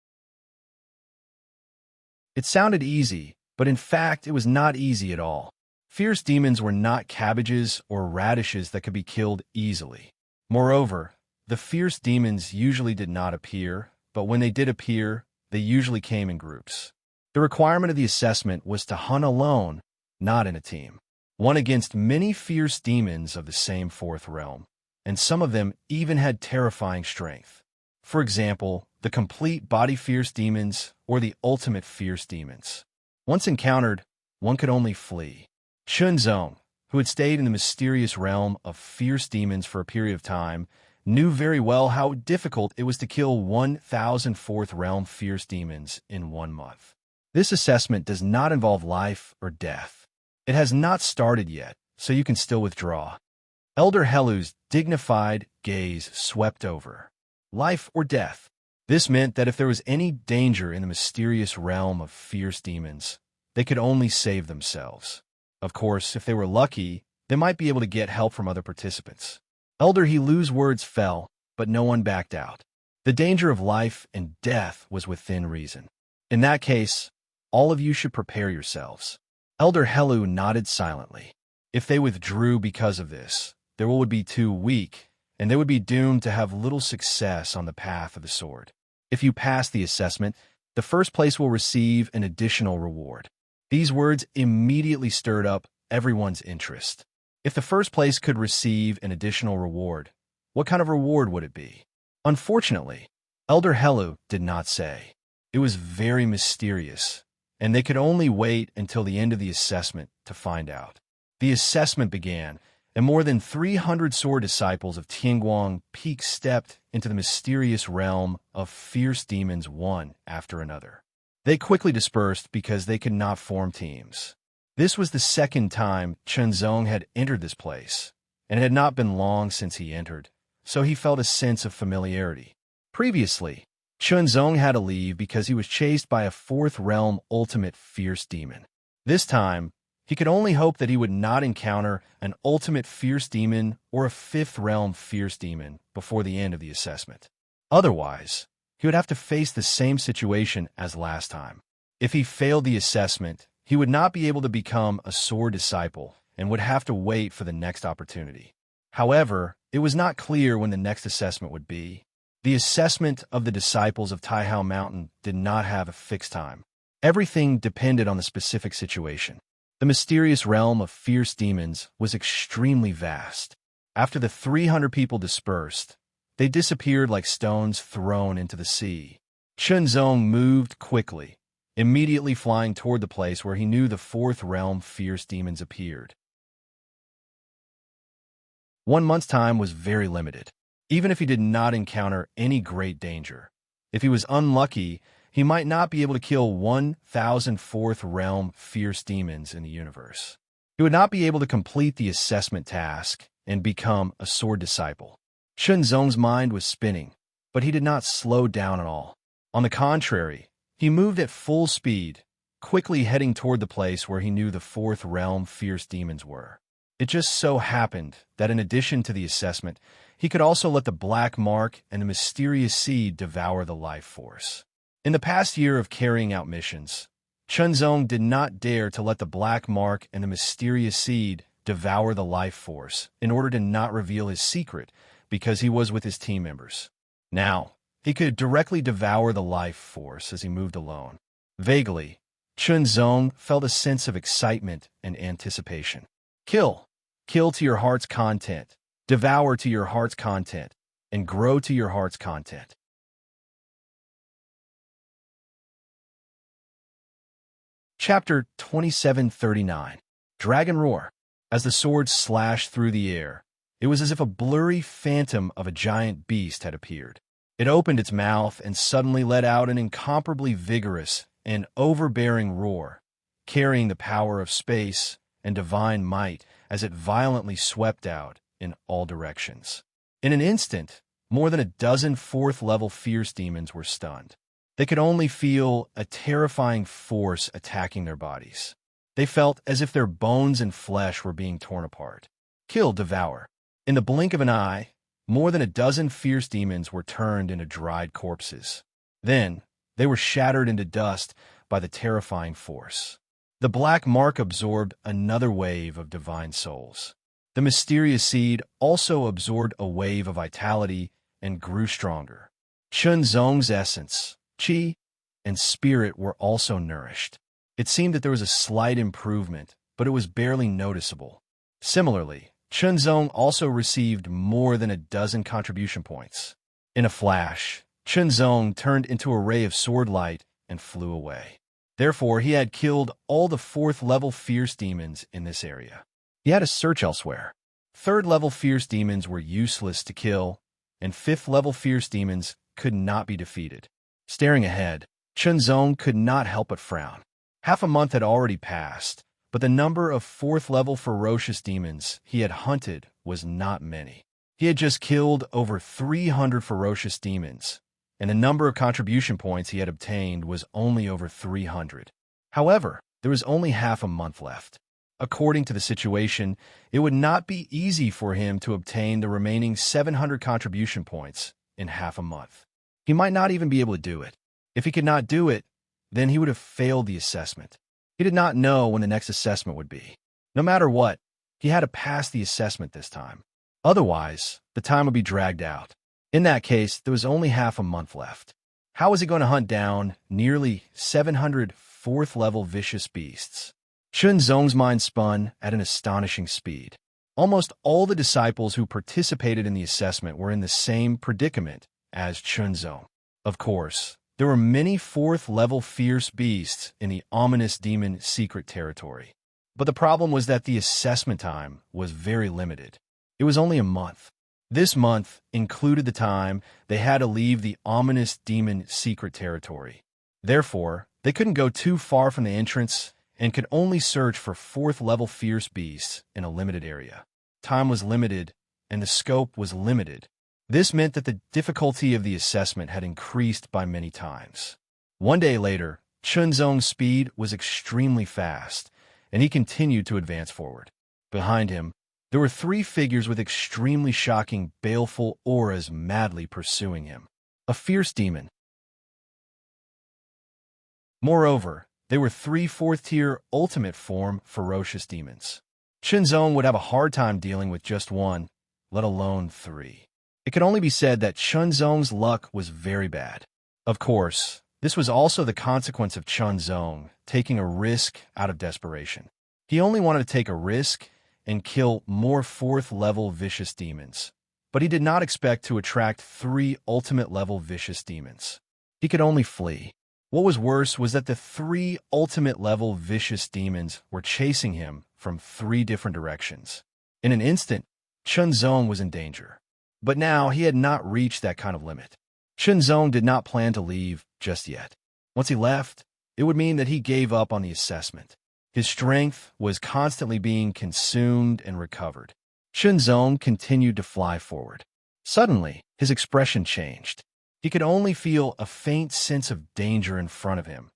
It sounded easy, but in fact it was not easy at all. Fierce demons were not cabbages or radishes that could be killed easily. Moreover, the fierce demons usually did not appear, but when they did appear, they usually came in groups. The requirement of the assessment was to hunt alone, not in a team. One against many fierce demons of the same fourth realm, and some of them even had terrifying strength. For example, the complete body fierce demons or the ultimate fierce demons. Once encountered, one could only flee. Chunzong, who had stayed in the mysterious realm of fierce demons for a period of time, knew very well how difficult it was to kill 1,000 fourth realm fierce demons in 1 month. This assessment does not involve life or death. It has not started yet, so you can still withdraw. Elder Helu's dignified gaze swept over. Life or death. This meant that if there was any danger in the mysterious realm of fierce demons, they could only save themselves. Of course, if they were lucky, they might be able to get help from other participants. Elder Helu's words fell, but no one backed out. The danger of life and death was within reason. In that case, all of you should prepare yourselves. Elder Helu nodded silently. If they withdrew because of this, their will would be too weak, and they would be doomed to have little success on the path of the sword. If you pass the assessment, the first place will receive an additional reward. These words immediately stirred up everyone's interest. If the first place could receive an additional reward, what kind of reward would it be? Unfortunately, Elder Helu did not say. It was very mysterious, and they could only wait until the end of the assessment to find out. The assessment began, and more than 300 sword disciples of Tianguang Peak stepped into the mysterious realm of fierce demons one after another. They quickly dispersed because they could not form teams. This was the second time Chenzong had entered this place, and it had not been long since he entered, so he felt a sense of familiarity. Previously, Chenzong had to leave because he was chased by a fourth realm ultimate fierce demon. This time, he could only hope that he would not encounter an ultimate fierce demon or a fifth realm fierce demon before the end of the assessment. Otherwise, he would have to face the same situation as last time. If he failed the assessment, he would not be able to become a sword disciple and would have to wait for the next opportunity. However, it was not clear when the next assessment would be. The assessment of the disciples of Taihao Mountain did not have a fixed time. Everything depended on the specific situation. The mysterious realm of fierce demons was extremely vast. After the 300 people dispersed, they disappeared like stones thrown into the sea. Chenzong moved quickly, immediately flying toward the place where he knew the fourth realm fierce demons appeared. 1 month's time was very limited, even if he did not encounter any great danger. If he was unlucky, he might not be able to kill 1,000 fourth realm fierce demons in the universe. He would not be able to complete the assessment task and become a sword disciple. Chenzong's mind was spinning, but he did not slow down at all. On the contrary, he moved at full speed, quickly heading toward the place where he knew the fourth realm fierce demons were. It just so happened that in addition to the assessment, he could also let the black mark and the mysterious seed devour the life force. In the past year of carrying out missions, Chenzong did not dare to let the black mark and the mysterious seed devour the life force in order to not reveal his secret because he was with his team members. Now, he could directly devour the life force as he moved alone. Vaguely, Chenzong felt a sense of excitement and anticipation. Kill. Kill to your heart's content. Devour to your heart's content. And grow to your heart's content. Chapter 2739. Dragon Roar. As the sword slashed through the air, it was as if a blurry phantom of a giant beast had appeared. It opened its mouth and suddenly let out an incomparably vigorous and overbearing roar, carrying the power of space and divine might as it violently swept out in all directions. In an instant, more than a dozen fourth-level fierce demons were stunned. They could only feel a terrifying force attacking their bodies. They felt as if their bones and flesh were being torn apart. Kill, devour. In the blink of an eye, more than a dozen fierce demons were turned into dried corpses. Then, they were shattered into dust by the terrifying force. The black mark absorbed another wave of divine souls. The mysterious seed also absorbed a wave of vitality and grew stronger. Chenzong's essence, qi, and spirit were also nourished. It seemed that there was a slight improvement, but it was barely noticeable. Similarly, Chenzong also received more than a dozen contribution points. In a flash, Chenzong turned into a ray of sword light and flew away. Therefore, he had killed all the fourth-level fierce demons in this area. He had to search elsewhere. Third-level fierce demons were useless to kill, and fifth-level fierce demons could not be defeated. Staring ahead, Chenzong could not help but frown. Half a month had already passed, but the number of fourth-level ferocious demons he had hunted was not many. He had just killed over 300 ferocious demons, and the number of contribution points he had obtained was only over 300. However, there was only half a month left. According to the situation, it would not be easy for him to obtain the remaining 700 contribution points in half a month. He might not even be able to do it. If he could not do it, then he would have failed the assessment. He did not know when the next assessment would be. No matter what, he had to pass the assessment this time. Otherwise, the time would be dragged out. In that case, there was only half a month left. How was he going to hunt down nearly 700 fourth-level vicious beasts? Chenzong's mind spun at an astonishing speed. Almost all the disciples who participated in the assessment were in the same predicament as Chunzong. Of course, there were many fourth-level fierce beasts in the ominous demon secret territory. But the problem was that the assessment time was very limited. It was only a month. This month included the time they had to leave the ominous demon secret territory. Therefore, they couldn't go too far from the entrance and could only search for fourth-level fierce beasts in a limited area. Time was limited, and the scope was limited. This meant that the difficulty of the assessment had increased by many times. One day later, Chunzong's speed was extremely fast, and he continued to advance forward. Behind him, there were three figures with extremely shocking, baleful auras madly pursuing him. A fierce demon. Moreover, they were three fourth-tier ultimate form ferocious demons. Chunzong would have a hard time dealing with just one, let alone three. It could only be said that Chunzong's luck was very bad. Of course, this was also the consequence of Chunzong taking a risk out of desperation. He only wanted to take a risk and kill more fourth-level vicious demons, but he did not expect to attract three ultimate-level vicious demons. He could only flee. What was worse was that the three ultimate-level vicious demons were chasing him from three different directions. In an instant, Chunzong was in danger. But now he had not reached that kind of limit. Chunzong did not plan to leave just yet. Once he left, it would mean that he gave up on the assessment. His strength was constantly being consumed and recovered. Chunzong continued to fly forward. Suddenly, his expression changed. He could only feel a faint sense of danger in front of him,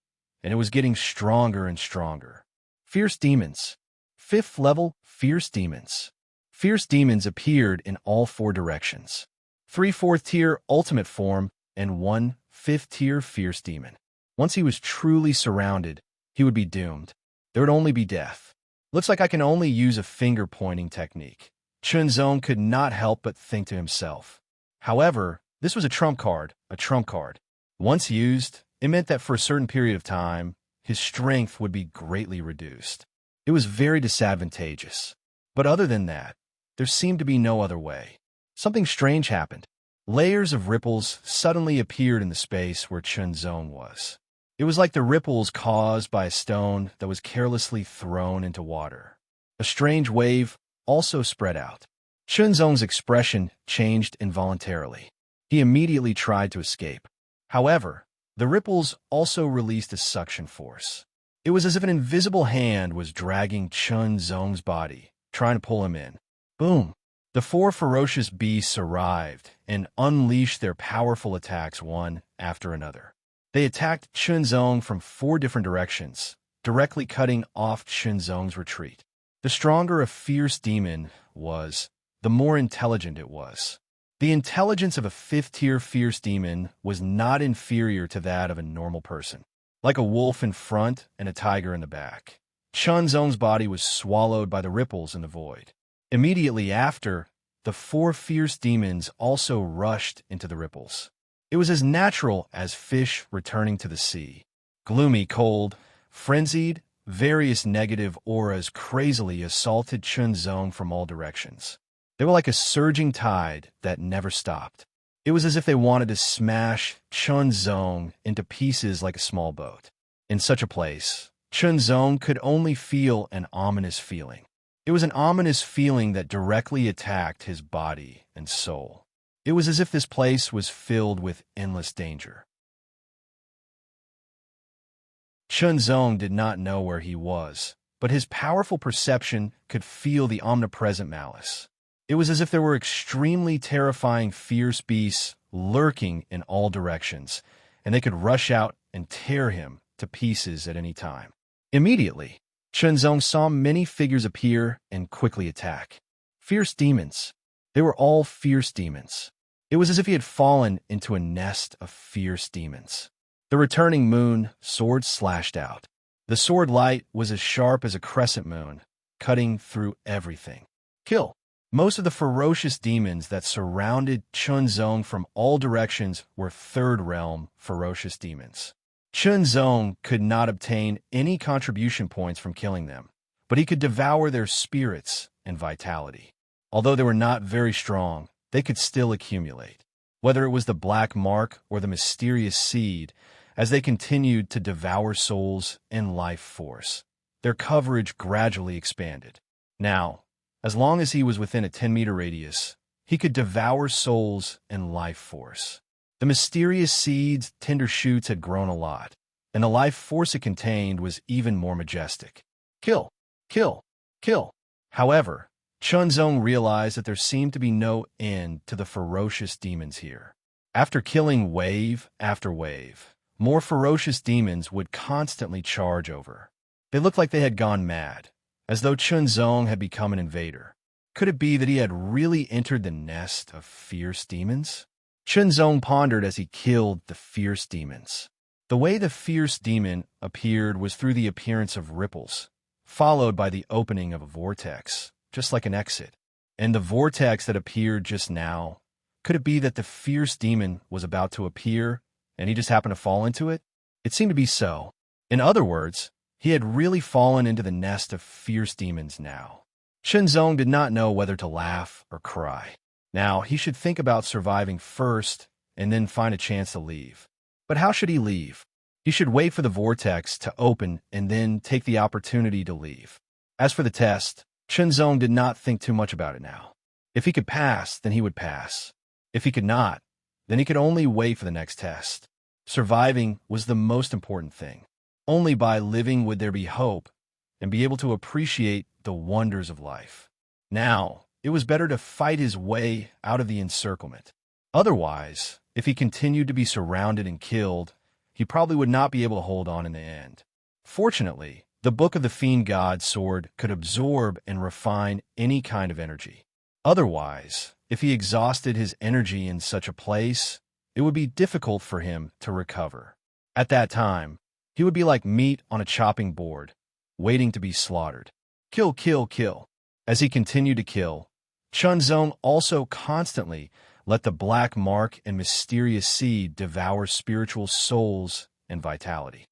and it was getting stronger and stronger. Fierce demons. Fifth level fierce demons. Fierce demons appeared in all four directions. 3 fourth-tier ultimate form and 1 fifth-tier fierce demon. Once he was truly surrounded, he would be doomed. There would only be death. Looks like I can only use a finger-pointing technique. Chunzong could not help but think to himself. However, this was a trump card, a trump card. Once used, it meant that for a certain period of time, his strength would be greatly reduced. It was very disadvantageous. But other than that, there seemed to be no other way. Something strange happened. Layers of ripples suddenly appeared in the space where Chunzong was. It was like the ripples caused by a stone that was carelessly thrown into water. A strange wave also spread out. Chunzong's expression changed involuntarily. He immediately tried to escape. However, the ripples also released a suction force. It was as if an invisible hand was dragging Chunzong's body, trying to pull him in. Boom! The four ferocious beasts arrived and unleashed their powerful attacks one after another. They attacked Chunzong from 4 different directions, directly cutting off Chunzong's retreat. The stronger a fierce demon was, the more intelligent it was. The intelligence of a 5th-tier fierce demon was not inferior to that of a normal person. Like a wolf in front and a tiger in the back, Chunzong's body was swallowed by the ripples in the void. Immediately after, the 4 fierce demons also rushed into the ripples. It was as natural as fish returning to the sea. Gloomy, cold, frenzied, various negative auras crazily assaulted Chunzong from all directions. They were like a surging tide that never stopped. It was as if they wanted to smash Chunzong into pieces like a small boat. In such a place, Chunzong could only feel an ominous feeling. It was an ominous feeling that directly attacked his body and soul. It was as if this place was filled with endless danger. Chunzong did not know where he was, but his powerful perception could feel the omnipresent malice. It was as if there were extremely terrifying fierce beasts lurking in all directions, and they could rush out and tear him to pieces at any time. Immediately, Chunzong saw many figures appear and quickly attack. Fierce demons. They were all fierce demons. It was as if he had fallen into a nest of fierce demons. The returning moon sword slashed out. The sword light was as sharp as a crescent moon, cutting through everything. Kill. Most of the ferocious demons that surrounded Chunzong from all directions were third realm ferocious demons. Chunzong could not obtain any contribution points from killing them, but he could devour their spirits and vitality. Although they were not very strong, they could still accumulate. Whether it was the black mark or the mysterious seed, as they continued to devour souls and life force, their coverage gradually expanded. Now, as long as he was within a 10-meter radius, he could devour souls and life force. The mysterious seed's tender shoots had grown a lot, and the life force it contained was even more majestic. Kill, kill, kill. However, Chunzong realized that there seemed to be no end to the ferocious demons here. After killing wave after wave, more ferocious demons would constantly charge over. They looked like they had gone mad, as though Chunzong had become an invader. Could it be that he had really entered the nest of fierce demons? Chunzong pondered as he killed the fierce demons. The way the fierce demon appeared was through the appearance of ripples, followed by the opening of a vortex, just like an exit. And the vortex that appeared just now, could it be that the fierce demon was about to appear, and he just happened to fall into it? It seemed to be so. In other words, he had really fallen into the nest of fierce demons now. Chunzong did not know whether to laugh or cry. Now, he should think about surviving first, and then find a chance to leave. But how should he leave? He should wait for the vortex to open and then take the opportunity to leave. As for the test, Chunzong did not think too much about it now. If he could pass, then he would pass. If he could not, then he could only wait for the next test. Surviving was the most important thing. Only by living would there be hope and be able to appreciate the wonders of life. Now, it was better to fight his way out of the encirclement. Otherwise, if he continued to be surrounded and killed, he probably would not be able to hold on in the end. Fortunately, the Book of the Fiend God's sword could absorb and refine any kind of energy. Otherwise, if he exhausted his energy in such a place, it would be difficult for him to recover. At that time, he would be like meat on a chopping board, waiting to be slaughtered. Kill, kill, kill. As he continued to kill, Chunzong also constantly let the black mark and mysterious seed devour spiritual souls and vitality.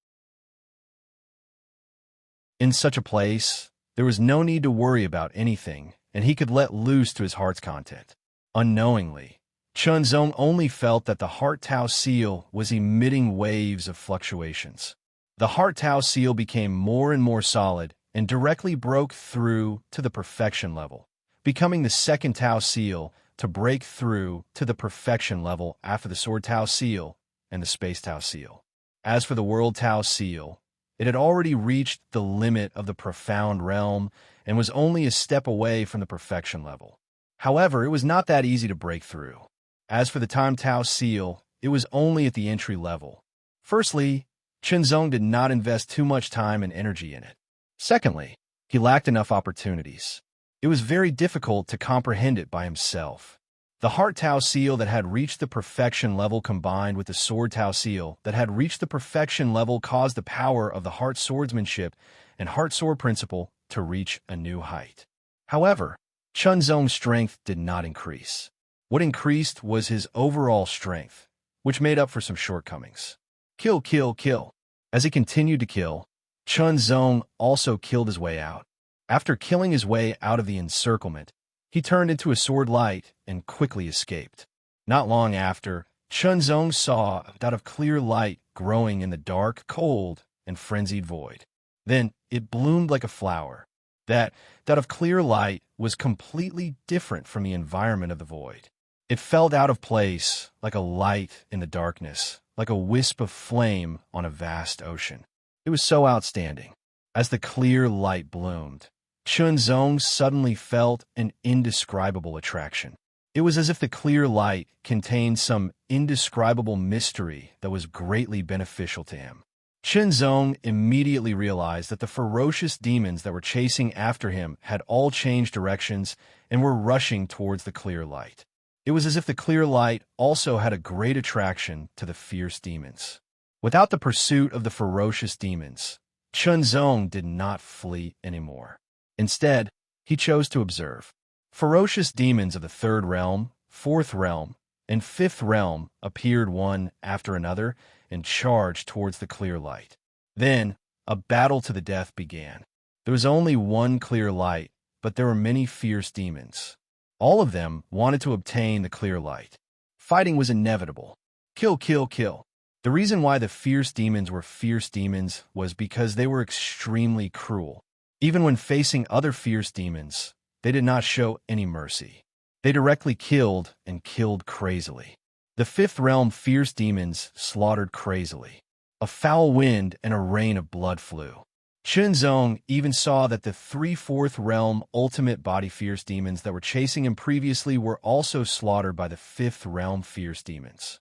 In such a place, there was no need to worry about anything, and he could let loose to his heart's content. Unknowingly, Chunzong only felt that the Heart Tao seal was emitting waves of fluctuations. The Heart Tao seal became more and more solid and directly broke through to the perfection level, becoming the second Tao seal to break through to the perfection level after the Sword Tao seal and the Space Tao seal. As for the World Tao seal, it had already reached the limit of the profound realm and was only a step away from the perfection level. However, it was not that easy to break through. As for the Time Tao seal, it was only at the entry level. Firstly, Chunzong did not invest too much time and energy in it. Secondly, he lacked enough opportunities. It was very difficult to comprehend it by himself. The Heart Tao seal that had reached the perfection level combined with the Sword Tao seal that had reached the perfection level caused the power of the heart swordsmanship and heart sword principle to reach a new height. However, Chunzong's strength did not increase. What increased was his overall strength, which made up for some shortcomings. Kill, kill, kill. As he continued to kill, Chunzong also killed his way out. After killing his way out of the encirclement, he turned into a sword light and quickly escaped. Not long after, Chunzong saw a dot of clear light growing in the dark, cold, and frenzied void. Then it bloomed like a flower. That dot of clear light was completely different from the environment of the void. It felt out of place, like a light in the darkness, like a wisp of flame on a vast ocean. It was so outstanding. As the clear light bloomed, Chunzong suddenly felt an indescribable attraction. It was as if the clear light contained some indescribable mystery that was greatly beneficial to him. Chunzong immediately realized that the ferocious demons that were chasing after him had all changed directions and were rushing towards the clear light. It was as if the clear light also had a great attraction to the fierce demons. Without the pursuit of the ferocious demons, Chunzong did not flee anymore. Instead, he chose to observe. Ferocious demons of the third realm, fourth realm, and fifth realm appeared one after another and charged towards the clear light. Then, a battle to the death began. There was only one clear light, but there were many fierce demons. All of them wanted to obtain the clear light. Fighting was inevitable. Kill, kill, kill. The reason why the fierce demons were fierce demons was because they were extremely cruel. Even when facing other fierce demons, they did not show any mercy. They directly killed and killed crazily. The fifth realm fierce demons slaughtered crazily. A foul wind and a rain of blood flew. Chunzong even saw that the 3/4 realm ultimate body fierce demons that were chasing him previously were also slaughtered by the 5th realm fierce demons.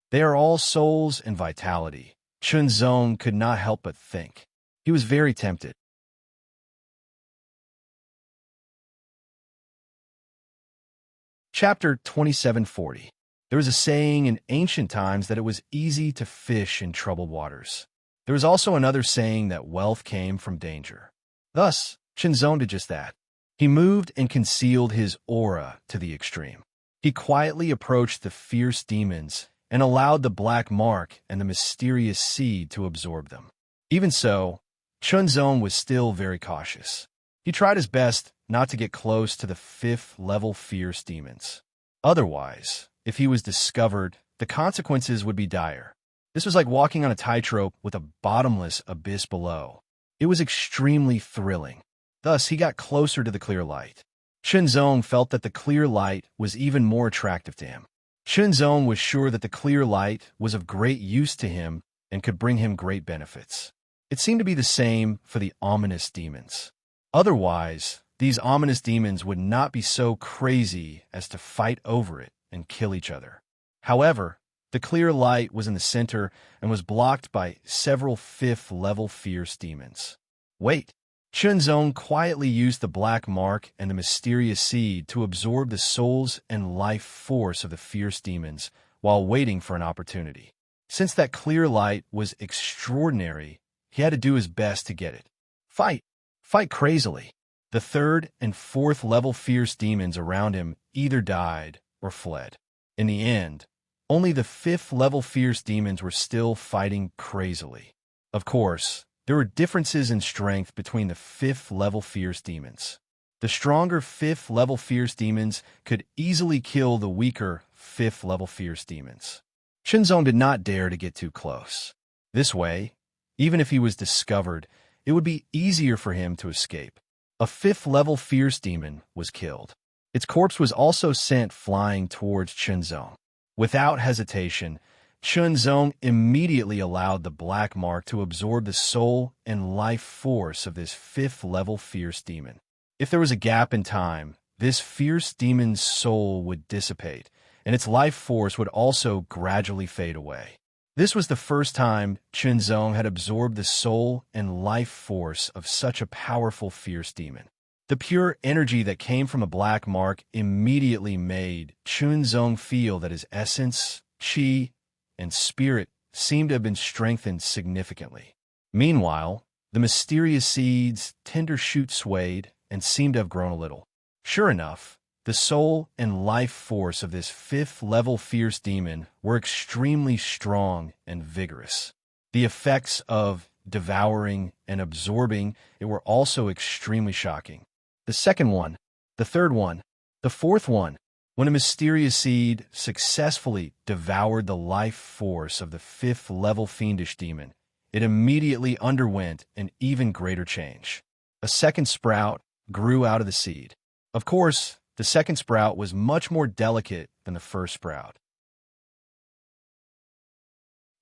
They are all souls and vitality. Chunzong could not help but think. He was very tempted. Chapter 2740. There was a saying in ancient times that it was easy to fish in troubled waters. There was also another saying that wealth came from danger. Thus, Chunzong did just that. He moved and concealed his aura to the extreme. He quietly approached the fierce demons and allowed the black mark and the mysterious seed to absorb them. Even so, Chunzong was still very cautious. He tried his best not to get close to the 5th level fierce demons. Otherwise, if he was discovered, the consequences would be dire. This was like walking on a tightrope with a bottomless abyss below. It was extremely thrilling. Thus, he got closer to the clear light. Chunzong felt that the clear light was even more attractive to him. Chunzong was sure that the clear light was of great use to him and could bring him great benefits. It seemed to be the same for the ominous demons. Otherwise, these ominous demons would not be so crazy as to fight over it and kill each other. However, the clear light was in the center and was blocked by several 5th level fierce demons. Wait! Chunzong quietly used the black mark and the mysterious seed to absorb the souls and life force of the fierce demons while waiting for an opportunity. Since that clear light was extraordinary, he had to do his best to get it. Fight! Fight crazily! The 3rd and 4th level fierce demons around him either died or fled. In the end, only the 5th level fierce demons were still fighting crazily. Of course, there were differences in strength between the 5th level fierce demons. The stronger 5th level fierce demons could easily kill the weaker 5th level fierce demons. Chunzong did not dare to get too close. This way, even if he was discovered, it would be easier for him to escape. A 5th level fierce demon was killed. Its corpse was also sent flying towards Chunzong. Without hesitation, Chunzong immediately allowed the black mark to absorb the soul and life force of this 5th level fierce demon. If there was a gap in time, this fierce demon's soul would dissipate, and its life force would also gradually fade away. This was the first time Chunzong had absorbed the soul and life force of such a powerful fierce demon. The pure energy that came from a black mark immediately made Chunzong feel that his essence, qi, and spirit seemed to have been strengthened significantly. Meanwhile, the mysterious seed's tender shoot swayed and seemed to have grown a little. Sure enough, the soul and life force of this 5th level fierce demon were extremely strong and vigorous. The effects of devouring and absorbing it were also extremely shocking. The second one, the third one, the fourth one. When a mysterious seed successfully devoured the life force of the 5th level fiendish demon, it immediately underwent an even greater change. A second sprout grew out of the seed. Of course, the second sprout was much more delicate than the first sprout.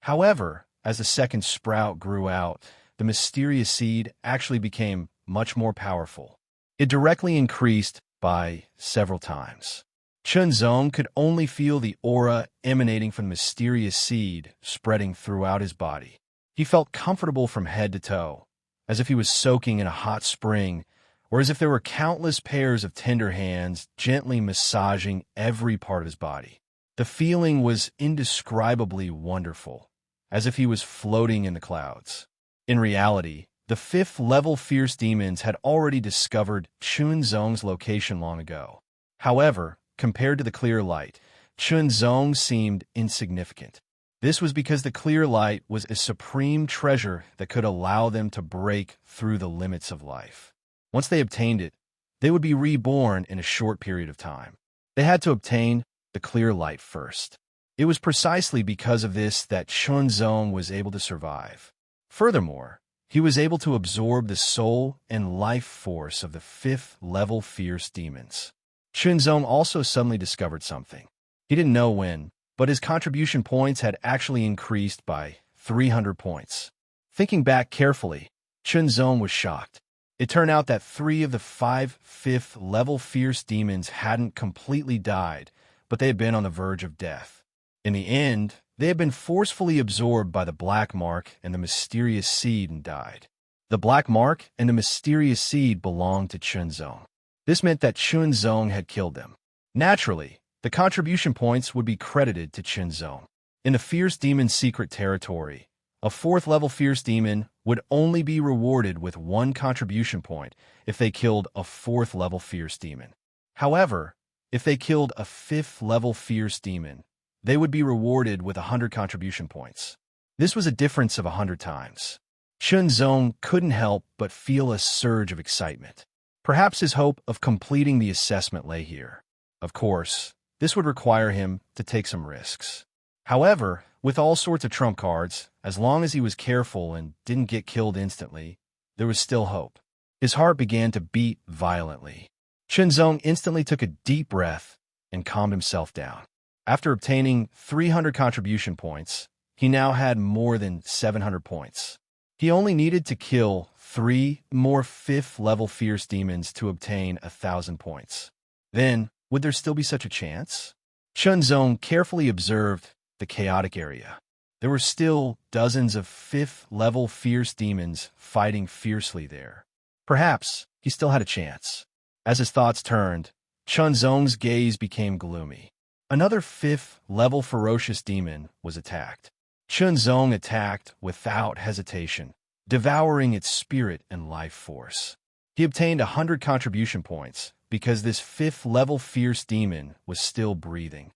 However, as the second sprout grew out, the mysterious seed actually became much more powerful. It directly increased by several times. Chunzong could only feel the aura emanating from the mysterious seed spreading throughout his body. He felt comfortable from head to toe, as if he was soaking in a hot spring, or as if there were countless pairs of tender hands gently massaging every part of his body. The feeling was indescribably wonderful, as if he was floating in the clouds. In reality, the 5th level fierce demons had already discovered Chunzong's location long ago. However, compared to the clear light, Chunzong seemed insignificant. This was because the clear light was a supreme treasure that could allow them to break through the limits of life. Once they obtained it, they would be reborn in a short period of time. They had to obtain the clear light first. It was precisely because of this that Chunzong was able to survive. Furthermore, he was able to absorb the soul and life force of the 5th-level fierce demons. Chunzong also suddenly discovered something. He didn't know when, but his contribution points had actually increased by 300 points. Thinking back carefully, Chunzong was shocked. It turned out that 3 of the 5 5th-level fierce demons hadn't completely died, but they had been on the verge of death. In the end, they had been forcefully absorbed by the Black Mark and the mysterious seed and died. The Black Mark and the mysterious seed belonged to Chunzong. This meant that Chunzong had killed them. Naturally, the contribution points would be credited to Chunzong. In the fierce demon's secret territory, a 4th-level fierce demon would only be rewarded with 1 contribution point if they killed a 4th-level fierce demon. However, if they killed a 5th-level fierce demon, they would be rewarded with 100 contribution points. This was a difference of 100 times. Chunzong couldn't help but feel a surge of excitement. Perhaps his hope of completing the assessment lay here. Of course, this would require him to take some risks. However, with all sorts of trump cards, as long as he was careful and didn't get killed instantly, there was still hope. His heart began to beat violently. Chunzong instantly took a deep breath and calmed himself down. After obtaining 300 contribution points, he now had more than 700 points. He only needed to kill 3 more 5th-level fierce demons to obtain 1,000 points. Then, would there still be such a chance? Chunzong carefully observed the chaotic area. There were still dozens of 5th-level fierce demons fighting fiercely there. Perhaps he still had a chance. As his thoughts turned, Chunzong's gaze became gloomy. Another 5th-level ferocious demon was attacked. Chunzong attacked without hesitation, devouring its spirit and life force. He obtained 100 contribution points because this 5th-level fierce demon was still breathing.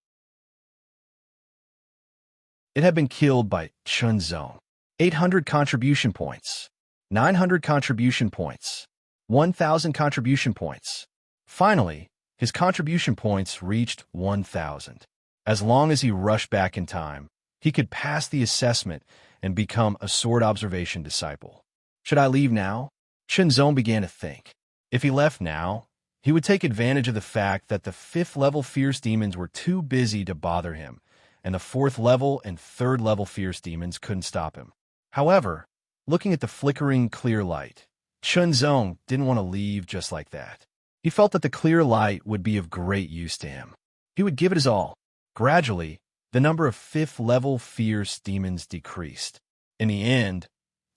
It had been killed by Chunzong. 800 contribution points, 900 contribution points, 1,000 contribution points. Finally, his contribution points reached 1,000. As long as he rushed back in time, he could pass the assessment and become a sword observation disciple. Should I leave now? Chunzong began to think. If he left now, he would take advantage of the fact that the 5th-level fierce demons were too busy to bother him, and the 4th-level and 3rd-level fierce demons couldn't stop him. However, looking at the flickering clear light, Chunzong didn't want to leave just like that. He felt that the clear light would be of great use to him. He would give it his all. Gradually, the number of 5th-level fierce demons decreased. In the end,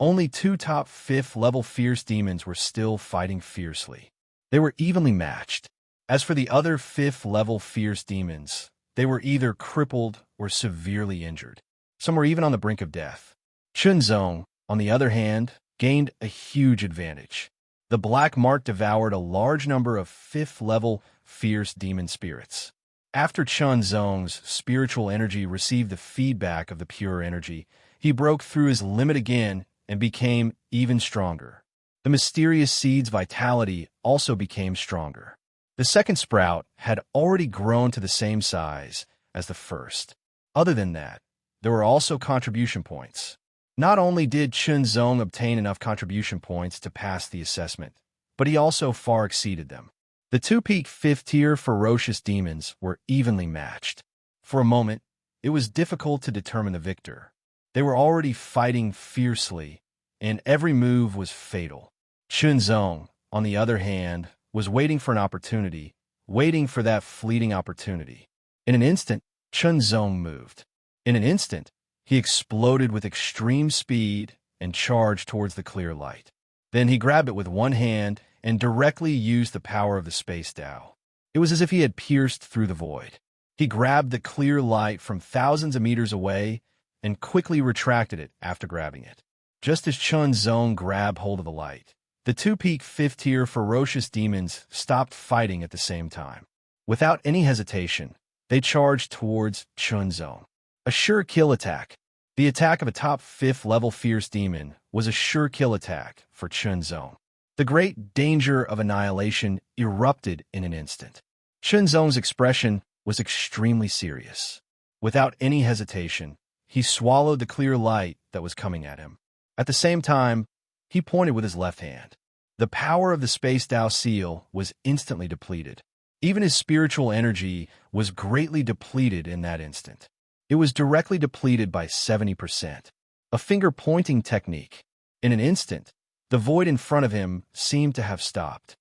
only 2 top 5th-level fierce demons were still fighting fiercely. They were evenly matched. As for the other 5th-level fierce demons, they were either crippled or severely injured. Some were even on the brink of death. Chunzong, on the other hand, gained a huge advantage. The Black Mark devoured a large number of 5th-level fierce demon spirits. After Chunzong's spiritual energy received the feedback of the pure energy, he broke through his limit again and became even stronger. The mysterious seed's vitality also became stronger. The second sprout had already grown to the same size as the first. Other than that, there were also contribution points. Not only did Chunzong obtain enough contribution points to pass the assessment, but he also far exceeded them. The 2-peak 5th-tier ferocious demons were evenly matched. For a moment, it was difficult to determine the victor. They were already fighting fiercely, and every move was fatal. Chunzong, on the other hand, was waiting for an opportunity, waiting for that fleeting opportunity. In an instant, Chunzong moved. In an instant, he exploded with extreme speed and charged towards the clear light. Then he grabbed it with one hand and directly used the power of the space Tao. It was as if he had pierced through the void. He grabbed the clear light from thousands of meters away and quickly retracted it after grabbing it. Just as Chunzong grabbed hold of the light, the 2-peak 5th-tier ferocious demons stopped fighting at the same time. Without any hesitation, they charged towards Chunzong. A sure kill attack. The attack of a top 5th level fierce demon was a sure kill attack for Chunzong. The great danger of annihilation erupted in an instant. Chunzong's expression was extremely serious. Without any hesitation, he swallowed the clear light that was coming at him. At the same time, he pointed with his left hand. The power of the Space Tao seal was instantly depleted. Even his spiritual energy was greatly depleted in that instant. It was directly depleted by 70%. A finger-pointing technique. In an instant, the void in front of him seemed to have stopped.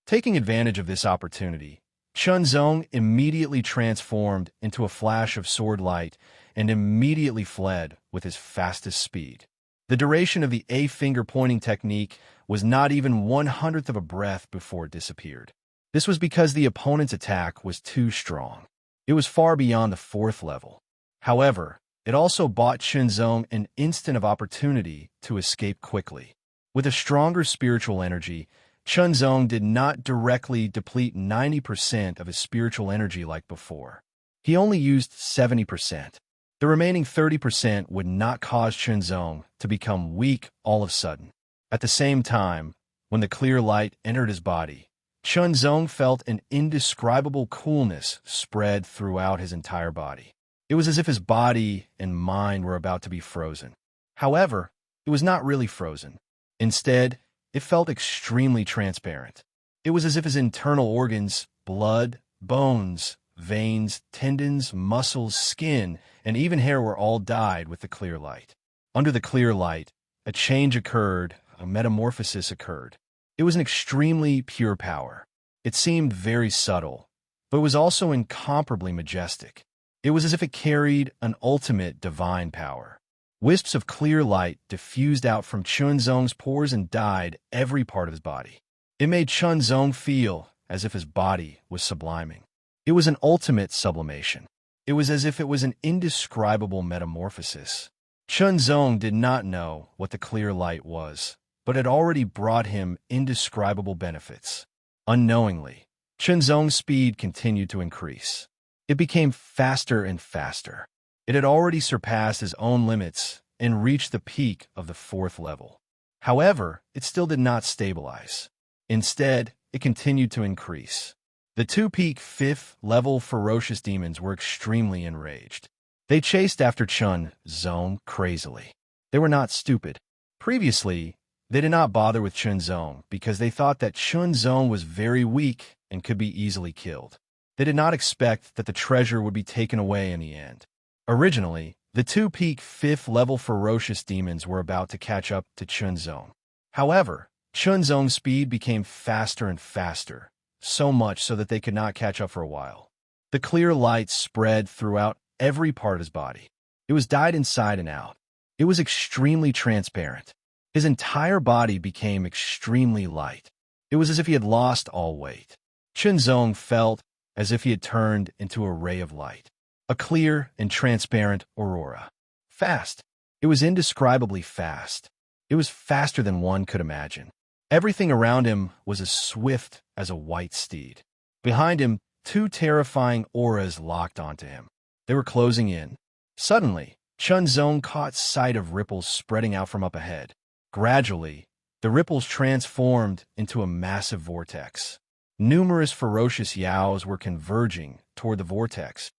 Taking advantage of this opportunity, Chunzong immediately transformed into a flash of sword light and immediately fled with his fastest speed. The duration of the A finger-pointing technique was not even 1/100th of a breath before it disappeared. This was because the opponent's attack was too strong. It was far beyond the 4th level. However, it also bought Chunzong an instant of opportunity to escape quickly. With a stronger spiritual energy, Chunzong did not directly deplete 90% of his spiritual energy like before. He only used 70%. The remaining 30% would not cause Chunzong to become weak all of a sudden. At the same time, when the clear light entered his body, Chunzong felt an indescribable coolness spread throughout his entire body. It was as if his body and mind were about to be frozen. However, it was not really frozen. Instead, it felt extremely transparent. It was as if his internal organs, blood, bones, veins, tendons, muscles, skin, and even hair were all dyed with the clear light. Under the clear light, a change occurred, a metamorphosis occurred. It was an extremely pure power. It seemed very subtle, but it was also incomparably majestic. It was as if it carried an ultimate divine power. Wisps of clear light diffused out from Chunzong's pores and dyed every part of his body. It made Chunzong feel as if his body was subliming. It was an ultimate sublimation. It was as if it was an indescribable metamorphosis. Chunzong did not know what the clear light was, but it already brought him indescribable benefits. Unknowingly, Chunzong's speed continued to increase. It became faster and faster. It had already surpassed his own limits and reached the peak of the 4th level. However, it still did not stabilize. Instead, it continued to increase. The 2-peak 5th level ferocious demons were extremely enraged. They chased after Chunzong crazily. They were not stupid. Previously, they did not bother with Chunzong because they thought that Chunzong was very weak and could be easily killed. They did not expect that the treasure would be taken away in the end. Originally, the 2-peak 5th level ferocious demons were about to catch up to Chunzong. However, Chunzong's speed became faster and faster, so much so that they could not catch up for a while. The clear light spread throughout every part of his body. It was dyed inside and out. It was extremely transparent. His entire body became extremely light. It was as if he had lost all weight. Chunzong felt as if he had turned into a ray of light, a clear and transparent aurora. Fast. It was indescribably fast. It was faster than one could imagine. Everything around him was as swift as a white steed. Behind him, 2 terrifying auras locked onto him. They were closing in. Suddenly, Chunzong caught sight of ripples spreading out from up ahead. Gradually, the ripples transformed into a massive vortex. Numerous ferocious yaos were converging toward the vortex.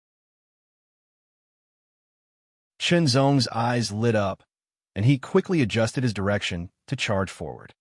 Chunzong's eyes lit up, and he quickly adjusted his direction to charge forward.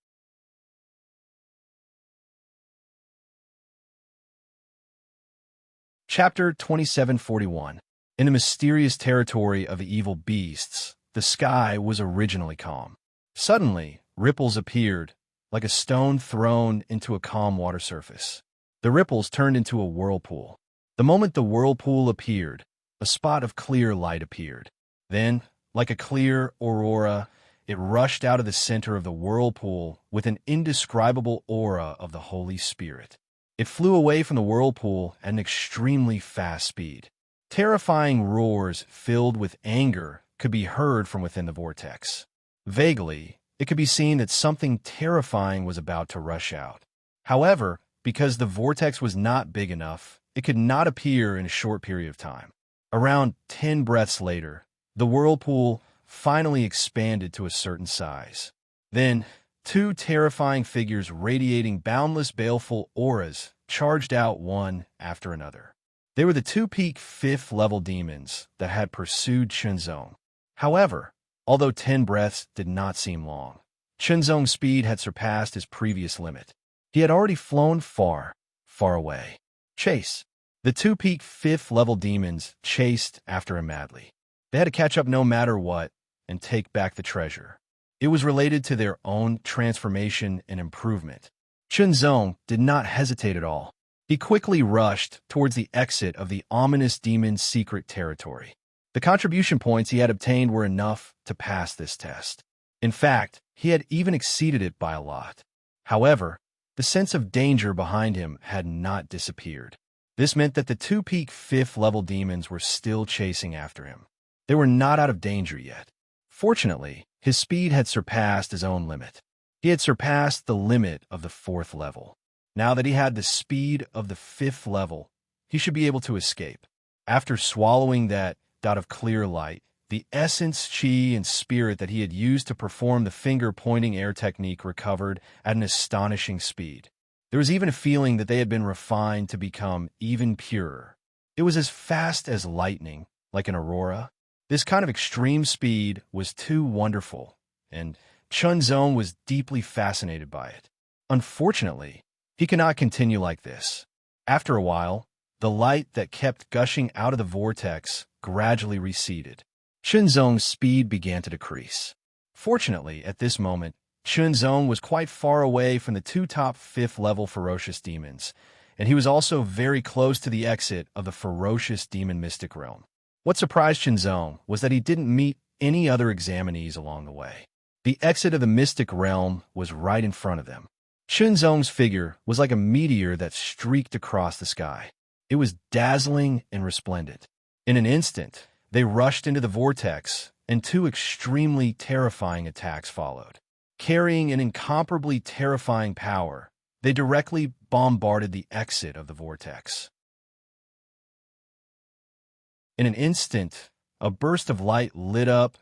Chapter 2741. In the mysterious territory of the evil beasts, the sky was originally calm. Suddenly, ripples appeared, like a stone thrown into a calm water surface. The ripples turned into a whirlpool. The moment the whirlpool appeared, a spot of clear light appeared. Then, like a clear aurora, it rushed out of the center of the whirlpool with an indescribable aura of the Holy Spirit. It flew away from the whirlpool at an extremely fast speed. Terrifying roars filled with anger could be heard from within the vortex. Vaguely, it could be seen that something terrifying was about to rush out. However, because the vortex was not big enough, it could not appear in a short period of time. Around 10 breaths later, the whirlpool finally expanded to a certain size. Then, two terrifying figures radiating boundless baleful auras charged out one after another. They were the two peak 5th-level demons that had pursued Chunzong. However, although 10 breaths did not seem long, Chunzong's speed had surpassed his previous limit. He had already flown far, far away. Chase. The two peak 5th-level demons chased after him madly. They had to catch up no matter what and take back the treasure. It was related to their own transformation and improvement. Chunzong did not hesitate at all. He quickly rushed towards the exit of the ominous demon's secret territory. The contribution points he had obtained were enough to pass this test. In fact, he had even exceeded it by a lot. However, the sense of danger behind him had not disappeared. This meant that the two peak 5th-level demons were still chasing after him. They were not out of danger yet. Fortunately, his speed had surpassed his own limit. He had surpassed the limit of the 4th level. Now that he had the speed of the 5th level, he should be able to escape. After swallowing that dot of clear light, the essence, chi, and spirit that he had used to perform the finger-pointing air technique recovered at an astonishing speed. There was even a feeling that they had been refined to become even purer. It was as fast as lightning, like an aurora. This kind of extreme speed was too wonderful, and Chunzong was deeply fascinated by it. Unfortunately, he cannot continue like this. After a while, the light that kept gushing out of the vortex gradually receded. Chunzong's speed began to decrease. Fortunately, at this moment, Chunzong was quite far away from the two top 5th-level ferocious demons, and he was also very close to the exit of the ferocious demon mystic realm. What surprised Chunzong was that he didn't meet any other examinees along the way. The exit of the mystic realm was right in front of them. Chunzong's figure was like a meteor that streaked across the sky. It was dazzling and resplendent. In an instant, they rushed into the vortex, and two extremely terrifying attacks followed. Carrying an incomparably terrifying power, they directly bombarded the exit of the vortex. In an instant, a burst of light lit up,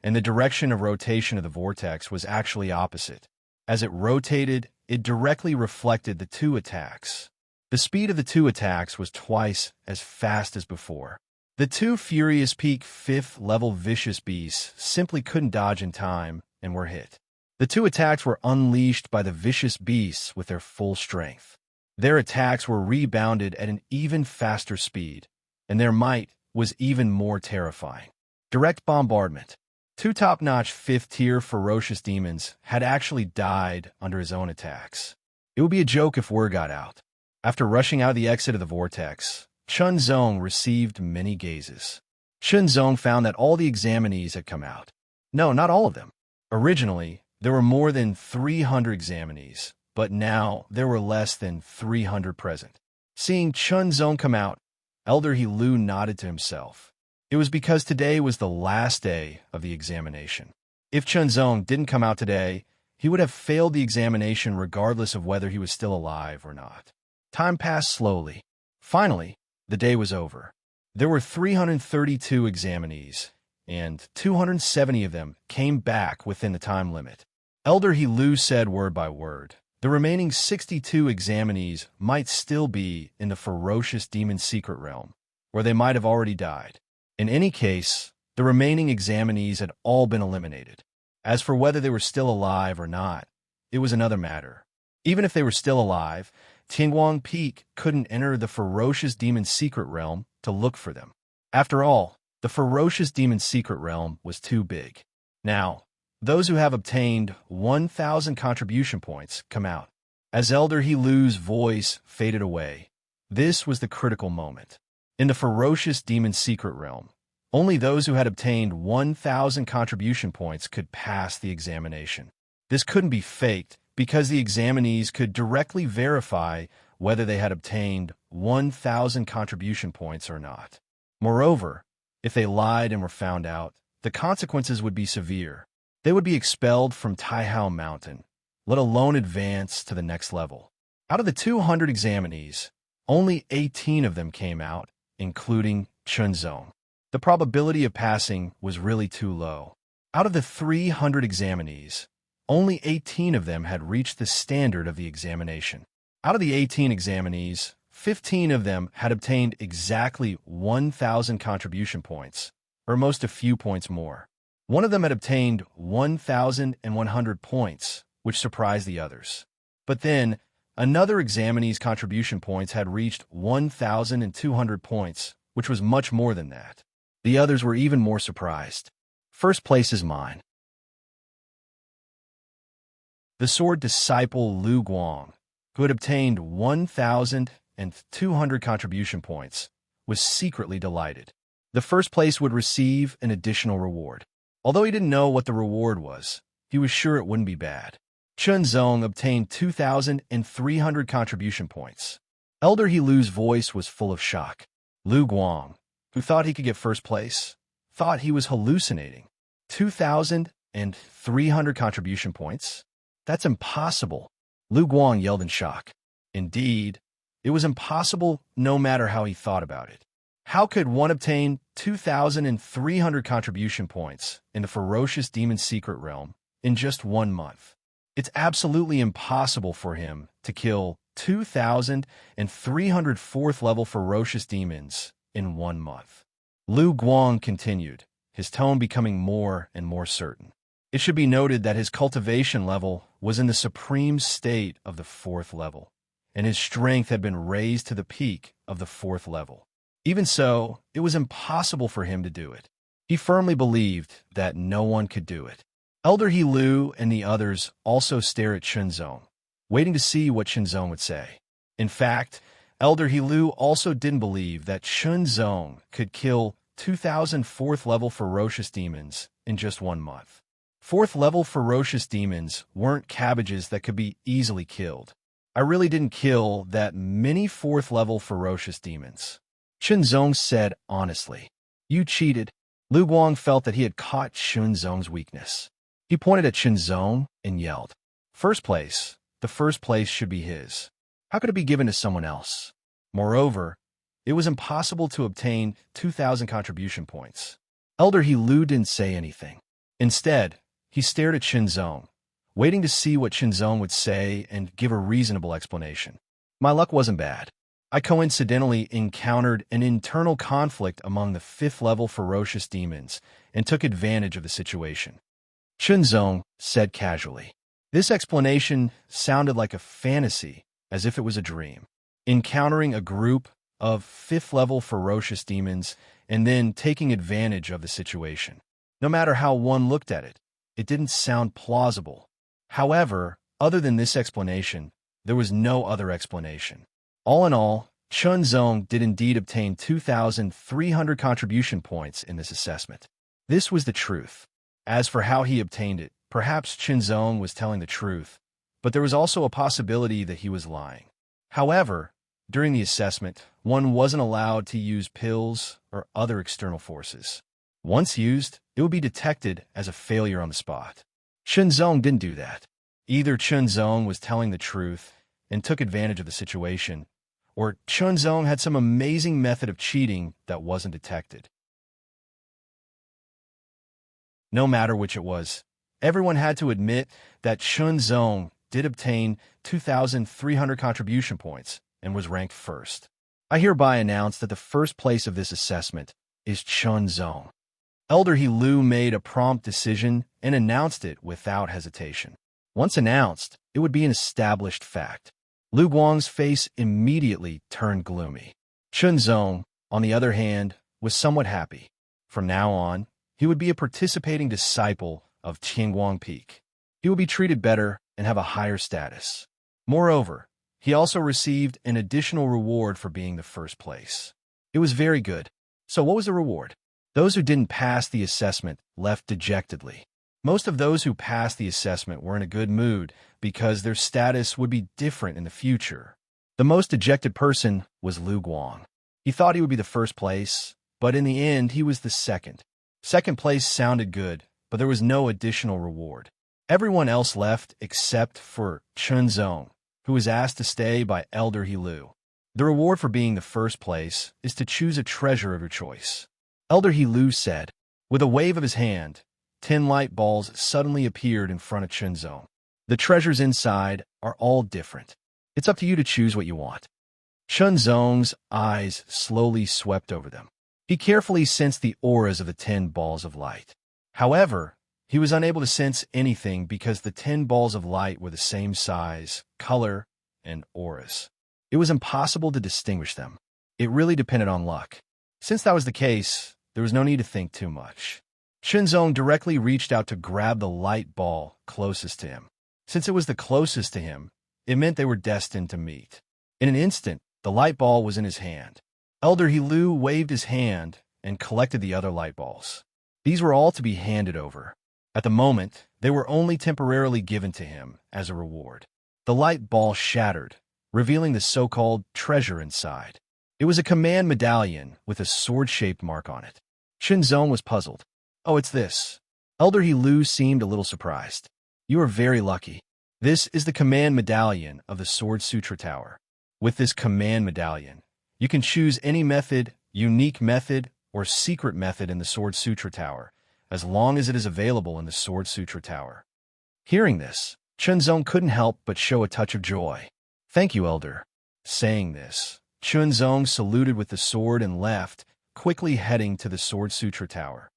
and the direction of rotation of the vortex was actually opposite. As it rotated, it directly reflected the two attacks. The speed of the two attacks was twice as fast as before. The two furious peak 5th-level vicious beasts simply couldn't dodge in time and were hit. The two attacks were unleashed by the vicious beasts with their full strength. Their attacks were rebounded at an even faster speed, and their might was even more terrifying. Direct bombardment. Two top-notch 5th-tier ferocious demons had actually died under his own attacks. It would be a joke if word got out. After rushing out of the exit of the vortex, Chunzong received many gazes. Chunzong found that all the examinees had come out. No, not all of them. Originally, there were more than 300 examinees, but now there were less than 300 present. Seeing Chunzong come out, Elder He-Lu nodded to himself. It was because today was the last day of the examination. If Chunzong didn't come out today, he would have failed the examination regardless of whether he was still alive or not. Time passed slowly. Finally, the day was over. There were 332 examinees, and 270 of them came back within the time limit. Elder He-Lu said word by word, the remaining 62 examinees might still be in the ferocious demon secret realm, where they might have already died. In any case, the remaining examinees had all been eliminated. As for whether they were still alive or not, it was another matter. Even if they were still alive, Tianguang Peak couldn't enter the ferocious demon secret realm to look for them. After all, the ferocious demon secret realm was too big. Now, those who have obtained 1,000 contribution points come out. As Elder He-Lu's voice faded away, this was the critical moment. In the ferocious demon secret realm, only those who had obtained 1,000 contribution points could pass the examination. This couldn't be faked because the examinees could directly verify whether they had obtained 1,000 contribution points or not. Moreover, if they lied and were found out, the consequences would be severe. They would be expelled from Taihao Mountain, let alone advance to the next level. Out of the 200 examinees, only 18 of them came out, including Chunzong. The probability of passing was really too low. Out of the 300 examinees, only 18 of them had reached the standard of the examination. Out of the 18 examinees, 15 of them had obtained exactly 1,000 contribution points, or most a few points more. One of them had obtained 1,100 points, which surprised the others. But then, another examinee's contribution points had reached 1,200 points, which was much more than that. The others were even more surprised. First place is mine. The sword disciple Lu Guang, who had obtained 1,200 contribution points, was secretly delighted. The first place would receive an additional reward. Although he didn't know what the reward was, he was sure it wouldn't be bad. Chun Zong obtained 2,300 contribution points. Elder He Lu's voice was full of shock. Lu Guang, who thought he could get first place, thought he was hallucinating. 2,300 contribution points? That's impossible. Lu Guang yelled in shock. Indeed, it was impossible no matter how he thought about it. How could one obtain 2,300 contribution points in the ferocious demon secret realm in just 1 month? It's absolutely impossible for him to kill 2,300 4th-level ferocious demons in 1 month. Lu Guang continued, his tone becoming more and more certain. It should be noted that his cultivation level was in the supreme state of the 4th level, and his strength had been raised to the peak of the 4th level. Even so, it was impossible for him to do it. He firmly believed that no one could do it. Elder He Lu and the others also stared at Chunzong, waiting to see what Chunzong would say. In fact, Elder He Lu also didn't believe that Chunzong could kill 2,000 4th-level ferocious demons in just 1 month. 4th-level ferocious demons weren't cabbages that could be easily killed. I really didn't kill that many 4th-level ferocious demons. Chunzong said honestly. You cheated. Lu Guang felt that he had caught Chunzong's weakness. He pointed at Chunzong and yelled, First place. The first place should be his. How could it be given to someone else? Moreover, it was impossible to obtain 2,000 contribution points. Elder He Lu didn't say anything. Instead, he stared at Chunzong, waiting to see what Chunzong would say and give a reasonable explanation. My luck wasn't bad. I coincidentally encountered an internal conflict among the 5th-level ferocious demons and took advantage of the situation. Chunzong said casually. This explanation sounded like a fantasy, as if it was a dream. Encountering a group of 5th-level ferocious demons and then taking advantage of the situation. No matter how one looked at it, it didn't sound plausible. However, other than this explanation, there was no other explanation. All in all, Chunzong did indeed obtain 2,300 contribution points in this assessment. This was the truth. As for how he obtained it, perhaps Chunzong was telling the truth, but there was also a possibility that he was lying. However, during the assessment, one wasn't allowed to use pills or other external forces. Once used, it would be detected as a failure on the spot. Chunzong didn't do that. Either Chunzong was telling the truth and took advantage of the situation, or Chunzong had some amazing method of cheating that wasn't detected. No matter which it was, everyone had to admit that Chunzong did obtain 2,300 contribution points and was ranked first. I hereby announce that the first place of this assessment is Chunzong. Elder He Lu made a prompt decision and announced it without hesitation. Once announced, it would be an established fact. Lu Guang's face immediately turned gloomy. Chunzong, on the other hand, was somewhat happy. From now on, he would be a participating disciple of Qingguang Peak. He would be treated better and have a higher status. Moreover, he also received an additional reward for being the first place. It was very good. So what was the reward? Those who didn't pass the assessment left dejectedly. Most of those who passed the assessment were in a good mood because their status would be different in the future. The most dejected person was Lu Guang. He thought he would be the first place, but in the end he was the second. Second place sounded good, but there was no additional reward. Everyone else left except for Chunzong, who was asked to stay by Elder He Lu. The reward for being the first place is to choose a treasure of your choice. Elder He said. With a wave of his hand, 10 light balls suddenly appeared in front of Chunzong. The treasures inside are all different. It's up to you to choose what you want. Chunzong's eyes slowly swept over them. He carefully sensed the auras of the 10 balls of light. However, he was unable to sense anything because the 10 balls of light were the same size, color, and auras. It was impossible to distinguish them. It really depended on luck. Since that was the case, there was no need to think too much. Chunzong directly reached out to grab the light ball closest to him. Since it was the closest to him, it meant they were destined to meet. In an instant, the light ball was in his hand. Elder He waved his hand and collected the other light balls. These were all to be handed over. At the moment, they were only temporarily given to him as a reward. The light ball shattered, revealing the so-called treasure inside. It was a command medallion with a sword-shaped mark on it. Chunzong was puzzled. Oh, it's this. Elder He seemed a little surprised. You are very lucky. This is the command medallion of the Sword Sutra Tower. With this command medallion, you can choose any method, unique method, or secret method in the Sword Sutra Tower, as long as it is available in the Sword Sutra Tower. Hearing this, Chunzong couldn't help but show a touch of joy. Thank you, Elder. Saying this, Chunzong saluted with the sword and left, quickly heading to the Sword Sutra Tower.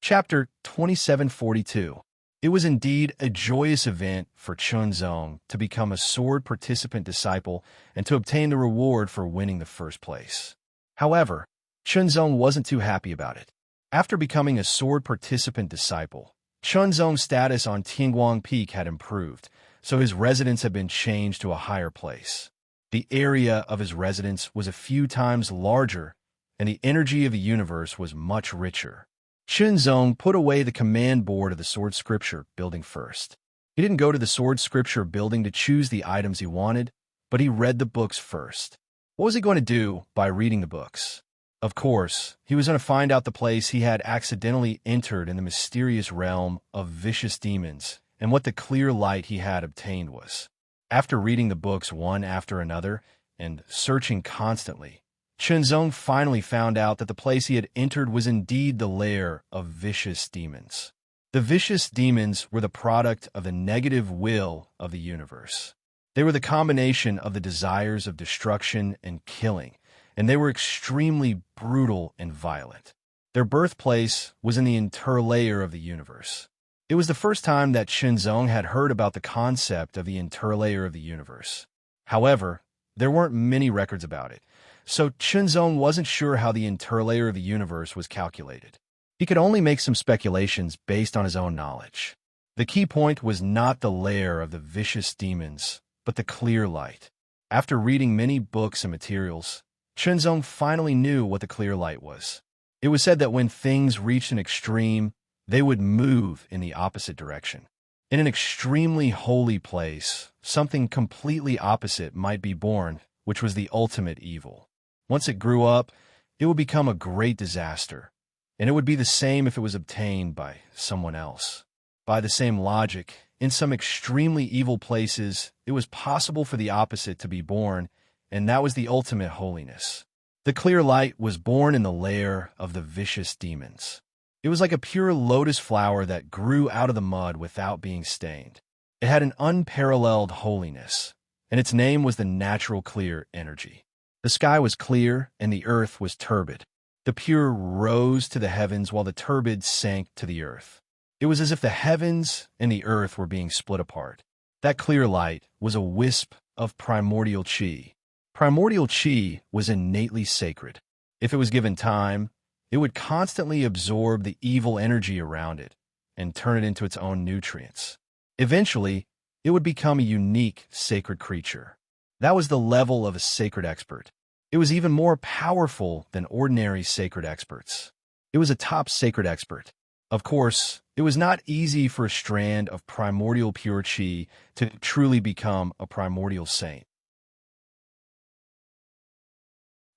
Chapter 2742. It was indeed a joyous event for Chunzong to become a sword participant disciple and to obtain the reward for winning the first place. However, Chunzong wasn't too happy about it. After becoming a sword participant disciple, Chunzong's status on Tianguang Peak had improved, so his residence had been changed to a higher place. The area of his residence was a few times larger, and the energy of the universe was much richer. Chunzong put away the command board of the Sword Scripture building first. He didn't go to the Sword Scripture building to choose the items he wanted, but he read the books first. What was he going to do by reading the books? Of course, he was going to find out the place he had accidentally entered in the mysterious realm of vicious demons and what the clear light he had obtained was. After reading the books one after another and searching constantly, Chunzong finally found out that the place he had entered was indeed the lair of vicious demons. The vicious demons were the product of the negative will of the universe. They were the combination of the desires of destruction and killing, and they were extremely brutal and violent. Their birthplace was in the interlayer of the universe. It was the first time that Chunzong had heard about the concept of the interlayer of the universe. However, there weren't many records about it, so Chunzong wasn't sure how the interlayer of the universe was calculated. He could only make some speculations based on his own knowledge. The key point was not the lair of the vicious demons, but the clear light. After reading many books and materials, Chunzong finally knew what the clear light was. It was said that when things reached an extreme, they would move in the opposite direction. In an extremely holy place, something completely opposite might be born, which was the ultimate evil. Once it grew up, it would become a great disaster, and it would be the same if it was obtained by someone else. By the same logic, in some extremely evil places, it was possible for the opposite to be born, and that was the ultimate holiness. The clear light was born in the lair of the vicious demons. It was like a pure lotus flower that grew out of the mud without being stained. It had an unparalleled holiness, and its name was the natural clear energy. The sky was clear, and the earth was turbid. The pure rose to the heavens while the turbid sank to the earth. It was as if the heavens and the earth were being split apart. That clear light was a wisp of primordial chi. Primordial chi was innately sacred. If it was given time, it would constantly absorb the evil energy around it and turn it into its own nutrients. Eventually, it would become a unique sacred creature. That was the level of a sacred expert. It was even more powerful than ordinary sacred experts. It was a top sacred expert. Of course, it was not easy for a strand of primordial pure chi to truly become a primordial saint.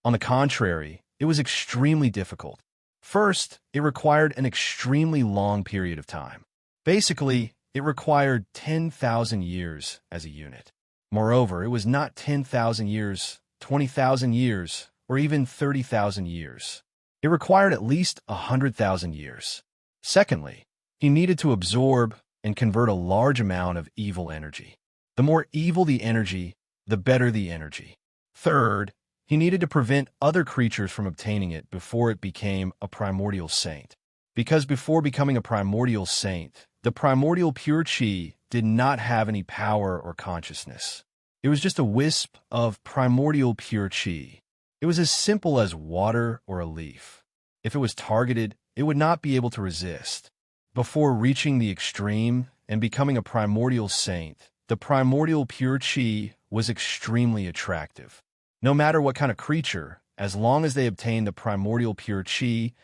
On the contrary, it was extremely difficult. First, it required an extremely long period of time. Basically, it required 10,000 years as a unit. Moreover, it was not 10,000 years, 20,000 years, or even 30,000 years. It required at least 100,000 years. Secondly, he needed to absorb and convert a large amount of evil energy. The more evil the energy, the better the energy. Third, he needed to prevent other creatures from obtaining it before it became a primordial saint. Because before becoming a primordial saint, the primordial pure chi did not have any power or consciousness. It was just a wisp of primordial pure chi. It was as simple as water or a leaf. If it was targeted, it would not be able to resist. Before reaching the extreme and becoming a primordial saint, the primordial pure chi was extremely attractive. No matter what kind of creature, as long as they obtained the primordial pure chi,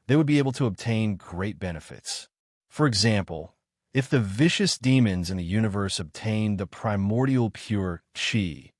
they would be able to obtain great benefits. For example, if the vicious demons in the universe obtained the primordial pure chi,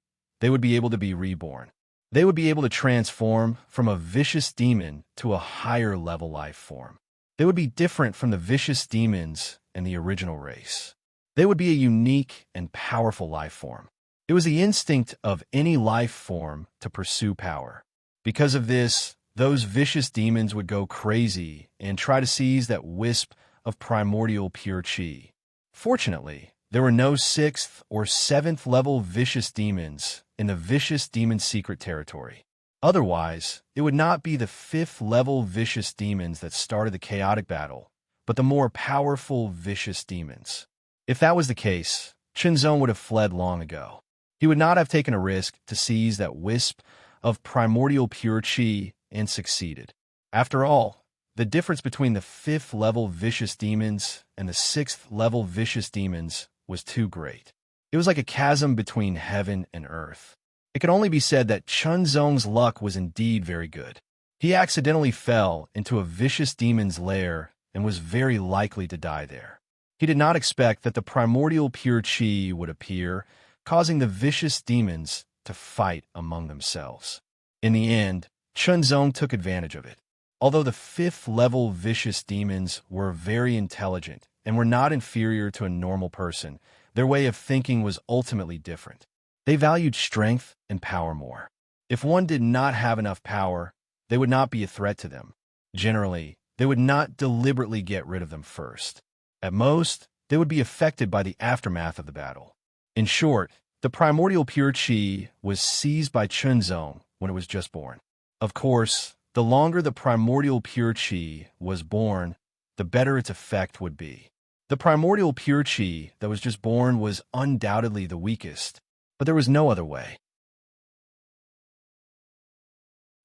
they would be able to be reborn. They would be able to transform from a vicious demon to a higher level life form. They would be different from the vicious demons in the original race. They would be a unique and powerful life form. It was the instinct of any life form to pursue power. Because of this, those vicious demons would go crazy and try to seize that wisp of primordial pure chi. Fortunately, there were no 6th or 7th level vicious demons in the vicious demon secret territory. Otherwise, it would not be the 5th level vicious demons that started the chaotic battle, but the more powerful vicious demons. If that was the case, Chunzong would have fled long ago. He would not have taken a risk to seize that wisp of primordial pure chi and succeeded. After all, the difference between the 5th level vicious demons and the 6th level vicious demons was too great. It was like a chasm between heaven and earth. It could only be said that Chunzong's luck was indeed very good. He accidentally fell into a vicious demon's lair and was very likely to die there. He did not expect that the primordial pure chi would appear, causing the vicious demons to fight among themselves. In the end, Chunzong took advantage of it. Although the 5th level vicious demons were very intelligent and were not inferior to a normal person, their way of thinking was ultimately different. They valued strength and power more. If one did not have enough power, they would not be a threat to them. Generally, they would not deliberately get rid of them first. At most, they would be affected by the aftermath of the battle. In short, the primordial pure chi was seized by Chunzong when it was just born. Of course, the longer the primordial pure chi was born, the better its effect would be. The primordial pure chi that was just born was undoubtedly the weakest, but there was no other way.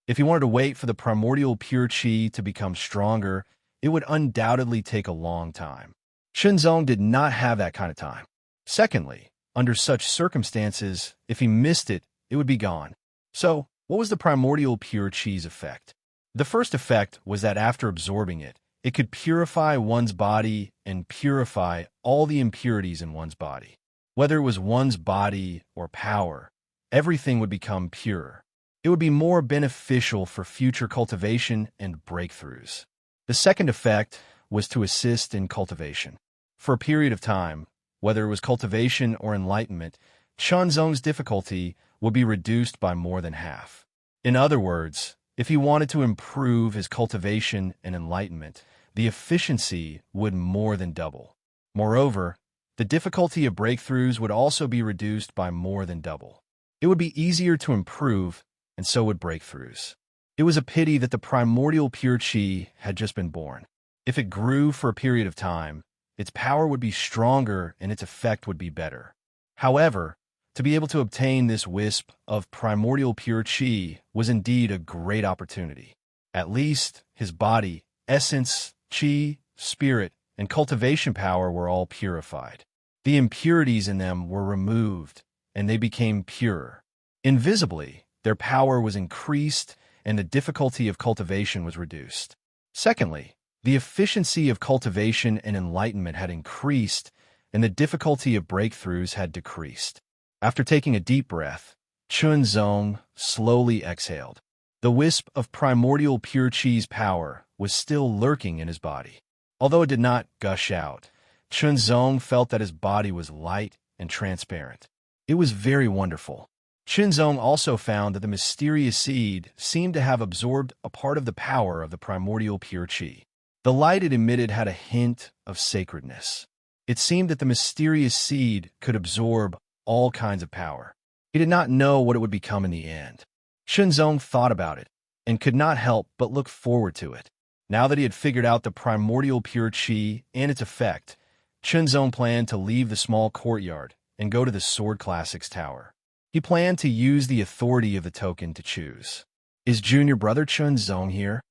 If he wanted to wait for the primordial pure chi to become stronger, it would undoubtedly take a long time. Chunzong did not have that kind of time. Secondly, under such circumstances, if he missed it, it would be gone. So, what was the primordial pure chi's effect? The first effect was that after absorbing it, it could purify one's body and purify all the impurities in one's body. Whether it was one's body or power, everything would become pure. It would be more beneficial for future cultivation and breakthroughs. The second effect was to assist in cultivation. For a period of time, whether it was cultivation or enlightenment, Chunzong's difficulty would be reduced by more than half. In other words, if he wanted to improve his cultivation and enlightenment, the efficiency would more than double. Moreover, the difficulty of breakthroughs would also be reduced by more than double. It would be easier to improve, and so would breakthroughs. It was a pity that the primordial pure chi had just been born. If it grew for a period of time, its power would be stronger and its effect would be better. However, to be able to obtain this wisp of primordial pure chi was indeed a great opportunity. At least, his body, essence, chi, spirit, and cultivation power were all purified. The impurities in them were removed, and they became pure. Invisibly, their power was increased, and the difficulty of cultivation was reduced. Secondly, the efficiency of cultivation and enlightenment had increased, and the difficulty of breakthroughs had decreased. After taking a deep breath, Chunzong slowly exhaled. The wisp of primordial pure chi's power was still lurking in his body. Although it did not gush out, Chunzong felt that his body was light and transparent. It was very wonderful. Qinzong also found that the mysterious seed seemed to have absorbed a part of the power of the primordial pure qi. The light it emitted had a hint of sacredness. It seemed that the mysterious seed could absorb all kinds of power. He did not know what it would become in the end. Qinzong thought about it and could not help but look forward to it. Now that he had figured out the primordial pure qi and its effect, Qinzong planned to leave the small courtyard and go to the Sword Classics Tower. He planned to use the authority of the token to choose. Is junior brother Qinzong here?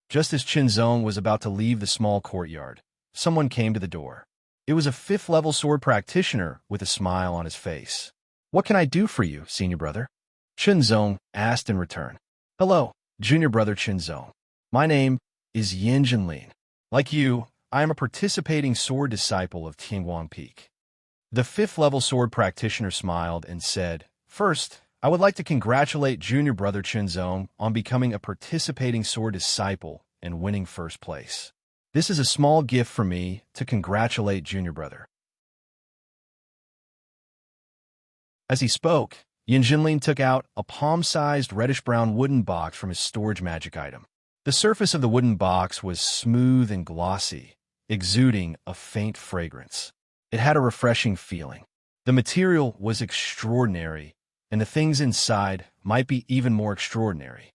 Just as Qinzong was about to leave the small courtyard, someone came to the door. It was a 5th-level sword practitioner with a smile on his face. What can I do for you, senior brother? Qinzong asked in return. Hello, junior brother Qinzong. My name is Jinlin. Like you, I am a participating sword disciple of Tianguang Peak. The 5th-level sword practitioner smiled and said, First, I would like to congratulate junior brother Qinzong on becoming a participating sword disciple and winning 1st place. This is a small gift for me to congratulate junior brother. As he spoke, Jinlin took out a palm-sized reddish-brown wooden box from his storage magic item. The surface of the wooden box was smooth and glossy, exuding a faint fragrance. It had a refreshing feeling. The material was extraordinary, and the things inside might be even more extraordinary.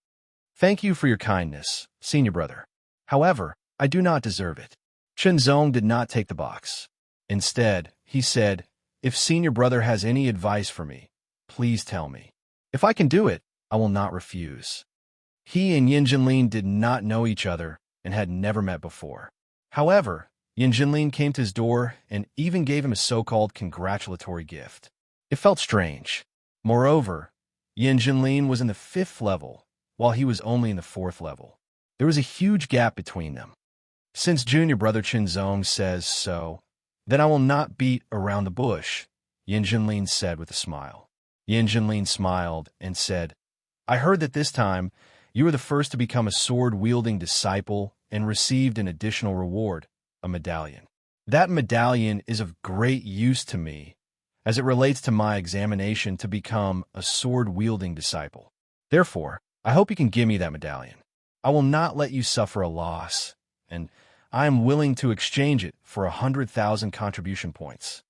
Thank you for your kindness, senior brother. However, I do not deserve it. Qinzong did not take the box. Instead, he said, If senior brother has any advice for me, please tell me. If I can do it, I will not refuse. He and Jinlin did not know each other and had never met before. However, Jinlin came to his door and even gave him a so-called congratulatory gift. It felt strange. Moreover, Jinlin was in the 5th level, while he was only in the 4th level. There was a huge gap between them. Since junior brother Qinzong says so, then I will not beat around the bush, Jinlin said with a smile. Jinlin smiled and said, I heard that this time you were the first to become a sword-wielding disciple and received an additional reward, a medallion. That medallion is of great use to me, as it relates to my examination to become a sword-wielding disciple. Therefore, I hope you can give me that medallion. I will not let you suffer a loss, and I am willing to exchange it for 100,000 contribution points.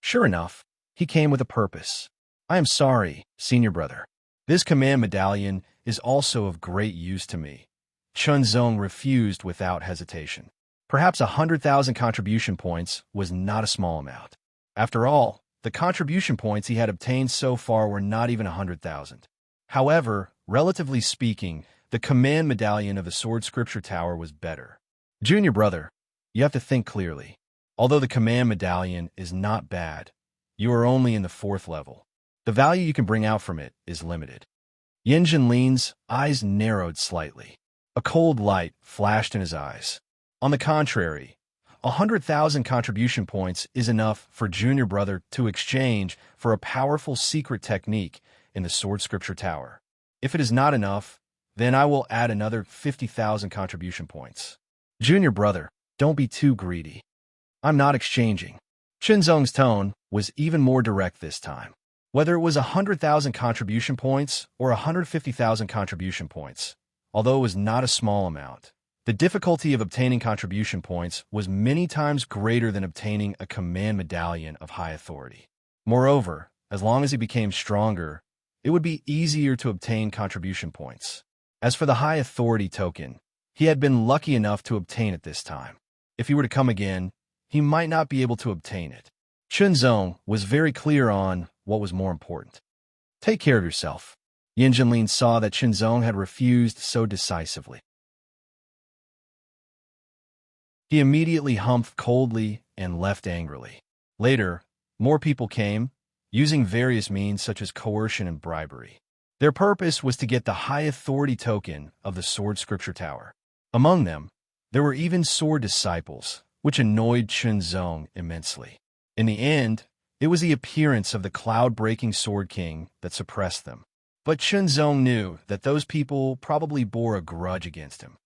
Sure enough, he came with a purpose. I am sorry, senior brother. This command medallion is also of great use to me. Qinzong refused without hesitation. Perhaps 100,000 contribution points was not a small amount. After all, the contribution points he had obtained so far were not even 100,000. However, relatively speaking, the command medallion of the Sword Scripture Tower was better. Junior brother, you have to think clearly. Although the command medallion is not bad, you are only in the 4th level. The value you can bring out from it is limited. Jinlin's eyes narrowed slightly. A cold light flashed in his eyes. On the contrary, 100,000 contribution points is enough for junior brother to exchange for a powerful secret technique in the Sword Scripture Tower. If it is not enough, then I will add another 50,000 contribution points. Junior brother, don't be too greedy. I'm not exchanging. Qinzong's tone was even more direct this time. Whether it was 100,000 contribution points or 150,000 contribution points, although it was not a small amount, the difficulty of obtaining contribution points was many times greater than obtaining a command medallion of high authority. Moreover, as long as he became stronger, it would be easier to obtain contribution points. As for the high authority token, he had been lucky enough to obtain it this time. If he were to come again, he might not be able to obtain it. Qinzong was very clear on what was more important. Take care of yourself. Jinlin saw that Qinzong had refused so decisively. He immediately humphed coldly and left angrily. Later, more people came, using various means such as coercion and bribery. Their purpose was to get the high authority token of the Sword Scripture Tower. Among them, there were even sword disciples, which annoyed Qinzong immensely. In the end, it was the appearance of the cloud-breaking Sword King that suppressed them. But Qinzong knew that those people probably bore a grudge against him.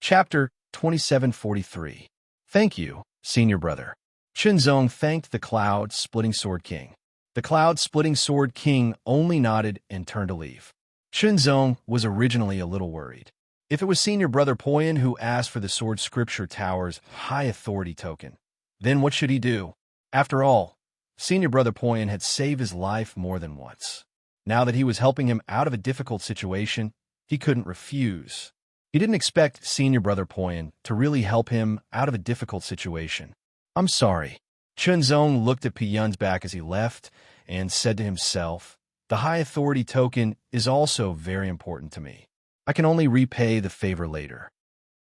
Chapter 2743. Thank you, senior brother. Chunzong thanked the Cloud-Splitting Sword King. The Cloud-Splitting Sword King only nodded and turned to leave. Chunzong was originally a little worried. If it was senior brother Poyan who asked for the Sword Scripture Tower's high authority token, then what should he do? After all, senior brother Poyan had saved his life more than once. Now that he was helping him out of a difficult situation, he couldn't refuse. He didn't expect senior brother Poyan to really help him out of a difficult situation. I'm sorry. Chunzong looked at Piyun's back as he left and said to himself, the high authority token is also very important to me. I can only repay the favor later.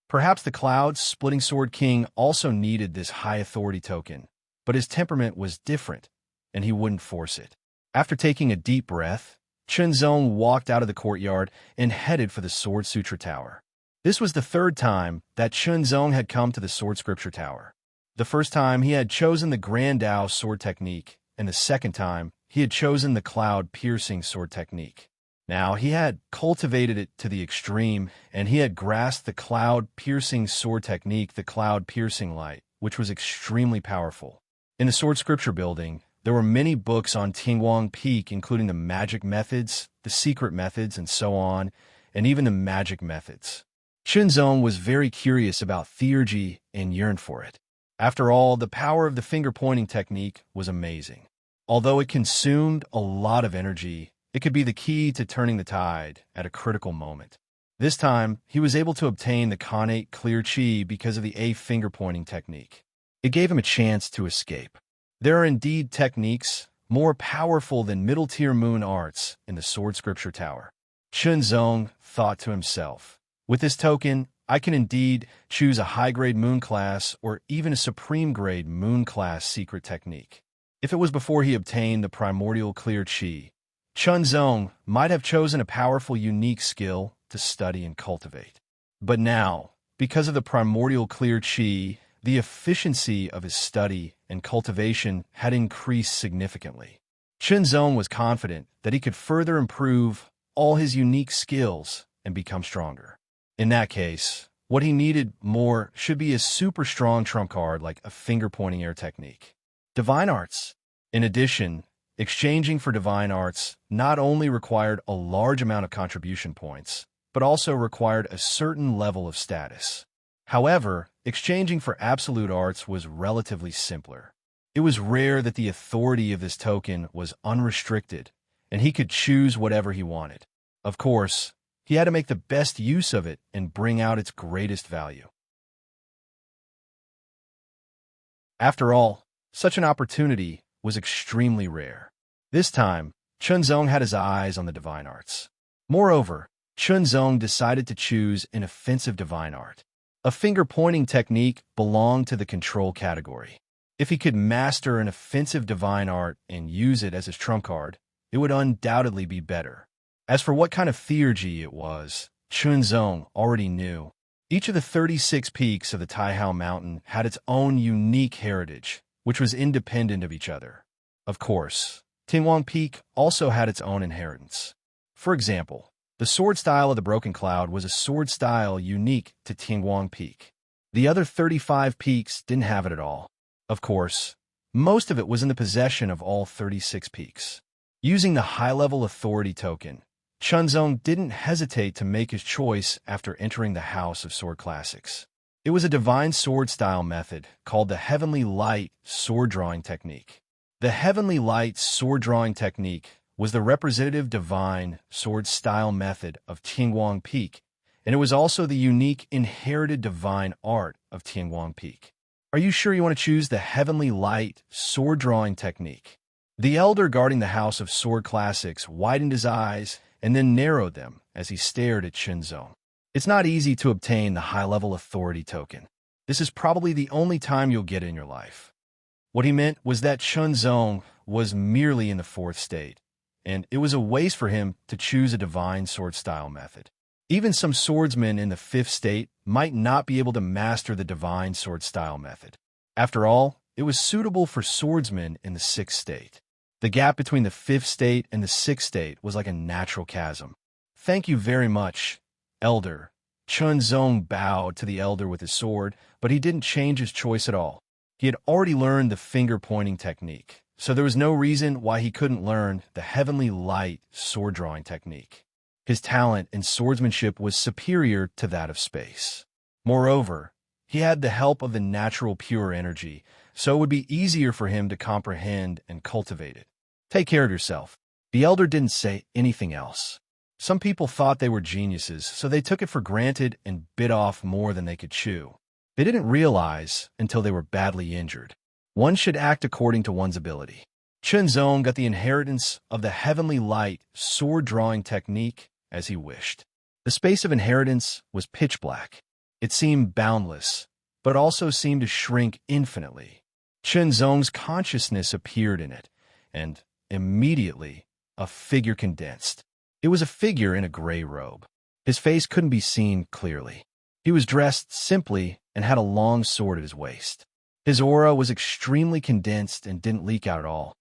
Perhaps the Cloud-Splitting Sword King also needed this high authority token, but his temperament was different, and he wouldn't force it. After taking a deep breath, Chunzong walked out of the courtyard and headed for the Sword Sutra Tower. This was the third time that Chunzong had come to the Sword Scripture Tower. The first time he had chosen the Grand Dao sword technique, and the second time he had chosen the cloud-piercing sword technique. Now he had cultivated it to the extreme, and he had grasped the cloud-piercing sword technique, the cloud-piercing light, which was extremely powerful. In the Sword Scripture building, there were many books on Tingwang Peak, including the magic methods, the secret methods, and so on, and even the magic methods. Chunzong was very curious about theurgy and yearned for it. After all, the power of the finger-pointing technique was amazing. Although it consumed a lot of energy, it could be the key to turning the tide at a critical moment. This time, he was able to obtain the connate clear chi because of the A finger-pointing technique. It gave him a chance to escape. There are indeed techniques more powerful than middle-tier moon arts in the Sword Scripture Tower. Chunzong thought to himself, with this token, I can indeed choose a high-grade moon class or even a supreme-grade moon class secret technique. If it was before he obtained the primordial clear chi, Chunzong might have chosen a powerful, unique skill to study and cultivate. But now, because of the primordial clear chi, the efficiency of his study and cultivation had increased significantly. Chunzong was confident that he could further improve all his unique skills and become stronger. In that case, what he needed more should be a super strong trump card like a finger-pointing air technique. Divine Arts. In addition, exchanging for Divine Arts not only required a large amount of contribution points, but also required a certain level of status. However, exchanging for Absolute Arts was relatively simpler. It was rare that the authority of this token was unrestricted, and he could choose whatever he wanted. Of course, he had to make the best use of it and bring out its greatest value. After all, such an opportunity was extremely rare. This time, Chunzong had his eyes on the Divine Arts. Moreover, Chunzong decided to choose an offensive Divine Art. A finger-pointing technique belonged to the control category. If he could master an offensive Divine Art and use it as his trump card, it would undoubtedly be better. As for what kind of theurgy it was, Chunzong already knew. Each of the 36 peaks of the Taihao Mountain had its own unique heritage, which was independent of each other. Of course, Tingwang Peak also had its own inheritance. For example, the sword style of the Broken Cloud was a sword style unique to Tingwang Peak. The other 35 peaks didn't have it at all. Of course, most of it was in the possession of all 36 peaks. Using the high-level authority token, Chunzong didn't hesitate to make his choice after entering the House of Sword Classics. It was a divine sword style method called the Heavenly Light sword drawing technique. The Heavenly Light sword drawing technique was the representative divine sword style method of Tingwang Peak, and it was also the unique inherited divine art of Tingwang Peak. Are you sure you want to choose the Heavenly Light sword drawing technique? The elder guarding the House of Sword Classics widened his eyes and then narrowed them as he stared at Chunzong. It's not easy to obtain the high-level authority token. This is probably the only time you'll get it in your life. What he meant was that Chunzong was merely in the 4th state, and it was a waste for him to choose a divine sword style method. Even some swordsmen in the 5th state might not be able to master the divine sword style method. After all, it was suitable for swordsmen in the 6th state. The gap between the 5th state and the 6th state was like a natural chasm. Thank you very much, Elder, Chunzong bowed to the elder with his sword, but he didn't change his choice at all. He had already learned the finger-pointing technique, so there was no reason why he couldn't learn the heavenly light sword-drawing technique. His talent in swordsmanship was superior to that of space. Moreover, he had the help of the natural pure energy, so it would be easier for him to comprehend and cultivate it. Take care of yourself. The elder didn't say anything else. Some people thought they were geniuses, so they took it for granted and bit off more than they could chew. They didn't realize until they were badly injured. One should act according to one's ability. Chunzong got the inheritance of the heavenly light sword-drawing technique as he wished. The space of inheritance was pitch black. It seemed boundless, but also seemed to shrink infinitely. Chunzong's consciousness appeared in it, and immediately a figure condensed. It was a figure in a gray robe. His face couldn't be seen clearly. He was dressed simply and had a long sword at his waist. His aura was extremely condensed and didn't leak out at all.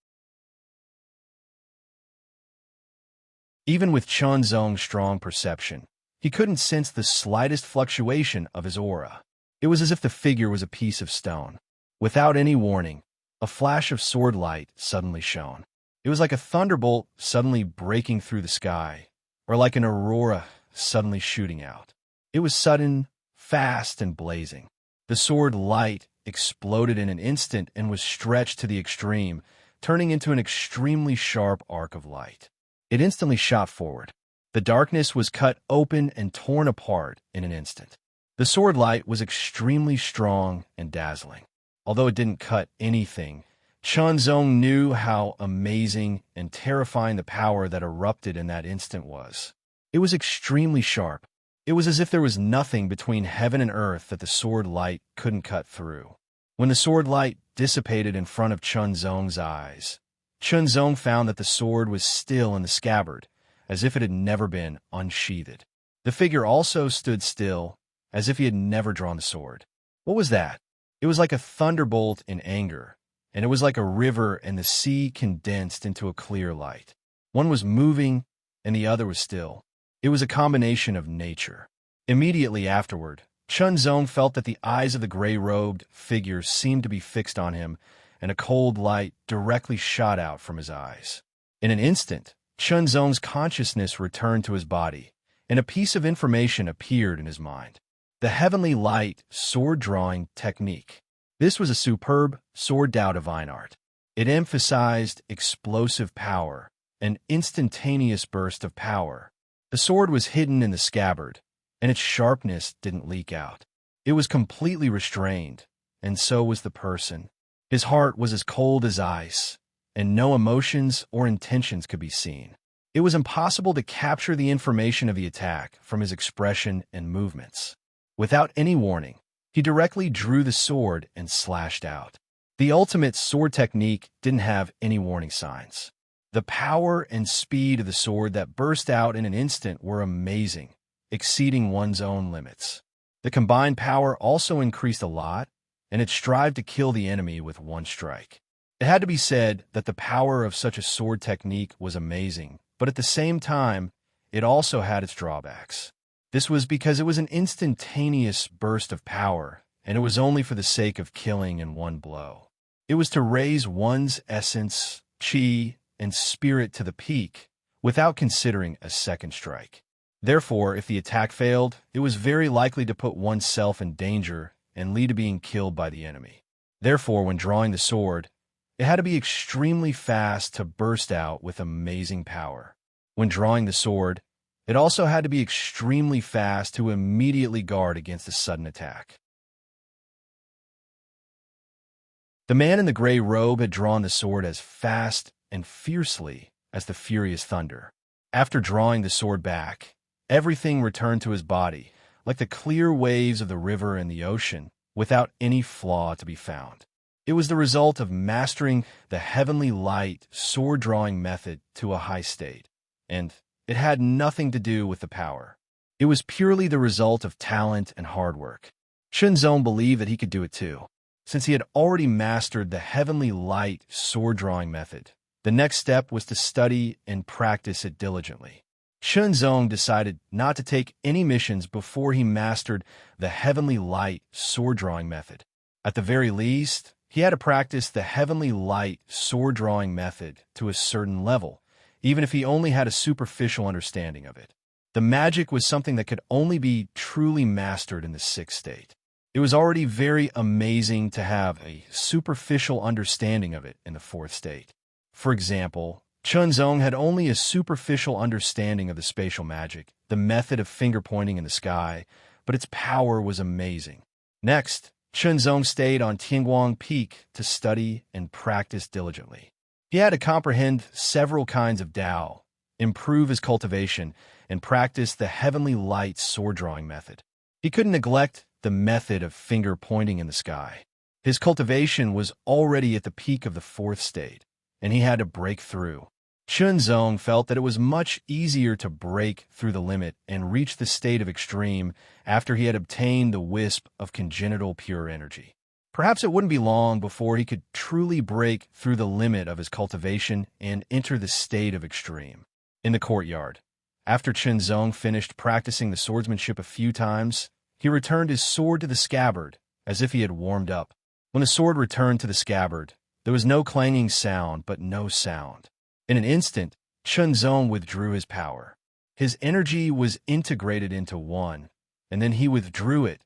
Even with Chunzong's strong perception, he couldn't sense the slightest fluctuation of his aura. It was as if the figure was a piece of stone. Without any warning, a flash of sword light suddenly shone. It was like a thunderbolt suddenly breaking through the sky, or like an aurora suddenly shooting out. It was sudden, fast, and blazing. The sword light exploded in an instant and was stretched to the extreme, turning into an extremely sharp arc of light. It instantly shot forward. The darkness was cut open and torn apart in an instant. The sword light was extremely strong and dazzling. Although it didn't cut anything, Chunzong knew how amazing and terrifying the power that erupted in that instant was. It was extremely sharp. It was as if there was nothing between heaven and earth that the sword light couldn't cut through. When the sword light dissipated in front of Chunzong's eyes, Chunzong found that the sword was still in the scabbard, as if it had never been unsheathed. The figure also stood still, as if he had never drawn the sword. What was that? It was like a thunderbolt in anger, and it was like a river and the sea condensed into a clear light. One was moving, and the other was still. It was a combination of nature. Immediately afterward, Chunzong felt that the eyes of the gray-robed figure seemed to be fixed on him, and a cold light directly shot out from his eyes. In an instant, Chunzong's consciousness returned to his body, and a piece of information appeared in his mind. The heavenly light sword-drawing technique. This was a superb sword Dao divine art. It emphasized explosive power, an instantaneous burst of power. The sword was hidden in the scabbard, and its sharpness didn't leak out. It was completely restrained, and so was the person. His heart was as cold as ice, and no emotions or intentions could be seen. It was impossible to capture the information of the attack from his expression and movements. Without any warning, he directly drew the sword and slashed out. The ultimate sword technique didn't have any warning signs. The power and speed of the sword that burst out in an instant were amazing, exceeding one's own limits. The combined power also increased a lot, and it strived to kill the enemy with one strike. It had to be said that the power of such a sword technique was amazing, but at the same time, it also had its drawbacks. This was because it was an instantaneous burst of power, and it was only for the sake of killing in one blow. It was to raise one's essence, chi, and spirit to the peak without considering a second strike. Therefore, if the attack failed, it was very likely to put oneself in danger and lead to being killed by the enemy. Therefore, when drawing the sword, it had to be extremely fast to burst out with amazing power. When drawing the sword, it also had to be extremely fast to immediately guard against a sudden attack. The man in the gray robe had drawn the sword as fast and fiercely as the furious thunder. After drawing the sword back, everything returned to his body, like the clear waves of the river and the ocean, without any flaw to be found. It was the result of mastering the heavenly light sword-drawing method to a high state, and it had nothing to do with the power. It was purely the result of talent and hard work. Chunzong believed that he could do it too. Since he had already mastered the heavenly light sword-drawing method, the next step was to study and practice it diligently. Chunzong decided not to take any missions before he mastered the Heavenly Light sword-drawing method. At the very least, he had to practice the Heavenly Light sword-drawing method to a certain level, even if he only had a superficial understanding of it. The magic was something that could only be truly mastered in the sixth state. It was already very amazing to have a superficial understanding of it in the fourth state. For example, Chunzong had only a superficial understanding of the spatial magic, the method of finger-pointing in the sky, but its power was amazing. Next, Chunzong stayed on Tianguang Peak to study and practice diligently. He had to comprehend several kinds of Tao, improve his cultivation, and practice the Heavenly Light sword-drawing method. He couldn't neglect the method of finger-pointing in the sky. His cultivation was already at the peak of the fourth state, and he had to break through. Chunzong felt that it was much easier to break through the limit and reach the state of extreme after he had obtained the wisp of congenital pure energy. Perhaps it wouldn't be long before he could truly break through the limit of his cultivation and enter the state of extreme. In the courtyard, after Chunzong finished practicing the swordsmanship a few times, he returned his sword to the scabbard as if he had warmed up. When the sword returned to the scabbard, there was no clanging sound but no sound. In an instant, Chunzong withdrew his power. His energy was integrated into one, and then he withdrew it,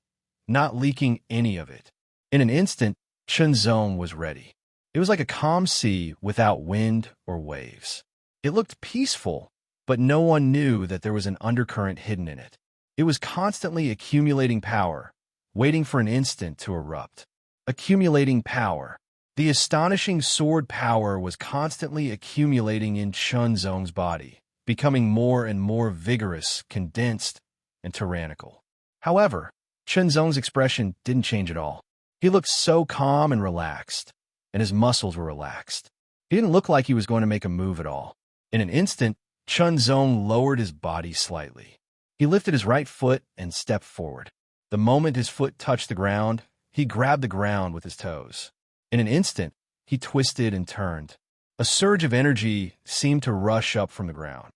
not leaking any of it. In an instant, Chunzong was ready. It was like a calm sea without wind or waves. It looked peaceful, but no one knew that there was an undercurrent hidden in it. It was constantly accumulating power, waiting for an instant to erupt. Accumulating power. The astonishing sword power was constantly accumulating in Chunzong's body, becoming more and more vigorous, condensed, and tyrannical. However, Chunzong's expression didn't change at all. He looked so calm and relaxed, and his muscles were relaxed. He didn't look like he was going to make a move at all. In an instant, Chunzong lowered his body slightly. He lifted his right foot and stepped forward. The moment his foot touched the ground, he grabbed the ground with his toes. In an instant, he twisted and turned. A surge of energy seemed to rush up from the ground.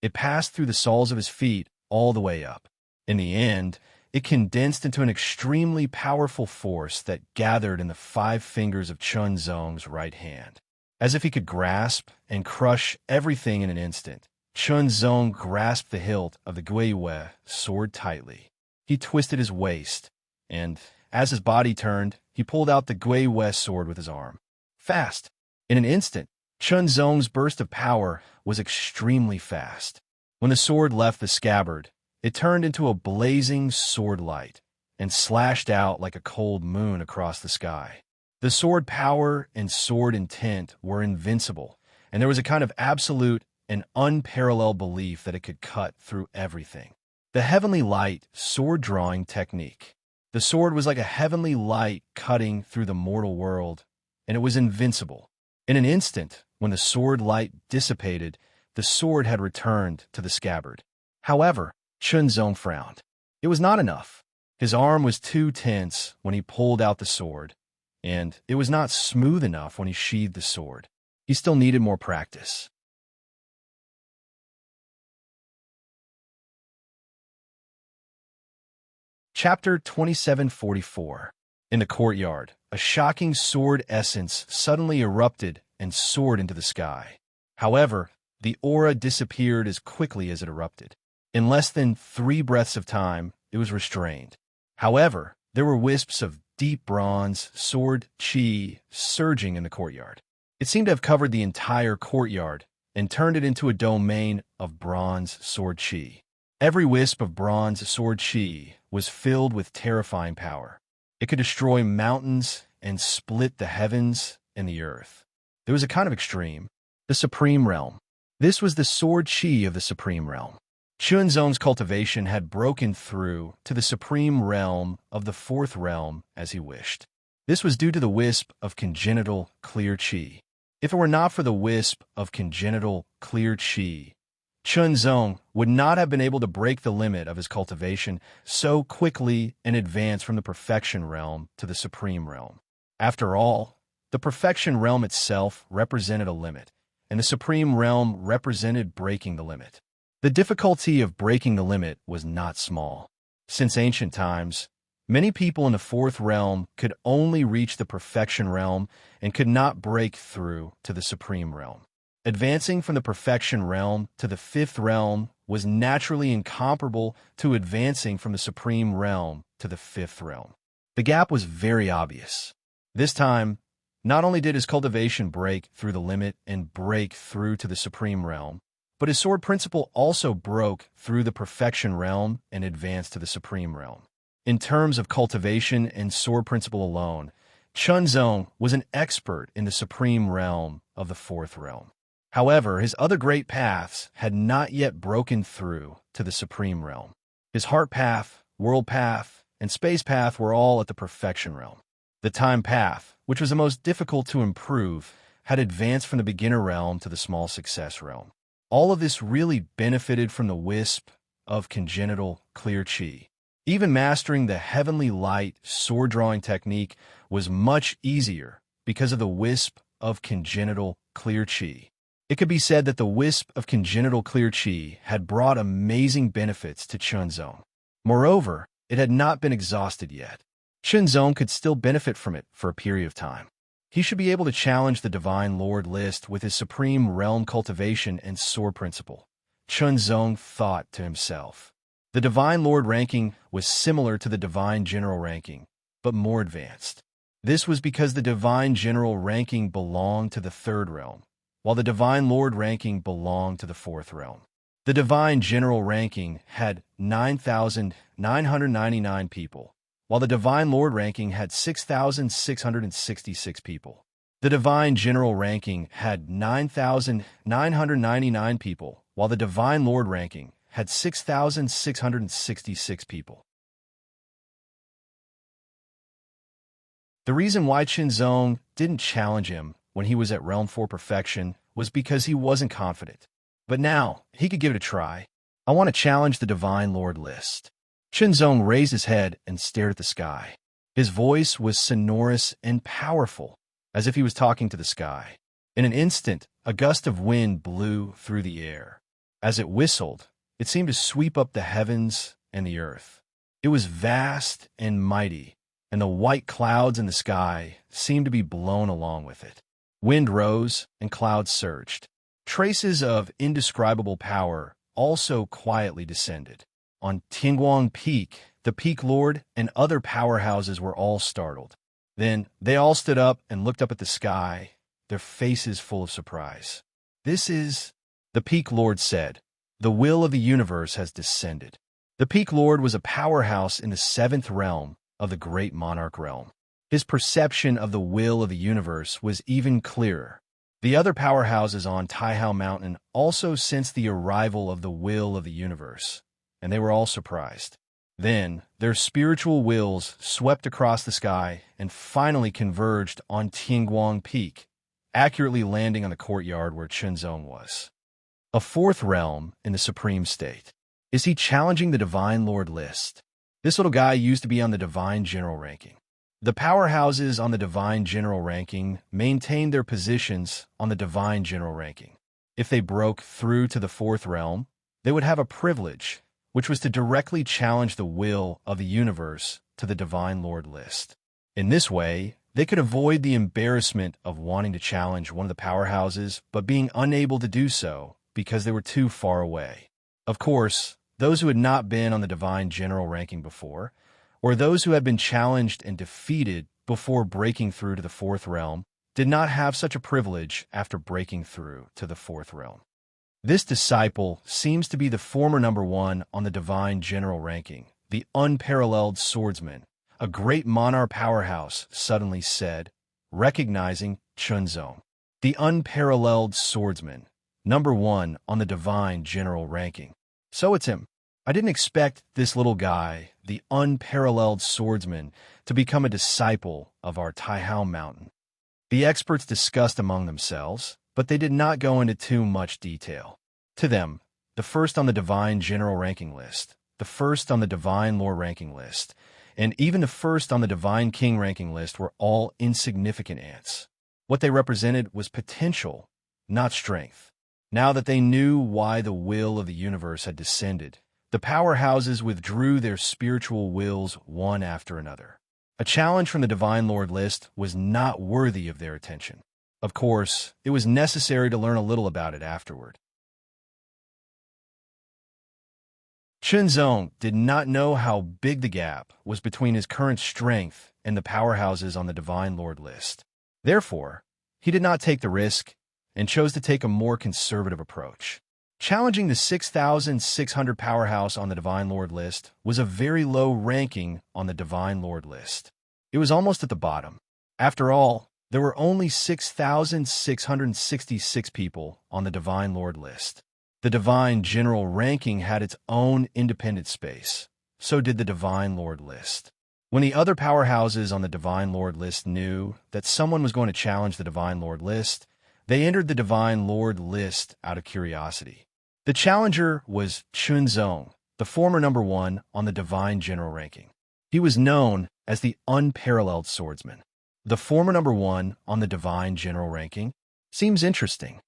It passed through the soles of his feet all the way up. In the end, it condensed into an extremely powerful force that gathered in the 5 fingers of Chunzong's right hand. As if he could grasp and crush everything in an instant, Chunzong grasped the hilt of the Guiyue sword tightly. He twisted his waist, and as his body turned, he pulled out the Guiyue sword with his arm. Fast! In an instant, Chunzong's burst of power was extremely fast. When the sword left the scabbard, it turned into a blazing sword light and slashed out like a cold moon across the sky. The sword power and sword intent were invincible, and there was a kind of absolute and unparalleled belief that it could cut through everything. The Heavenly Light sword-drawing technique. The sword was like a heavenly light cutting through the mortal world, and it was invincible. In an instant, when the sword light dissipated, the sword had returned to the scabbard. However, Chunzong frowned. It was not enough. His arm was too tense when he pulled out the sword, and it was not smooth enough when he sheathed the sword. He still needed more practice. Chapter 2744. In the courtyard, a shocking sword essence suddenly erupted and soared into the sky. However, the aura disappeared as quickly as it erupted. In less than 3 breaths of time, it was restrained. However, there were wisps of deep bronze sword chi surging in the courtyard. It seemed to have covered the entire courtyard and turned it into a domain of bronze sword chi. Every wisp of bronze sword chi was filled with terrifying power. It could destroy mountains and split the heavens and the earth. There was a kind of extreme, the supreme realm. This was the sword chi of the supreme realm. Chunzong's cultivation had broken through to the supreme realm of the 4th realm as he wished. This was due to the wisp of congenital clear chi. If it were not for the wisp of congenital clear chi, Chunzong would not have been able to break the limit of his cultivation so quickly and advance from the perfection realm to the supreme realm. After all, the perfection realm itself represented a limit, and the supreme realm represented breaking the limit. The difficulty of breaking the limit was not small. Since ancient times, many people in the fourth realm could only reach the perfection realm and could not break through to the supreme realm. Advancing from the perfection realm to the fifth realm was naturally incomparable to advancing from the supreme realm to the fifth realm. The gap was very obvious. This time, not only did his cultivation break through the limit and break through to the supreme realm, but his sword principle also broke through the perfection realm and advanced to the supreme realm. In terms of cultivation and sword principle alone, Chunzong was an expert in the supreme realm of the fourth realm. However, his other great paths had not yet broken through to the supreme realm. His heart path, world path, and space path were all at the perfection realm. The time path, which was the most difficult to improve, had advanced from the beginner realm to the small success realm. All of this really benefited from the wisp of congenital clear chi. Even mastering the heavenly light sword drawing technique was much easier because of the wisp of congenital clear chi. It could be said that the wisp of congenital clear chi had brought amazing benefits to Chunzong. Moreover, it had not been exhausted yet. Chunzong could still benefit from it for a period of time. He should be able to challenge the Divine Lord list with his supreme realm cultivation and sword principle. Chunzong thought to himself. The Divine Lord ranking was similar to the Divine General ranking, but more advanced. This was because the Divine General ranking belonged to the third realm, while the Divine Lord ranking belonged to the fourth realm. The Divine General ranking had 9,999 people, while the Divine Lord ranking had 6,666 people. The Divine General ranking had 9,999 people, while the Divine Lord ranking had 6,666 people. The reason why Chunzong didn't challenge him when he was at Realm 4 Perfection was because he wasn't confident. But now, he could give it a try. I want to challenge the Divine Lord list. Chunzong raised his head and stared at the sky. His voice was sonorous and powerful, as if he was talking to the sky. In an instant, a gust of wind blew through the air. As it whistled, it seemed to sweep up the heavens and the earth. It was vast and mighty, and the white clouds in the sky seemed to be blown along with it. Wind rose and clouds surged. Traces of indescribable power also quietly descended. On Tianguang Peak, the Peak Lord and other powerhouses were all startled. Then they all stood up and looked up at the sky, their faces full of surprise. "This is," the Peak Lord said, "the will of the universe has descended." The Peak Lord was a powerhouse in the seventh realm of the Great Monarch realm. His perception of the will of the universe was even clearer. The other powerhouses on Taihao Mountain also sensed the arrival of the will of the universe, and they were all surprised. Then, their spiritual wills swept across the sky and finally converged on Tianguang Peak, accurately landing on the courtyard where Chunzong was. A fourth realm in the Supreme State. Is he challenging the Divine Lord list? This little guy used to be on the Divine General ranking. The powerhouses on the Divine General ranking maintained their positions on the Divine General ranking. If they broke through to the fourth realm, they would have a privilege, which was to directly challenge the will of the universe to the Divine Lord list. In this way, they could avoid the embarrassment of wanting to challenge one of the powerhouses but being unable to do so because they were too far away. Of course, those who had not been on the Divine General ranking before, or those who had been challenged and defeated before breaking through to the fourth realm, did not have such a privilege after breaking through to the fourth realm. This disciple seems to be the former number one on the Divine General ranking, the unparalleled swordsman, a great monarch powerhouse suddenly said, recognizing Chunzong. The unparalleled swordsman, number one on the Divine General ranking. So it's him. I didn't expect this little guy, the unparalleled swordsman, to become a disciple of our Taihao Mountain. The experts discussed among themselves, but they did not go into too much detail. To them, the first on the Divine General ranking list, the first on the Divine Lord ranking list, and even the first on the Divine King ranking list were all insignificant ants. What they represented was potential, not strength. Now that they knew why the will of the universe had descended, the powerhouses withdrew their spiritual wills one after another. A challenge from the Divine Lord list was not worthy of their attention. Of course, it was necessary to learn a little about it afterward. Chunzong did not know how big the gap was between his current strength and the powerhouses on the Divine Lord list. Therefore, he did not take the risk and chose to take a more conservative approach. Challenging the 6,600 powerhouse on the Divine Lord list was a very low ranking on the Divine Lord list. It was almost at the bottom. After all, there were only 6,666 people on the Divine Lord list. The Divine General ranking had its own independent space. So did the Divine Lord list. When the other powerhouses on the Divine Lord list knew that someone was going to challenge the Divine Lord list, they entered the Divine Lord list out of curiosity. The challenger was Chunzong, the former number 1 on the Divine General ranking. He was known as the Unparalleled Swordsman. The former number 1 on the Divine General ranking seems interesting.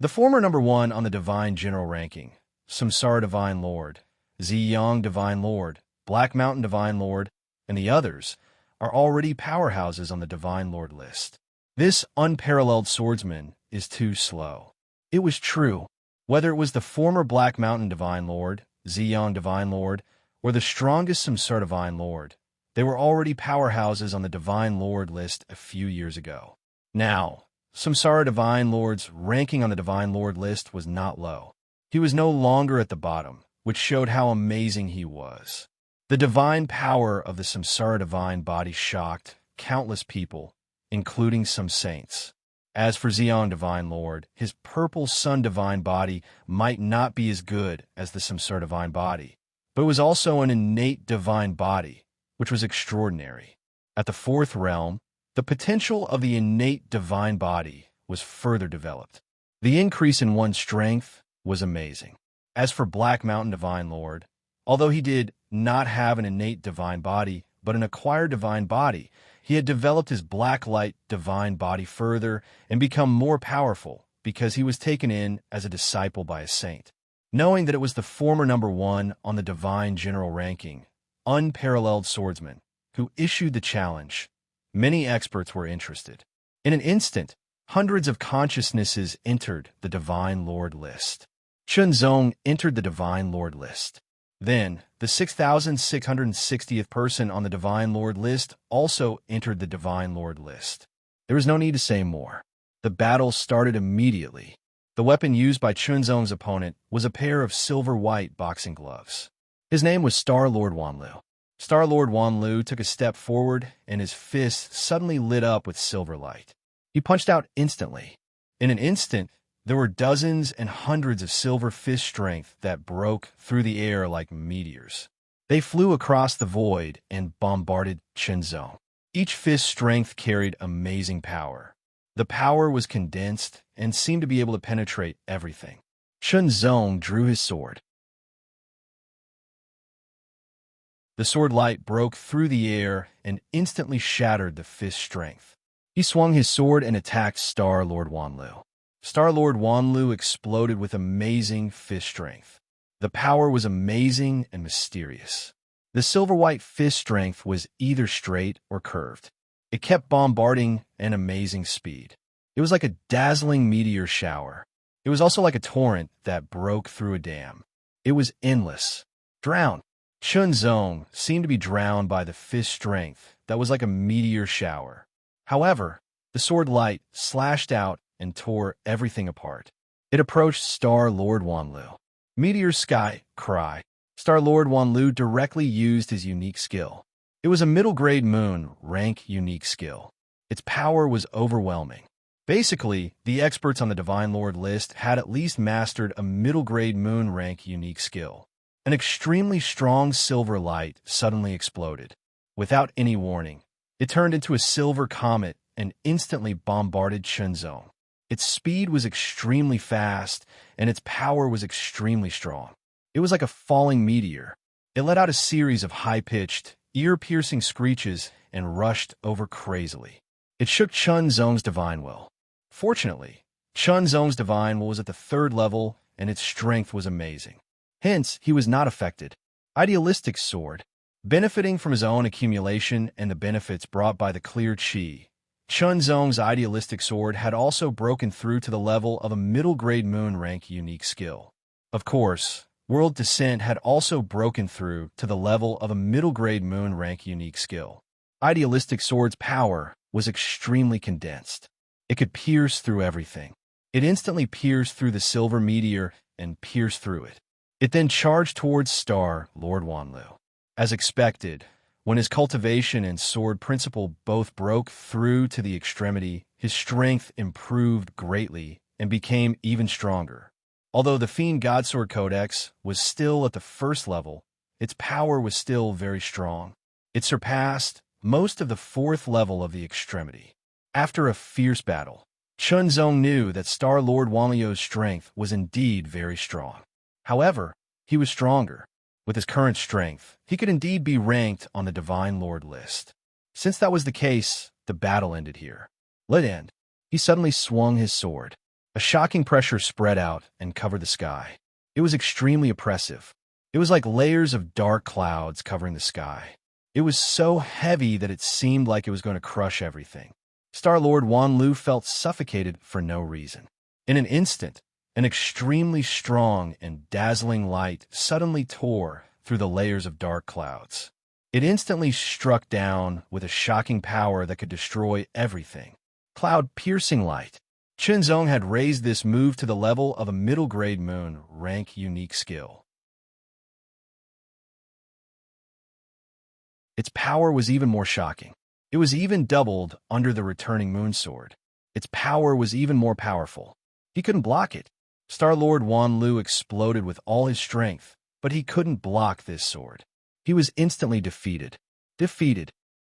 The former number 1 on the Divine General ranking, Samsara Divine Lord, Ziyang Divine Lord, Black Mountain Divine Lord, and the others are already powerhouses on the Divine Lord list. This unparalleled swordsman is too slow. It was true. Whether it was the former Black Mountain Divine Lord, Ziyang Divine Lord, or the strongest Samsara Divine Lord, they were already powerhouses on the Divine Lord list a few years ago. Now, Samsara Divine Lord's ranking on the Divine Lord list was not low. He was no longer at the bottom, which showed how amazing he was. The divine power of the Samsara Divine Body shocked countless people, including some saints. As for Ziyang Divine Lord, his purple Sun Divine Body might not be as good as the Samsara Divine Body, but it was also an innate Divine Body, which was extraordinary. At the 4th realm, the potential of the innate Divine Body was further developed. The increase in one's strength was amazing. As for Black Mountain Divine Lord, although he did not have an innate Divine Body, but an acquired Divine Body, he had developed his Black Light Divine Body further and become more powerful because he was taken in as a disciple by a saint. Knowing that it was the former number 1 on the Divine General ranking, Unparalleled Swordsman, who issued the challenge, many experts were interested. In an instant, hundreds of consciousnesses entered the Divine Lord list. Chunzong entered the Divine Lord list. Then, the 6,660th person on the Divine Lord list also entered the Divine Lord list. There was no need to say more. The battle started immediately. The weapon used by Chunzong's opponent was a pair of silver-white boxing gloves. His name was Star Lord Wanlu. Star Lord Wanlu took a step forward, and his fist suddenly lit up with silver light. He punched out instantly. In an instant, there were dozens and hundreds of silver fist strength that broke through the air like meteors. They flew across the void and bombarded Chunzong. Each fist strength carried amazing power. The power was condensed and seemed to be able to penetrate everything. Chunzong drew his sword. The sword light broke through the air and instantly shattered the fist strength. He swung his sword and attacked Star Lord Wanlu. Star Lord Wanlu exploded with amazing fist strength. The power was amazing and mysterious. The silver-white fist strength was either straight or curved. It kept bombarding at amazing speed. It was like a dazzling meteor shower. It was also like a torrent that broke through a dam. It was endless. Drowned. Chunzong seemed to be drowned by the fist strength that was like a meteor shower. However, the sword light slashed out and tore everything apart. It approached Star Lord Wanlu. Meteor Sky Cry. Star Lord Wanlu directly used his unique skill. It was a middle-grade moon rank unique skill. Its power was overwhelming. Basically, the experts on the Divine Lord list had at least mastered a middle-grade moon rank unique skill. An extremely strong silver light suddenly exploded. Without any warning, it turned into a silver comet and instantly bombarded Chunzong. Its speed was extremely fast, and its power was extremely strong. It was like a falling meteor. It let out a series of high-pitched, ear-piercing screeches and rushed over crazily. It shook Chunzong's divine will. Fortunately, Chunzong's divine was at the 3rd level, and its strength was amazing. Hence, he was not affected. Idealistic sword. Benefiting from his own accumulation and the benefits brought by the clear qi, Chunzong's idealistic sword had also broken through to the level of a middle-grade moon rank unique skill. Of course, World Descent had also broken through to the level of a middle-grade moon rank unique skill. Idealistic sword's power was extremely condensed. It could pierce through everything. It instantly pierced through the silver meteor and pierced through it. It then charged towards Star Lord Wanlu. As expected, when his cultivation and sword principle both broke through to the extremity, his strength improved greatly and became even stronger. Although the Fiend Godsword Codex was still at the 1st level, its power was still very strong. It surpassed most of the 4th level of the extremity. After a fierce battle, Chunzong knew that Star Lord Wanlu's strength was indeed very strong. However, he was stronger. With his current strength, he could indeed be ranked on the Divine Lord list. Since that was the case, the battle ended here. Let end. He suddenly swung his sword. A shocking pressure spread out and covered the sky. It was extremely oppressive. It was like layers of dark clouds covering the sky. It was so heavy that it seemed like it was going to crush everything. Star-Lord Wanlu felt suffocated for no reason. In an instant, an extremely strong and dazzling light suddenly tore through the layers of dark clouds. It instantly struck down with a shocking power that could destroy everything. Cloud-piercing light. Chunzong had raised this move to the level of a middle-grade moon rank unique skill. Its power was even more shocking. It was even doubled under the returning moon sword. Its power was even more powerful. He couldn't block it. Star-Lord Wanlu exploded with all his strength, but he couldn't block this sword. He was instantly defeated.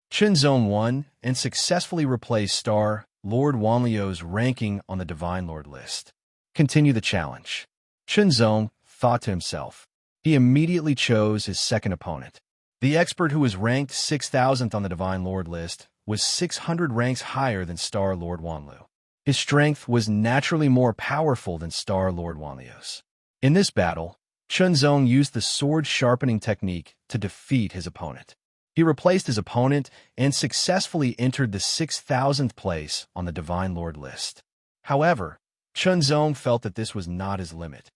Chunzong won and successfully replaced Star-Lord Wanlu's ranking on the Divine Lord list. Continue the challenge. Chunzong thought to himself. He immediately chose his second opponent. The expert who was ranked 6,000th on the Divine Lord list was 600 ranks higher than Star-Lord Wanlu. His strength was naturally more powerful than Star-Lord Wanlu's. In this battle, Chunzong used the sword sharpening technique to defeat his opponent. He replaced his opponent and successfully entered the 6,000th place on the Divine Lord list. However, Chunzong felt that this was not his limit.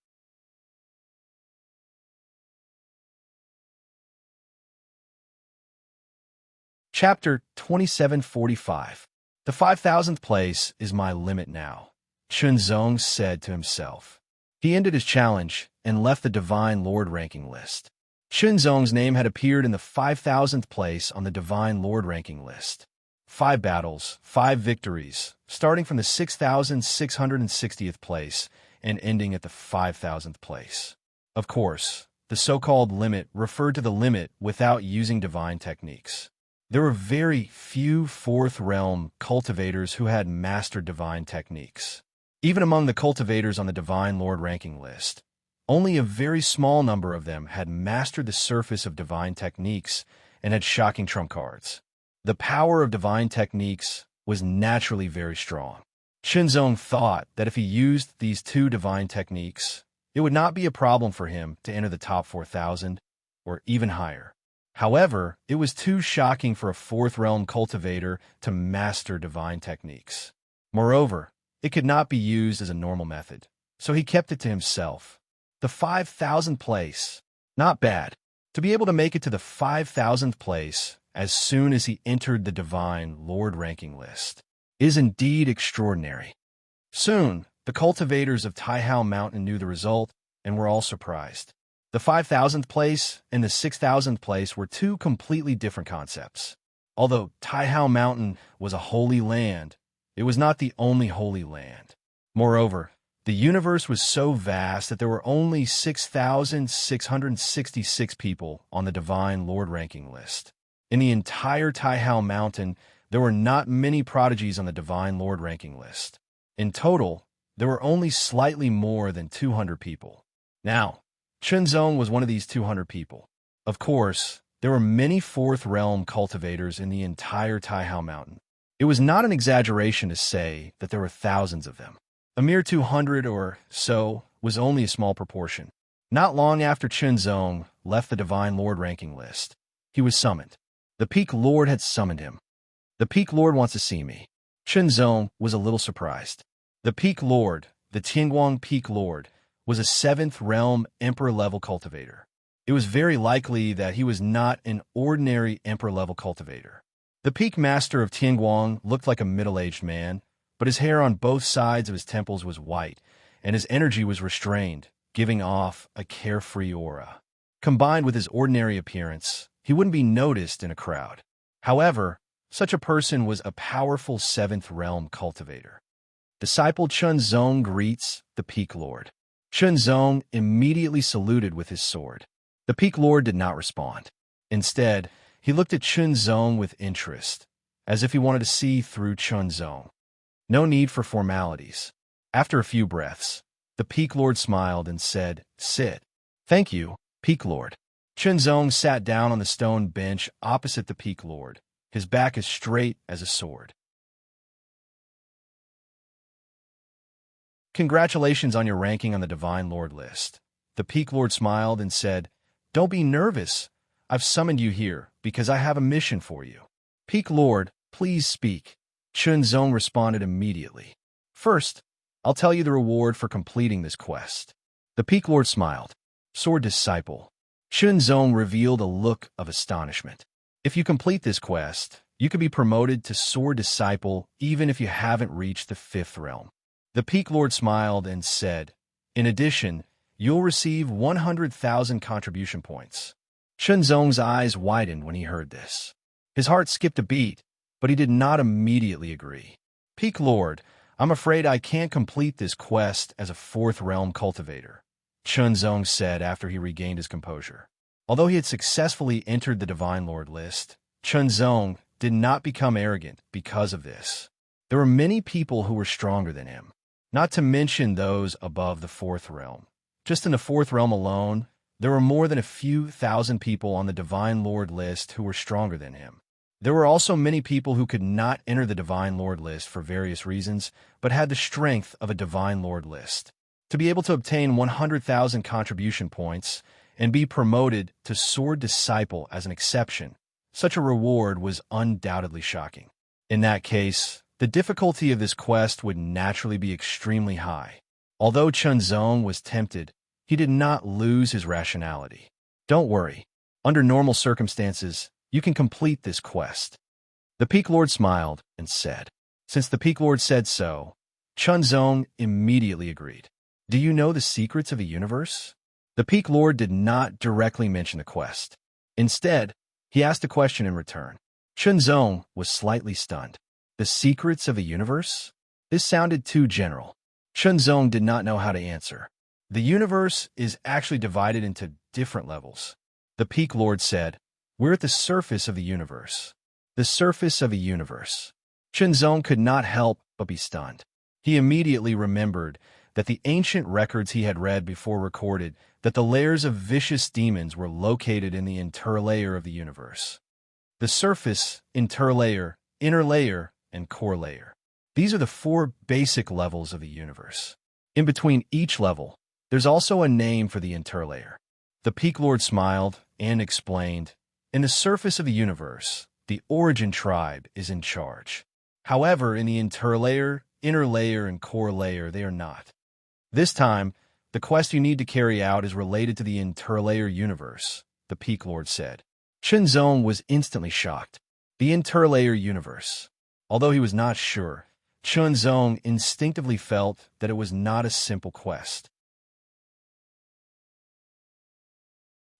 Chapter 2745. The 5,000th place is my limit now, Chunzong said to himself. He ended his challenge and left the Divine Lord ranking list. Chunzong's name had appeared in the 5,000th place on the Divine Lord ranking list. 5 battles, 5 victories, starting from the 6,660th place and ending at the 5,000th place. Of course, the so-called limit referred to the limit without using divine techniques. There were very few 4th realm cultivators who had mastered divine techniques. Even among the cultivators on the Divine Lord ranking list, only a very small number of them had mastered the surface of divine techniques and had shocking trump cards. The power of divine techniques was naturally very strong. Chunzong thought that if he used these 2 divine techniques, it would not be a problem for him to enter the top 4,000 or even higher. However, it was too shocking for a 4th realm cultivator to master divine techniques. Moreover, it could not be used as a normal method, so he kept it to himself. The 5,000th place. Not bad. To be able to make it to the 5,000th place as soon as he entered the Divine Lord ranking list is indeed extraordinary. Soon, the cultivators of Taihao Mountain knew the result and were all surprised. The 5,000th place and the 6,000th place were 2 completely different concepts. Although Taihao Mountain was a holy land, it was not the only holy land. Moreover, the universe was so vast that there were only 6,666 people on the Divine Lord ranking list. In the entire Taihao Mountain, there were not many prodigies on the Divine Lord ranking list. In total, there were only slightly more than 200 people. Now, Chunzong was one of these 200 people. Of course, there were many 4th realm cultivators in the entire Taihao Mountain. It was not an exaggeration to say that there were thousands of them. A mere 200 or so was only a small proportion. Not long after Chunzong left the Divine Lord ranking list, he was summoned. The Peak Lord had summoned him. The Peak Lord wants to see me. Chunzong was a little surprised. The Peak Lord, the Tianguang Peak Lord, was a 7th realm Emperor-level cultivator. It was very likely that he was not an ordinary Emperor-level cultivator. The Peak Master of Tianguang looked like a middle-aged man, but his hair on both sides of his temples was white, and his energy was restrained, giving off a carefree aura. Combined with his ordinary appearance, he wouldn't be noticed in a crowd. However, such a person was a powerful 7th realm cultivator. Disciple Chunzong greets the Peak Lord. Chunzong immediately saluted with his sword. The Peak Lord did not respond. Instead, he looked at Chunzong with interest, as if he wanted to see through Chunzong. No need for formalities. After a few breaths, the Peak Lord smiled and said, "Sit." "Thank you, Peak Lord." Chunzong sat down on the stone bench opposite the Peak Lord, his back as straight as a sword. "Congratulations on your ranking on the Divine Lord list." The Peak Lord smiled and said, "Don't be nervous. I've summoned you here because I have a mission for you." "Peak Lord, please speak." Chunzong responded immediately. "First, I'll tell you the reward for completing this quest." The Peak Lord smiled. "Sword Disciple." Chunzong revealed a look of astonishment. "If you complete this quest, you could be promoted to Sword Disciple even if you haven't reached the 5th realm. The Peak Lord smiled and said, "In addition, you'll receive 100,000 contribution points." Chunzong's eyes widened when he heard this. His heart skipped a beat, but he did not immediately agree. "Peak Lord, I'm afraid I can't complete this quest as a 4th realm cultivator," Chunzong said after he regained his composure. Although he had successfully entered the Divine Lord list, Chunzong did not become arrogant because of this. There were many people who were stronger than him, not to mention those above the 4th realm. Just in the 4th realm alone, there were more than a few thousand people on the Divine Lord list who were stronger than him. There were also many people who could not enter the Divine Lord list for various reasons, but had the strength of a Divine Lord list. To be able to obtain 100,000 contribution points and be promoted to Sword Disciple as an exception, such a reward was undoubtedly shocking. In that case, the difficulty of this quest would naturally be extremely high. Although Chunzong was tempted, he did not lose his rationality. "Don't worry. Under normal circumstances, you can complete this quest." The Peak Lord smiled and said. Since the Peak Lord said so, Chunzong immediately agreed. "Do you know the secrets of the universe?" The Peak Lord did not directly mention the quest. Instead, he asked a question in return. Chunzong was slightly stunned. The secrets of the universe? This sounded too general. Chunzong did not know how to answer. The universe is actually divided into different levels. The Peak Lord said, "We're at the surface of the universe." The surface of the universe. Chunzong could not help but be stunned. He immediately remembered that the ancient records he had read before recorded that the layers of vicious demons were located in the interlayer of the universe. The surface, interlayer, inner layer, and core layer. These are the 4 basic levels of the universe. In between each level, there's also a name for the interlayer. The Peak Lord smiled and explained, "In the surface of the universe, the origin tribe is in charge. However, in the interlayer, inner layer, and core layer, they are not. This time, the quest you need to carry out is related to the interlayer universe," the Peak Lord said. Chunzong was instantly shocked. The interlayer universe. Although he was not sure, Chunzong instinctively felt that it was not a simple quest.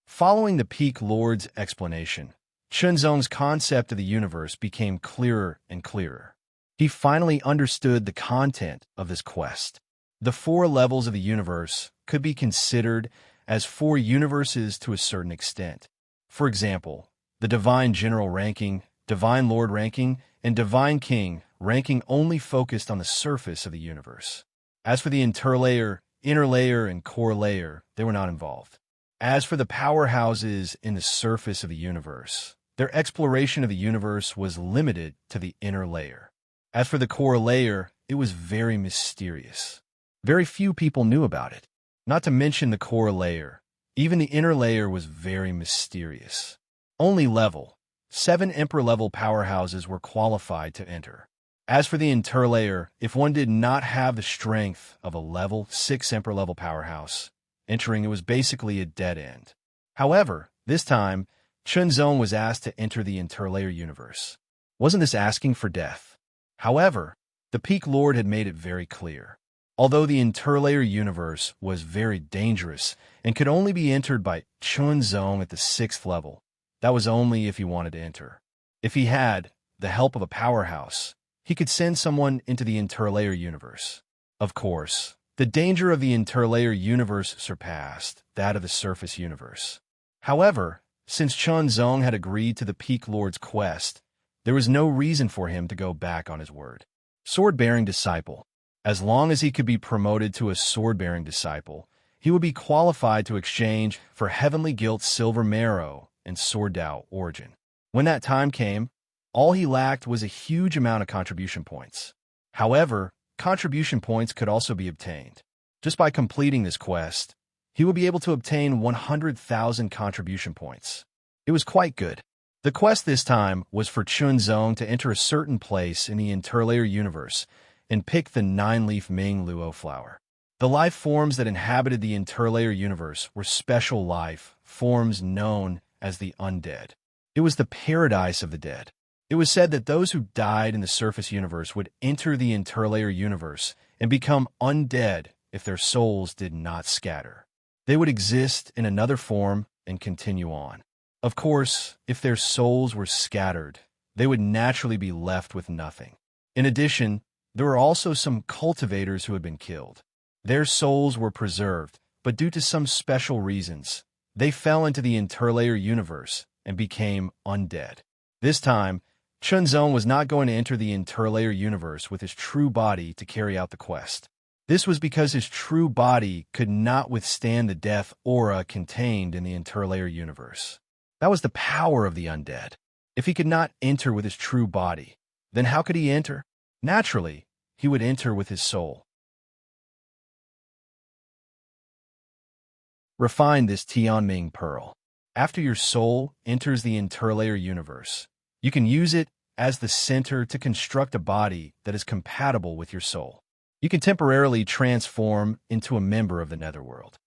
Following the Peak Lord's explanation, Chunzong's concept of the universe became clearer and clearer. He finally understood the content of this quest. The 4 levels of the universe could be considered as 4 universes to a certain extent. For example, the Divine General ranking, Divine Lord ranking, and Divine King ranking only focused on the surface of the universe. As for the interlayer, inner layer, and core layer, they were not involved. As for the powerhouses in the surface of the universe, their exploration of the universe was limited to the inner layer. As for the core layer, it was very mysterious. Very few people knew about it. Not to mention the core layer. Even the inner layer was very mysterious. Only level 7 Emperor-level powerhouses were qualified to enter. As for the interlayer, if one did not have the strength of a level 6 Emperor-level powerhouse, entering it was basically a dead end. However, this time, Chunzong was asked to enter the interlayer universe. Wasn't this asking for death? However, the Peak Lord had made it very clear. Although the interlayer universe was very dangerous and could only be entered by Chunzong at the 6th level, that was only if he wanted to enter. If he had the help of a powerhouse, he could send someone into the interlayer universe. Of course, the danger of the interlayer universe surpassed that of the surface universe. However, since Chunzong had agreed to the Peak Lord's quest, there was no reason for him to go back on his word. Sword-bearing disciple. As long as he could be promoted to a sword-bearing disciple, he would be qualified to exchange for heavenly gilt silver marrow and sword Dao origin. When that time came, all he lacked was a huge amount of contribution points. However, contribution points could also be obtained. Just by completing this quest, he would be able to obtain 100,000 contribution points. It was quite good. The quest this time was for Chunzong to enter a certain place in the interlayer universe and pick the 9-leaf Ming Luo flower. The life forms that inhabited the interlayer universe were special life forms known as the undead. It was the paradise of the dead. It was said that those who died in the surface universe would enter the interlayer universe and become undead if their souls did not scatter. They would exist in another form and continue on. Of course, if their souls were scattered, they would naturally be left with nothing. In addition, there were also some cultivators who had been killed. Their souls were preserved, but due to some special reasons, they fell into the interlayer universe and became undead. This time, Chunzong was not going to enter the interlayer universe with his true body to carry out the quest. This was because his true body could not withstand the death aura contained in the interlayer universe. That was the power of the undead. If he could not enter with his true body, then how could he enter? Naturally, he would enter with his soul. Refine this Tianming pearl. After your soul enters the interlayer universe, you can use it as the center to construct a body that is compatible with your soul. You can temporarily transform into a member of the netherworld.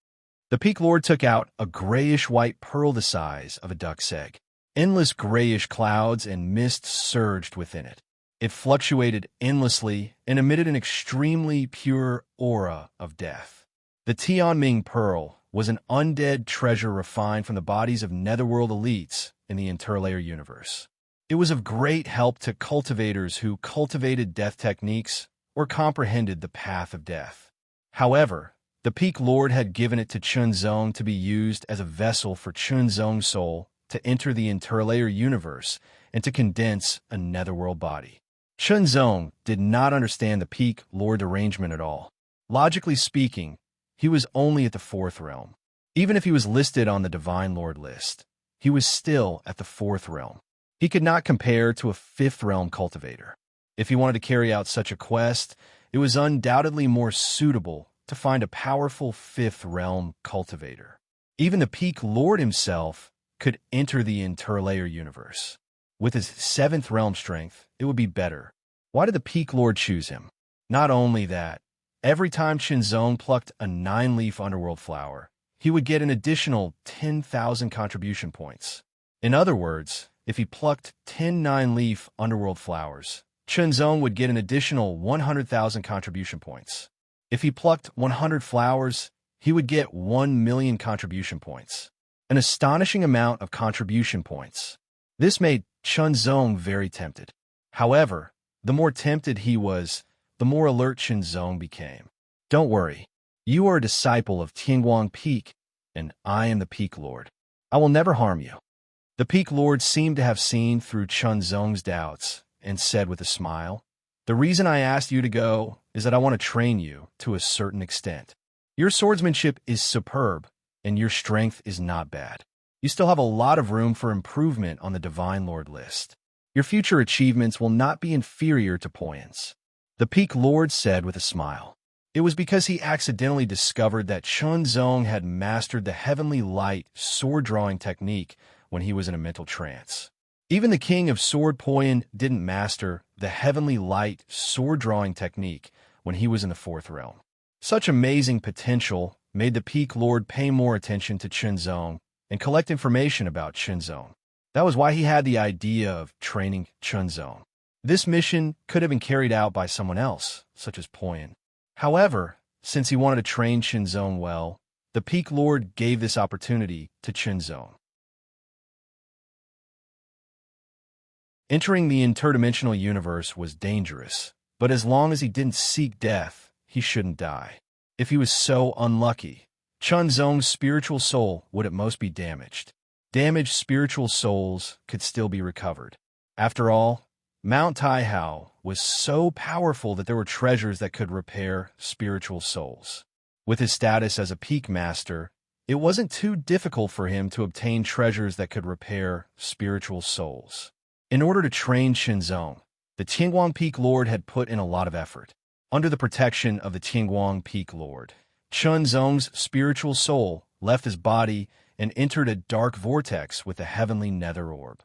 The Peak Lord took out a grayish-white pearl the size of a duck's egg. Endless grayish clouds and mist surged within it. It fluctuated endlessly and emitted an extremely pure aura of death. The Tianming pearl was an undead treasure refined from the bodies of netherworld elites in the interlayer universe. It was of great help to cultivators who cultivated death techniques or comprehended the path of death. However, the Peak Lord had given it to Chunzong to be used as a vessel for Chunzong's soul to enter the interlayer universe and to condense a netherworld body. Chunzong did not understand the Peak Lord arrangement at all. Logically speaking, he was only at the 4th realm. Even if he was listed on the Divine Lord list, he was still at the 4th realm. He could not compare to a 5th realm cultivator. If he wanted to carry out such a quest, it was undoubtedly more suitable to find a powerful 5th realm cultivator. Even the Peak Lord himself could enter the interlayer universe. With his 7th realm strength, it would be better. Why did the Peak Lord choose him? Not only that, every time Chunzong plucked a 9-leaf underworld flower, he would get an additional 10,000 contribution points. In other words, if he plucked 10 9-leaf underworld flowers, Chunzong would get an additional 100,000 contribution points. If he plucked 100 flowers, he would get 1 million contribution points. An astonishing amount of contribution points. This made Chunzong very tempted. However, the more tempted he was, the more alert Chunzong became. Don't worry. You are a disciple of Tianguang Peak, and I am the Peak Lord. I will never harm you. The Peak Lord seemed to have seen through Chunzong's doubts and said with a smile, "The reason I asked you to go is that I want to train you to a certain extent. Your swordsmanship is superb, and your strength is not bad. You still have a lot of room for improvement on the Divine Lord list. Your future achievements will not be inferior to Poyin's." The Peak Lord said with a smile. It was because he accidentally discovered that Chunzong had mastered the heavenly light sword-drawing technique when he was in a mental trance. Even the king of Sword Poyen didn't master the heavenly light sword-drawing technique when he was in the fourth realm. Such amazing potential made the Peak Lord pay more attention to Chunzong and collect information about Chunzong. That was why he had the idea of training Chunzong. This mission could have been carried out by someone else, such as Poyen. However, since he wanted to train Chunzong well, the Peak Lord gave this opportunity to Chunzong. Entering the interdimensional universe was dangerous, but as long as he didn't seek death, he shouldn't die. If he was so unlucky, Chunzong's spiritual soul would at most be damaged. Damaged spiritual souls could still be recovered. After all, Mount Taihao was so powerful that there were treasures that could repair spiritual souls. With his status as a peak master, it wasn't too difficult for him to obtain treasures that could repair spiritual souls. In order to train Chunzong, the Tianguang Peak Lord had put in a lot of effort. Under the protection of the Tianguang Peak Lord, Chunzong's spiritual soul left his body and entered a dark vortex with the heavenly nether orb.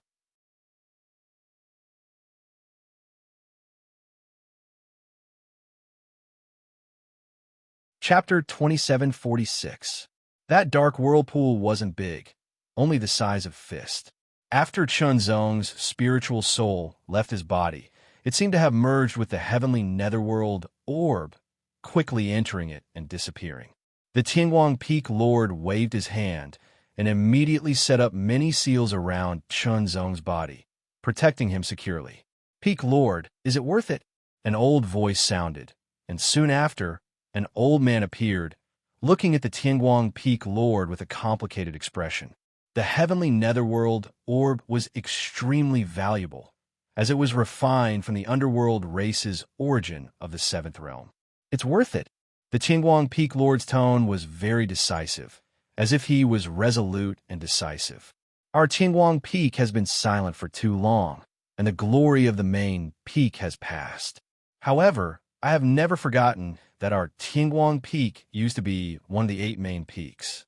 Chapter 2746. That dark whirlpool wasn't big, only the size of fist. After Chunzong's spiritual soul left his body, it seemed to have merged with the heavenly netherworld orb, quickly entering it and disappearing. The Tianguang Peak Lord waved his hand and immediately set up many seals around Chunzong's body, protecting him securely. "Peak Lord, is it worth it?" An old voice sounded, and soon after, an old man appeared, looking at the Tianguang Peak Lord with a complicated expression. The heavenly netherworld orb was extremely valuable, as it was refined from the underworld race's origin of the seventh realm. "It's worth it." The Tianguang Peak Lord's tone was very decisive, as if he was resolute and decisive. "Our Tianguang Peak has been silent for too long, and the glory of the main peak has passed. However, I have never forgotten that our Tianguang Peak used to be one of the 8 main peaks.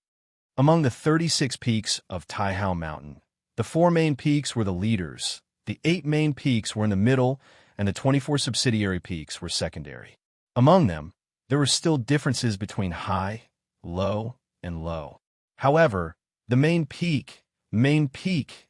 Among the 36 peaks of Taihao Mountain, the 4 main peaks were the leaders, the 8 main peaks were in the middle, and the 24 subsidiary peaks were secondary. Among them, there were still differences between high, low, and low. However, the main peak,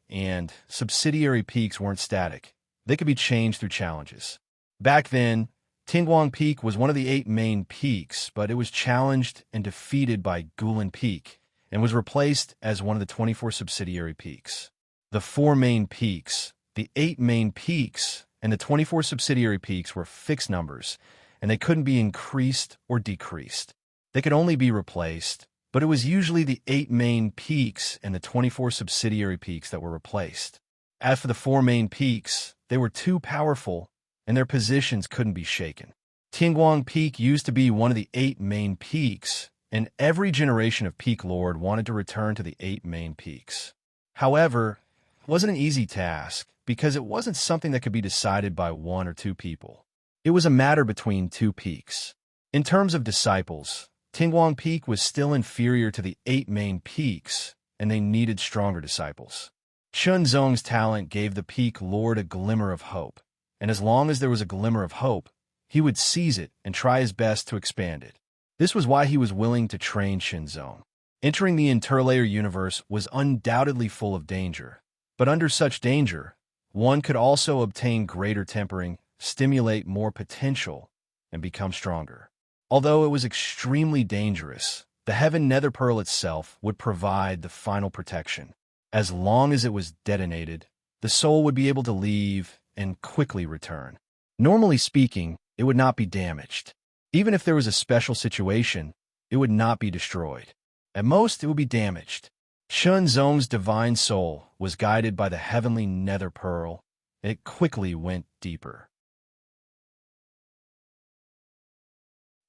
and subsidiary peaks weren't static. They could be changed through challenges. Back then, Tianguang Peak was one of the 8 main peaks, but it was challenged and defeated by Guilin Peak, and was replaced as one of the 24 subsidiary peaks. The 4 main peaks, the 8 main peaks, and the 24 subsidiary peaks were fixed numbers, and they couldn't be increased or decreased. They could only be replaced, but it was usually the 8 main peaks and the 24 subsidiary peaks that were replaced. As for the 4 main peaks, they were too powerful, and their positions couldn't be shaken. Tianguang Peak used to be one of the 8 main peaks, and every generation of Peak Lord wanted to return to the 8 main peaks. However, it wasn't an easy task, because it wasn't something that could be decided by 1 or 2 people. It was a matter between 2 peaks. In terms of disciples, Tianguang Peak was still inferior to the 8 main peaks, and they needed stronger disciples. Chunzong's talent gave the Peak Lord a glimmer of hope, and as long as there was a glimmer of hope, he would seize it and try his best to expand it. This was why he was willing to train Chunzong. Entering the interlayer universe was undoubtedly full of danger, but under such danger, one could also obtain greater tempering, stimulate more potential, and become stronger. Although it was extremely dangerous, the Heaven Nether Pearl itself would provide the final protection. As long as it was detonated, the soul would be able to leave and quickly return. Normally speaking, it would not be damaged. Even if there was a special situation, it would not be destroyed. At most, it would be damaged. Chunzong's divine soul was guided by the heavenly nether pearl, and it quickly went deeper.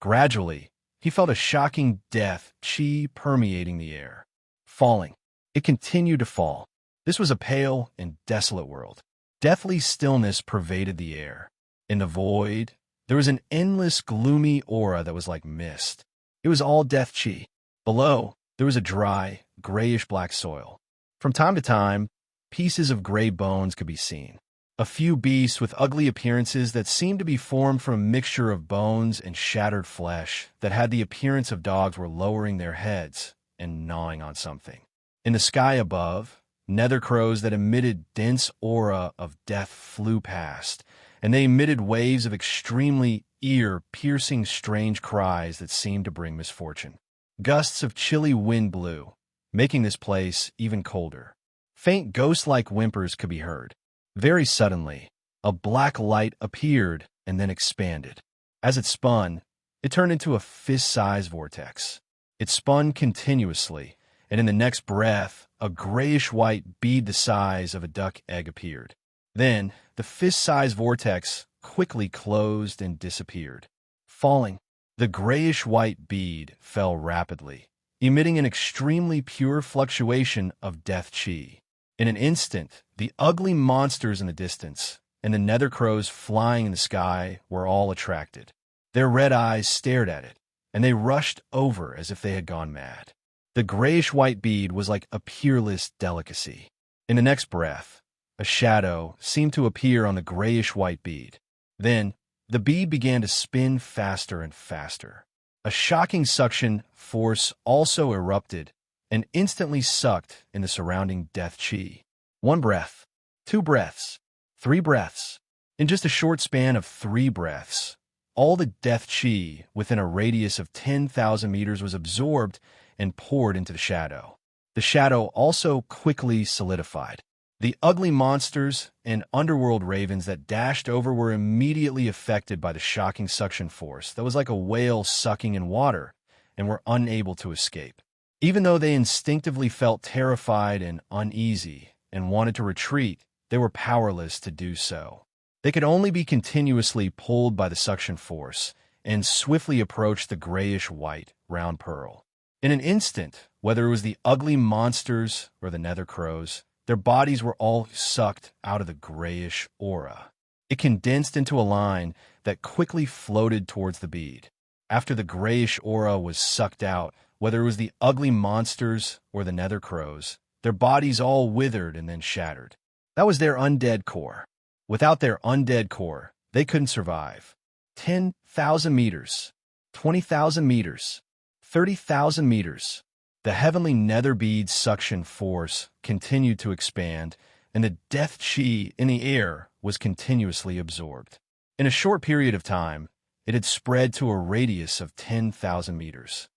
Gradually, he felt a shocking death qi permeating the air. Falling. It continued to fall. This was a pale and desolate world. Deathly stillness pervaded the air. In the void, There was an endless, gloomy aura that was like mist. It was all death chi. Below, there was a dry, grayish-black soil. From time to time, pieces of gray bones could be seen. A few beasts with ugly appearances that seemed to be formed from a mixture of bones and shattered flesh that had the appearance of dogs were lowering their heads and gnawing on something. In the sky above, nether crows that emitted dense aura of death flew past, and they emitted waves of extremely ear-piercing strange cries that seemed to bring misfortune. Gusts of chilly wind blew, making this place even colder. Faint ghost-like whimpers could be heard. Very suddenly, a black light appeared and then expanded. As it spun, it turned into a fist-sized vortex. It spun continuously, and in the next breath, a grayish-white bead the size of a duck egg appeared. Then, the fist-sized vortex quickly closed and disappeared. Falling, the grayish-white bead fell rapidly, emitting an extremely pure fluctuation of death chi. In an instant, the ugly monsters in the distance and the nether crows flying in the sky were all attracted. Their red eyes stared at it, and they rushed over as if they had gone mad. The grayish-white bead was like a peerless delicacy. In the next breath, a shadow seemed to appear on the grayish-white bead. Then, the bead began to spin faster and faster. A shocking suction force also erupted and instantly sucked in the surrounding death chi. 1 breath, 2 breaths, 3 breaths. In just a short span of 3 breaths, all the death chi within a radius of 10,000 meters was absorbed and poured into the shadow. The shadow also quickly solidified. The ugly monsters and underworld ravens that dashed over were immediately affected by the shocking suction force that was like a whale sucking in water and were unable to escape. Even though they instinctively felt terrified and uneasy and wanted to retreat, they were powerless to do so. They could only be continuously pulled by the suction force and swiftly approach the grayish-white round pearl. In an instant, whether it was the ugly monsters or the nether crows, their bodies were all sucked out of the grayish aura. It condensed into a line that quickly floated towards the bead. After the grayish aura was sucked out, whether it was the ugly monsters or the nether crows, their bodies all withered and then shattered. That was their undead core. Without their undead core, they couldn't survive. 10,000 meters, 20,000 meters, 30,000 meters. The heavenly nether bead suction force continued to expand, and the death chi in the air was continuously absorbed. In a short period of time, it had spread to a radius of 10,000 meters.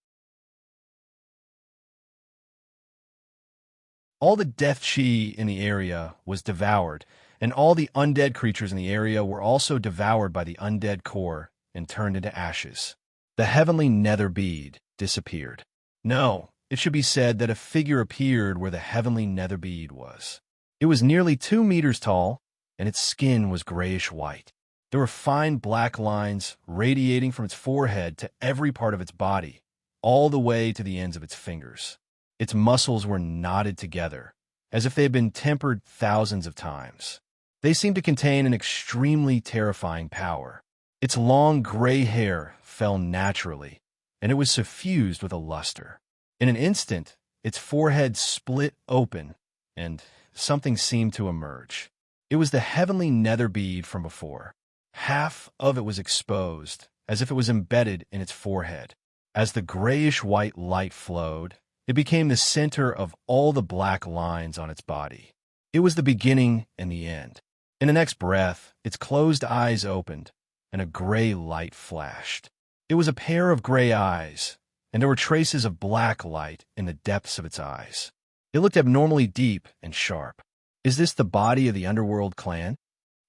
All the death chi in the area was devoured, and all the undead creatures in the area were also devoured by the undead core and turned into ashes. The heavenly nether bead disappeared. No, it should be said that a figure appeared where the heavenly nether bead was. It was nearly 2 meters tall, and its skin was grayish-white. There were fine black lines radiating from its forehead to every part of its body, all the way to the ends of its fingers. Its muscles were knotted together, as if they had been tempered thousands of times. They seemed to contain an extremely terrifying power. Its long gray hair fell naturally, and it was suffused with a luster. In an instant, its forehead split open, and something seemed to emerge. It was the heavenly nether bead from before. Half of it was exposed, as if it was embedded in its forehead. As the grayish-white light flowed, it became the center of all the black lines on its body. It was the beginning and the end. In the next breath, its closed eyes opened, and a gray light flashed. It was a pair of gray eyes, and there were traces of black light in the depths of its eyes. It looked abnormally deep and sharp. "Is this the body of the underworld clan?"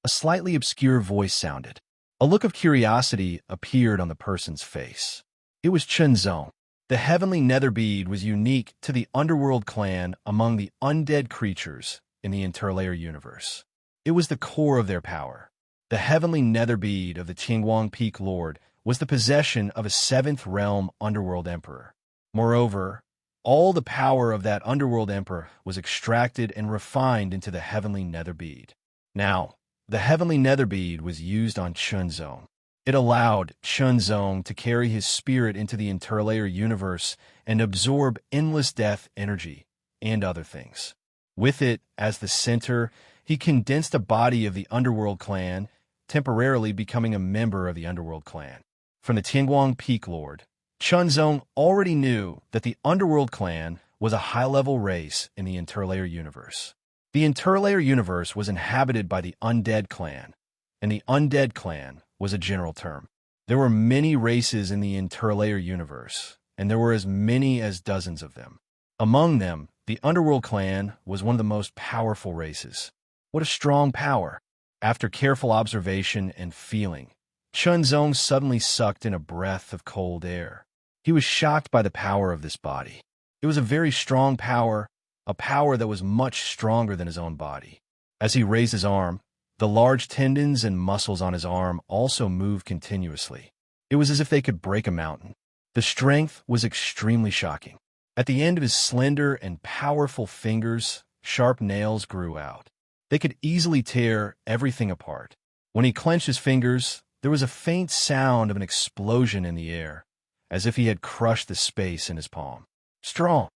A slightly obscure voice sounded. A look of curiosity appeared on the person's face. It was Chunzong. The heavenly nether bead was unique to the underworld clan among the undead creatures in the interlayer universe. It was the core of their power. The heavenly nether bead of the Qingguang Peak Lord was the possession of a 7th realm underworld emperor. Moreover, all the power of that underworld emperor was extracted and refined into the heavenly nether bead. Now, the heavenly nether bead was used on Chunzong. It allowed Chunzong to carry his spirit into the interlayer universe and absorb endless death energy and other things. With it as the center, he condensed a body of the Underworld clan, temporarily becoming a member of the Underworld clan. From the Tianguang Peak Lord, Chunzong already knew that the Underworld clan was a high-level race in the interlayer universe. The interlayer universe was inhabited by the Undead clan, and the Undead clan was a general term. There were many races in the interlayer universe, and there were as many as dozens of them. Among them, the Underworld clan was one of the most powerful races. What a strong power! After careful observation and feeling, Chunzong suddenly sucked in a breath of cold air. He was shocked by the power of this body. It was a very strong power, a power that was much stronger than his own body. As he raised his arm, the large tendons and muscles on his arm also moved continuously. It was as if they could break a mountain. The strength was extremely shocking. At the end of his slender and powerful fingers, sharp nails grew out. They could easily tear everything apart. When he clenched his fingers, there was a faint sound of an explosion in the air, as if he had crushed the space in his palm. Strong.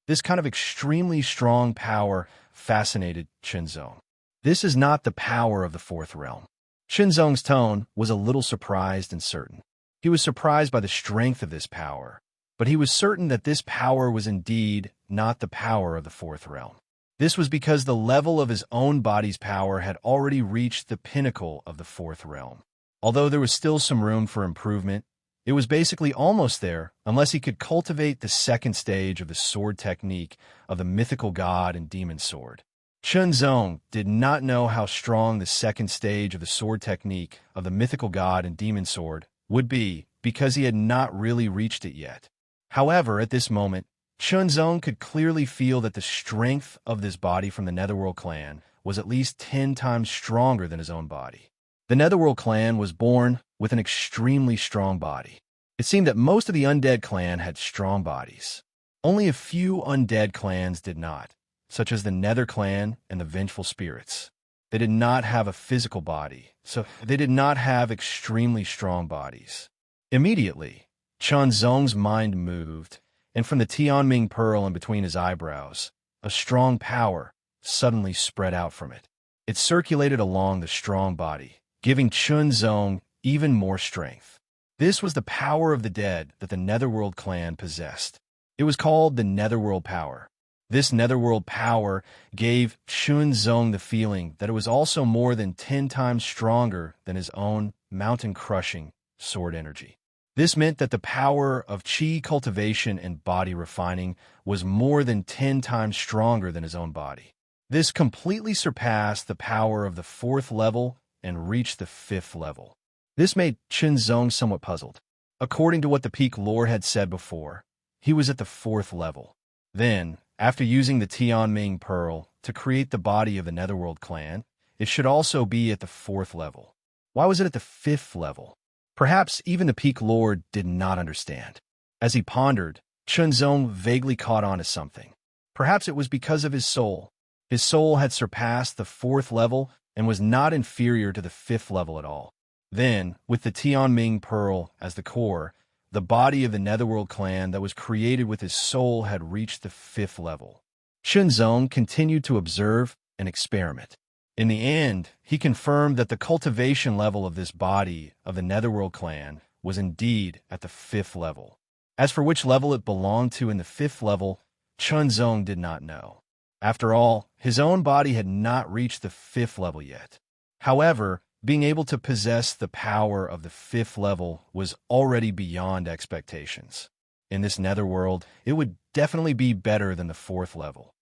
This kind of extremely strong power fascinated Chunzong. This is not the power of the fourth realm. Chunzong's tone was a little surprised and certain. He was surprised by the strength of this power, but he was certain that this power was indeed not the power of the fourth realm. This was because the level of his own body's power had already reached the pinnacle of the fourth realm. Although there was still some room for improvement, it was basically almost there unless he could cultivate the second stage of the sword technique of the mythical god and demon sword. Chunzong did not know how strong the second stage of the sword technique of the mythical god and demon sword would be because he had not really reached it yet. However, at this moment, Chunzong could clearly feel that the strength of this body from the Netherworld clan was at least 10 times stronger than his own body. The Netherworld clan was born with an extremely strong body. It seemed that most of the Undead clan had strong bodies. Only a few Undead clans did not, such as the Nether clan and the Vengeful Spirits. They did not have a physical body, so they did not have extremely strong bodies. Immediately, Chunzong's mind moved, and from the Tianming pearl in between his eyebrows, a strong power suddenly spread out from it. It circulated along the strong body, giving Chunzong even more strength. This was the power of the dead that the Netherworld clan possessed. It was called the Netherworld power. This Netherworld power gave Chunzong the feeling that it was also more than 10 times stronger than his own mountain-crushing sword energy. This meant that the power of chi cultivation and body refining was more than 10 times stronger than his own body. This completely surpassed the power of the 4th level and reached the 5th level. This made Chunzong somewhat puzzled. According to what the Peak Lord had said before, he was at the 4th level. Then, after using the Tianming Pearl to create the body of the Netherworld clan, it should also be at the 4th level. Why was it at the 5th level? Perhaps even the Peak Lord did not understand. As he pondered, Chunzong vaguely caught on to something. Perhaps it was because of his soul. His soul had surpassed the 4th level and was not inferior to the 5th level at all. Then, with the Tianming Pearl as the core, the body of the Netherworld clan that was created with his soul had reached the 5th level. Chunzong continued to observe and experiment. In the end, he confirmed that the cultivation level of this body of the Netherworld clan was indeed at the 5th level. As for which level it belonged to in the 5th level, Chunzong did not know. After all, his own body had not reached the 5th level yet. However, being able to possess the power of the 5th level was already beyond expectations. In this netherworld, it would definitely be better than the 4th level.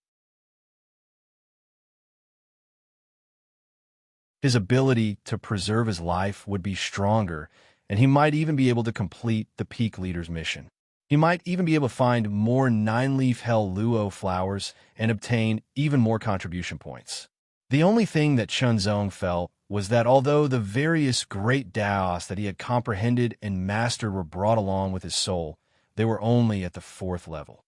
His ability to preserve his life would be stronger, and he might even be able to complete the Peak Leader's mission. He might even be able to find more 9-leaf Hell Luo flowers and obtain even more contribution points. The only thing that Chunzong felt was that although the various great Daos that he had comprehended and mastered were brought along with his soul, they were only at the 4th level.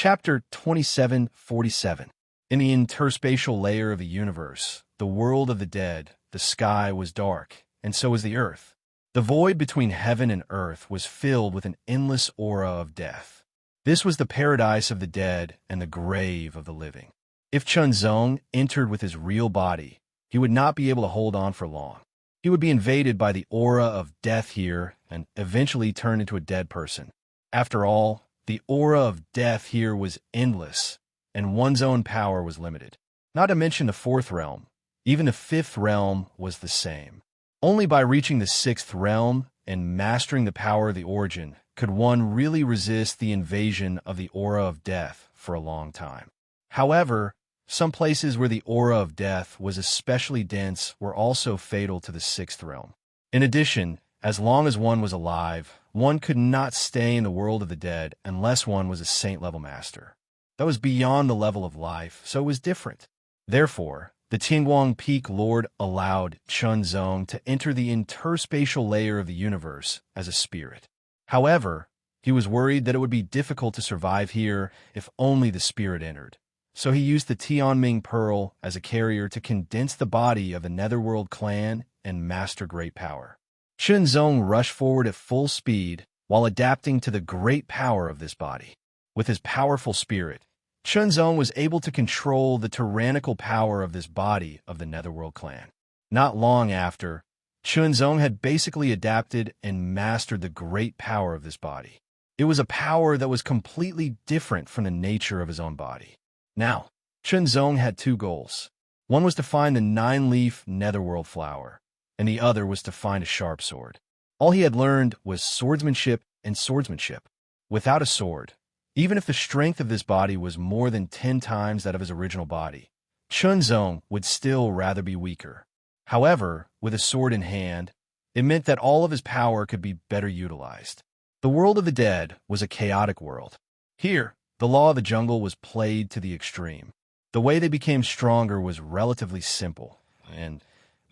Chapter 2747. In the interspatial layer of the universe, the world of the dead, the sky was dark, and so was the earth. The void between heaven and earth was filled with an endless aura of death. This was the paradise of the dead and the grave of the living. If Chunzong entered with his real body, he would not be able to hold on for long. He would be invaded by the aura of death here and eventually turn into a dead person. After all, the aura of death here was endless, and one's own power was limited. Not to mention the fourth realm. Even the fifth realm was the same. Only by reaching the sixth realm and mastering the power of the origin could one really resist the invasion of the aura of death for a long time. However, some places where the aura of death was especially dense were also fatal to the sixth realm. In addition, as long as one was alive, one could not stay in the world of the dead unless one was a saint-level master. That was beyond the level of life, so it was different. Therefore, the Tianguang Peak Lord allowed Chunzong to enter the interspatial layer of the universe as a spirit. However, he was worried that it would be difficult to survive here if only the spirit entered. So he used the Tianming Pearl as a carrier to condense the body of the Netherworld clan and master great power. Chunzong rushed forward at full speed while adapting to the great power of this body. With his powerful spirit, Chunzong was able to control the tyrannical power of this body of the Netherworld clan. Not long after, Chunzong had basically adapted and mastered the great power of this body. It was a power that was completely different from the nature of his own body. Now, Chunzong had two goals. One was to find the nine-leaf Netherworld flower, and the other was to find a sharp sword. All he had learned was swordsmanship and swordsmanship. Without a sword, even if the strength of this body was more than 10 times that of his original body, Chunzong would still rather be weaker. However, with a sword in hand, it meant that all of his power could be better utilized. The world of the dead was a chaotic world. Here, the law of the jungle was played to the extreme. The way they became stronger was relatively simple, and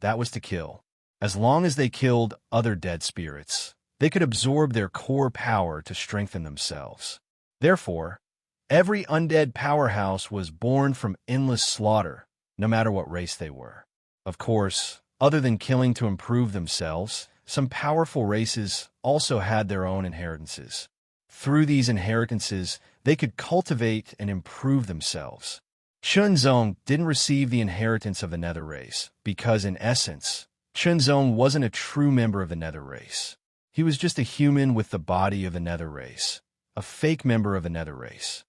that was to kill. As long as they killed other dead spirits, they could absorb their core power to strengthen themselves. Therefore, every undead powerhouse was born from endless slaughter, no matter what race they were. Of course, other than killing to improve themselves, some powerful races also had their own inheritances. Through these inheritances, they could cultivate and improve themselves. Chunzong didn't receive the inheritance of the Nether race because, in essence, Chunzong wasn't a true member of the Nether race. He was just a human with the body of the Nether race, a fake member of the Nether race.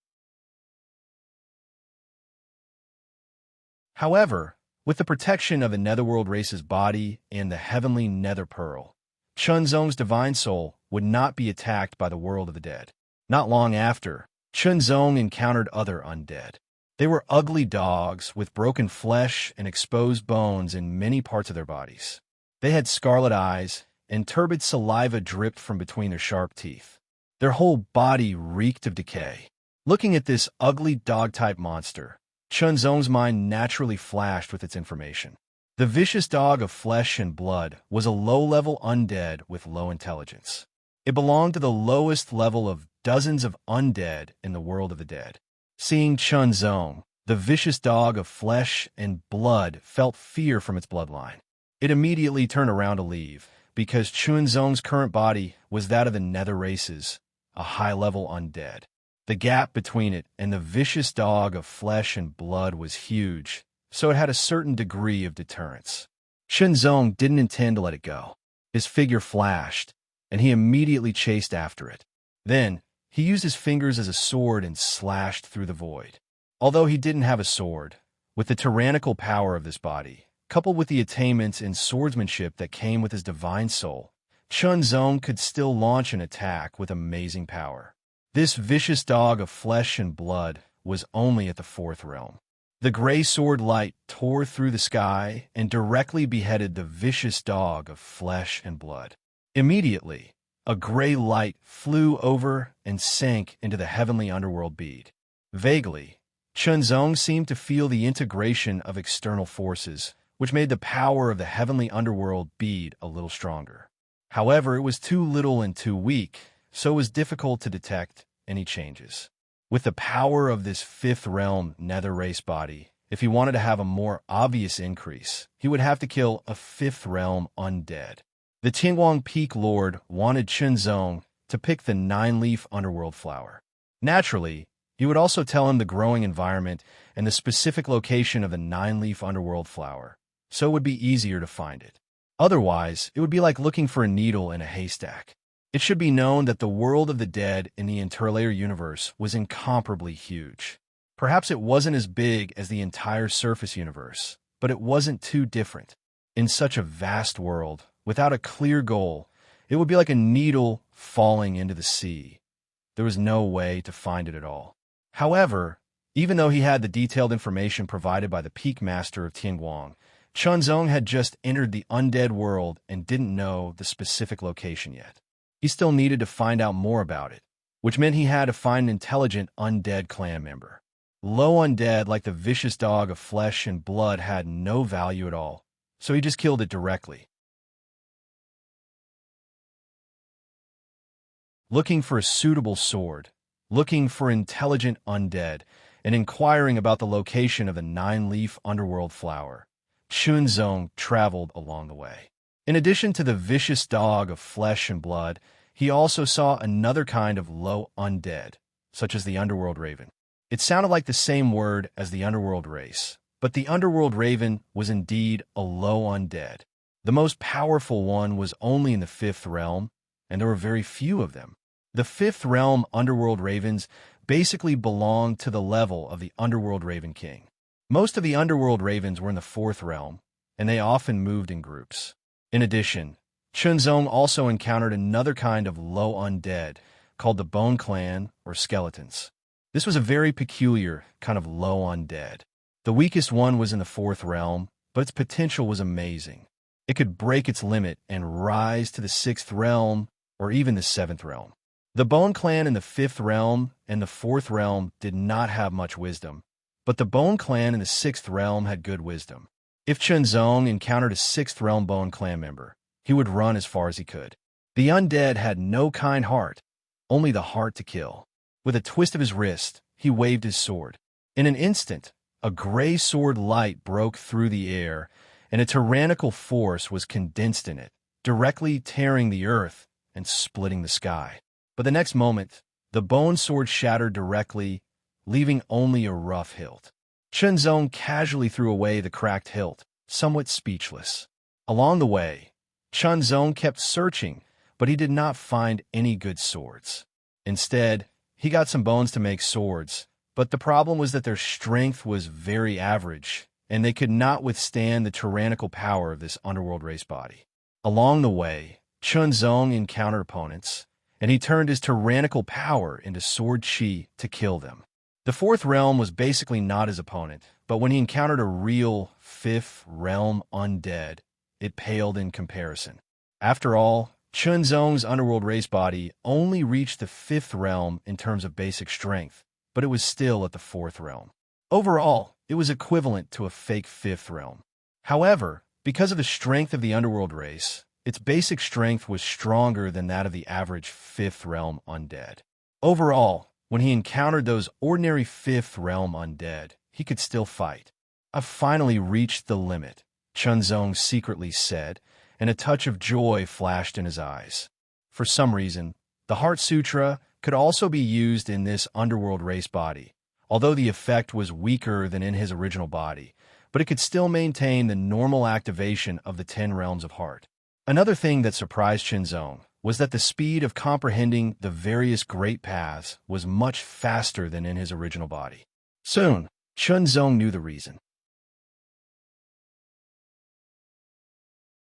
However, with the protection of the Netherworld race's body and the heavenly Nether Pearl, Chunzong's divine soul would not be attacked by the world of the dead. Not long after, Chunzong encountered other undead. They were ugly dogs with broken flesh and exposed bones in many parts of their bodies. They had scarlet eyes, and turbid saliva dripped from between their sharp teeth. Their whole body reeked of decay. Looking at this ugly dog-type monster, Chunzong's mind naturally flashed with its information. The vicious dog of flesh and blood was a low-level undead with low intelligence. It belonged to the lowest level of dozens of undead in the world of the dead. Seeing Chunzong, the vicious dog of flesh and blood felt fear from its bloodline. It immediately turned around to leave, because Chunzong's current body was that of the Nether races, a high-level undead. The gap between it and the vicious dog of flesh and blood was huge, so it had a certain degree of deterrence. Chunzong didn't intend to let it go. His figure flashed, and he immediately chased after it. Then, he used his fingers as a sword and slashed through the void. Although he didn't have a sword, with the tyrannical power of this body, coupled with the attainments in swordsmanship that came with his divine soul, Chunzong could still launch an attack with amazing power. This vicious dog of flesh and blood was only at the fourth realm. The gray sword light tore through the sky and directly beheaded the vicious dog of flesh and blood. Immediately, a gray light flew over and sank into the heavenly underworld bead. Vaguely, Chunzong seemed to feel the integration of external forces, which made the power of the heavenly underworld bead a little stronger. However, it was too little and too weak, so it was difficult to detect any changes. With the power of this fifth realm nether race body, if he wanted to have a more obvious increase, he would have to kill a fifth realm undead. The Tingwang Peak Lord wanted Chunzong to pick the nine-leaf underworld flower. Naturally, he would also tell him the growing environment and the specific location of the nine-leaf underworld flower, so it would be easier to find it. Otherwise, it would be like looking for a needle in a haystack. It should be known that the world of the dead in the interlayer universe was incomparably huge. Perhaps it wasn't as big as the entire surface universe, but it wasn't too different. In such a vast world, without a clear goal, it would be like a needle falling into the sea. There was no way to find it at all. However, even though he had the detailed information provided by the Peak Master of Tingwang, Chunzong had just entered the undead world and didn't know the specific location yet. He still needed to find out more about it, which meant he had to find an intelligent undead clan member. Low undead, like the vicious dog of flesh and blood, had no value at all, so he just killed it directly. Looking for a suitable sword, looking for intelligent undead, and inquiring about the location of the nine-leaf underworld flower, Chunzong traveled along the way. In addition to the vicious dog of flesh and blood, he also saw another kind of low undead, such as the underworld raven. It sounded like the same word as the underworld race, but the underworld raven was indeed a low undead. The most powerful one was only in the fifth realm, and there were very few of them. The fifth realm underworld ravens basically belonged to the level of the underworld raven king. Most of the underworld ravens were in the fourth realm, and they often moved in groups. In addition, Chunzong also encountered another kind of low undead called the Bone Clan or skeletons. This was a very peculiar kind of low undead. The weakest one was in the fourth realm, but its potential was amazing. It could break its limit and rise to the sixth realm or even the seventh realm. The Bone Clan in the fifth realm and the fourth realm did not have much wisdom, but the Bone Clan in the sixth realm had good wisdom. If Chunzong encountered a sixth realm Bone Clan member, he would run as far as he could. The undead had no kind heart, only the heart to kill. With a twist of his wrist, he waved his sword. In an instant, a gray sword light broke through the air, and a tyrannical force was condensed in it, directly tearing the earth and splitting the sky. But the next moment, the bone sword shattered directly, leaving only a rough hilt. Chunzong casually threw away the cracked hilt, somewhat speechless. Along the way, Chunzong kept searching, but he did not find any good swords. Instead, he got some bones to make swords, but the problem was that their strength was very average, and they could not withstand the tyrannical power of this underworld race body. Along the way, Chunzong encountered opponents, and he turned his tyrannical power into sword chi to kill them. The fourth realm was basically not his opponent, but when he encountered a real fifth realm undead, it paled in comparison. After all, Chunzong's underworld race body only reached the fifth realm in terms of basic strength, but it was still at the fourth realm. Overall, it was equivalent to a fake fifth realm. However, because of the strength of the underworld race, its basic strength was stronger than that of the average fifth realm undead. Overall, when he encountered those ordinary fifth realm undead, he could still fight. "I've finally reached the limit," Chunzong secretly said, and a touch of joy flashed in his eyes. For some reason, the Heart Sutra could also be used in this underworld race body, although the effect was weaker than in his original body, but it could still maintain the normal activation of the 10 realms of heart. Another thing that surprised Chunzong was that the speed of comprehending the various great paths was much faster than in his original body. Soon, Chunzong knew the reason.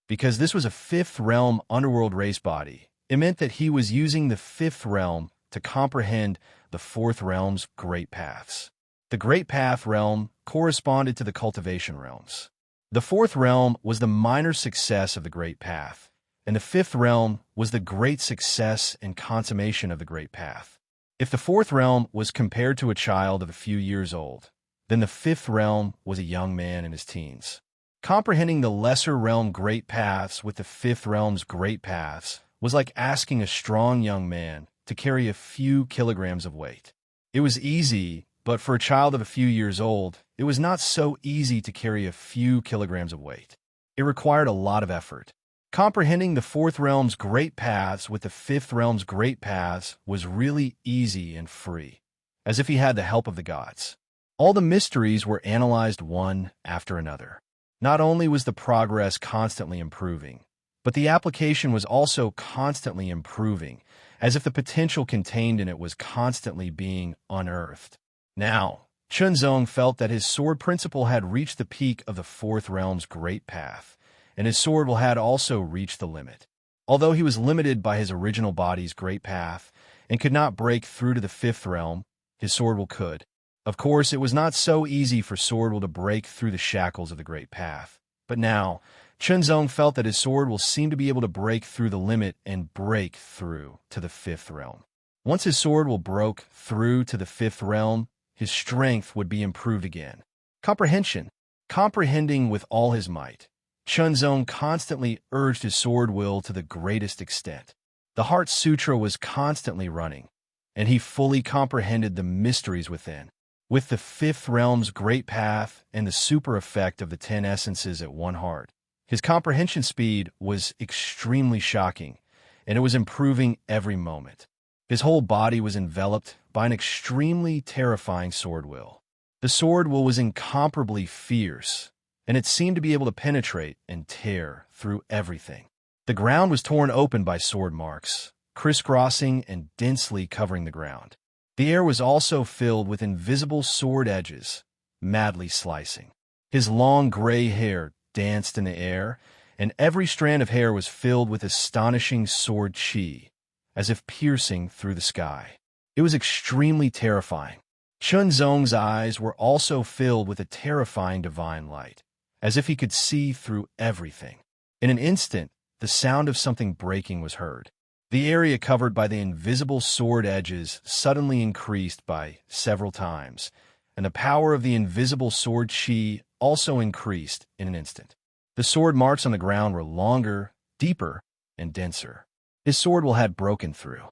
Because this was a fifth realm underworld race body, it meant that he was using the fifth realm to comprehend the fourth realm's great paths. The great path realm corresponded to the cultivation realms. The fourth realm was the minor success of the great path, and the fifth realm was the great success and consummation of the great path. If the fourth realm was compared to a child of a few years old, then the fifth realm was a young man in his teens. Comprehending the lesser realm great paths with the fifth realm's great paths was like asking a strong young man to carry a few kilograms of weight. It was easy, but for a child of a few years old, it was not so easy to carry a few kilograms of weight. It required a lot of effort. Comprehending the fourth realm's great paths with the fifth realm's great paths was really easy and free, as if he had the help of the gods. All the mysteries were analyzed one after another. Not only was the progress constantly improving, but the application was also constantly improving, as if the potential contained in it was constantly being unearthed. Now, Chunzong felt that his sword principle had reached the peak of the fourth realm's great path, and his sword will had also reached the limit. Although he was limited by his original body's great path and could not break through to the fifth realm, his sword will could. Of course, it was not so easy for sword will to break through the shackles of the great path. But now, Chunzong felt that his sword will seem to be able to break through the limit and break through to the fifth realm. Once his sword will broke through to the fifth realm, his strength would be improved again. Comprehending with all his might, Chunzong constantly urged his sword will to the greatest extent. The Heart Sutra was constantly running, and he fully comprehended the mysteries within. With the fifth realm's great path and the super effect of the 10 essences at one heart, his comprehension speed was extremely shocking, and it was improving every moment. His whole body was enveloped by an extremely terrifying sword will. The sword will was incomparably fierce, and it seemed to be able to penetrate and tear through everything. The ground was torn open by sword marks, crisscrossing and densely covering the ground. The air was also filled with invisible sword edges, madly slicing. His long gray hair danced in the air, and every strand of hair was filled with astonishing sword chi, as if piercing through the sky. It was extremely terrifying. Chunzong's eyes were also filled with a terrifying divine light, as if he could see through everything. In an instant, the sound of something breaking was heard. The area covered by the invisible sword edges suddenly increased by several times, and the power of the invisible sword chi also increased in an instant. The sword marks on the ground were longer, deeper, and denser. His sword will had broken through.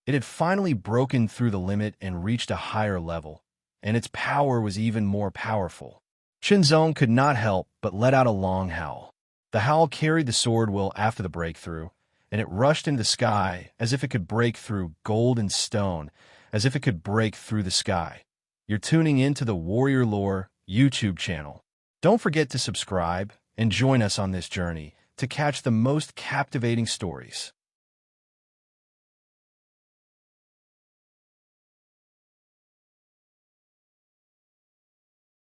It had finally broken through the limit and reached a higher level, and its power was even more powerful. Chunzong could not help but let out a long howl. The howl carried the sword will after the breakthrough, and it rushed into the sky as if it could break through gold and stone, as if it could break through the sky. You're tuning in to the Warrior Lore YouTube channel. Don't forget to subscribe and join us on this journey to catch the most captivating stories.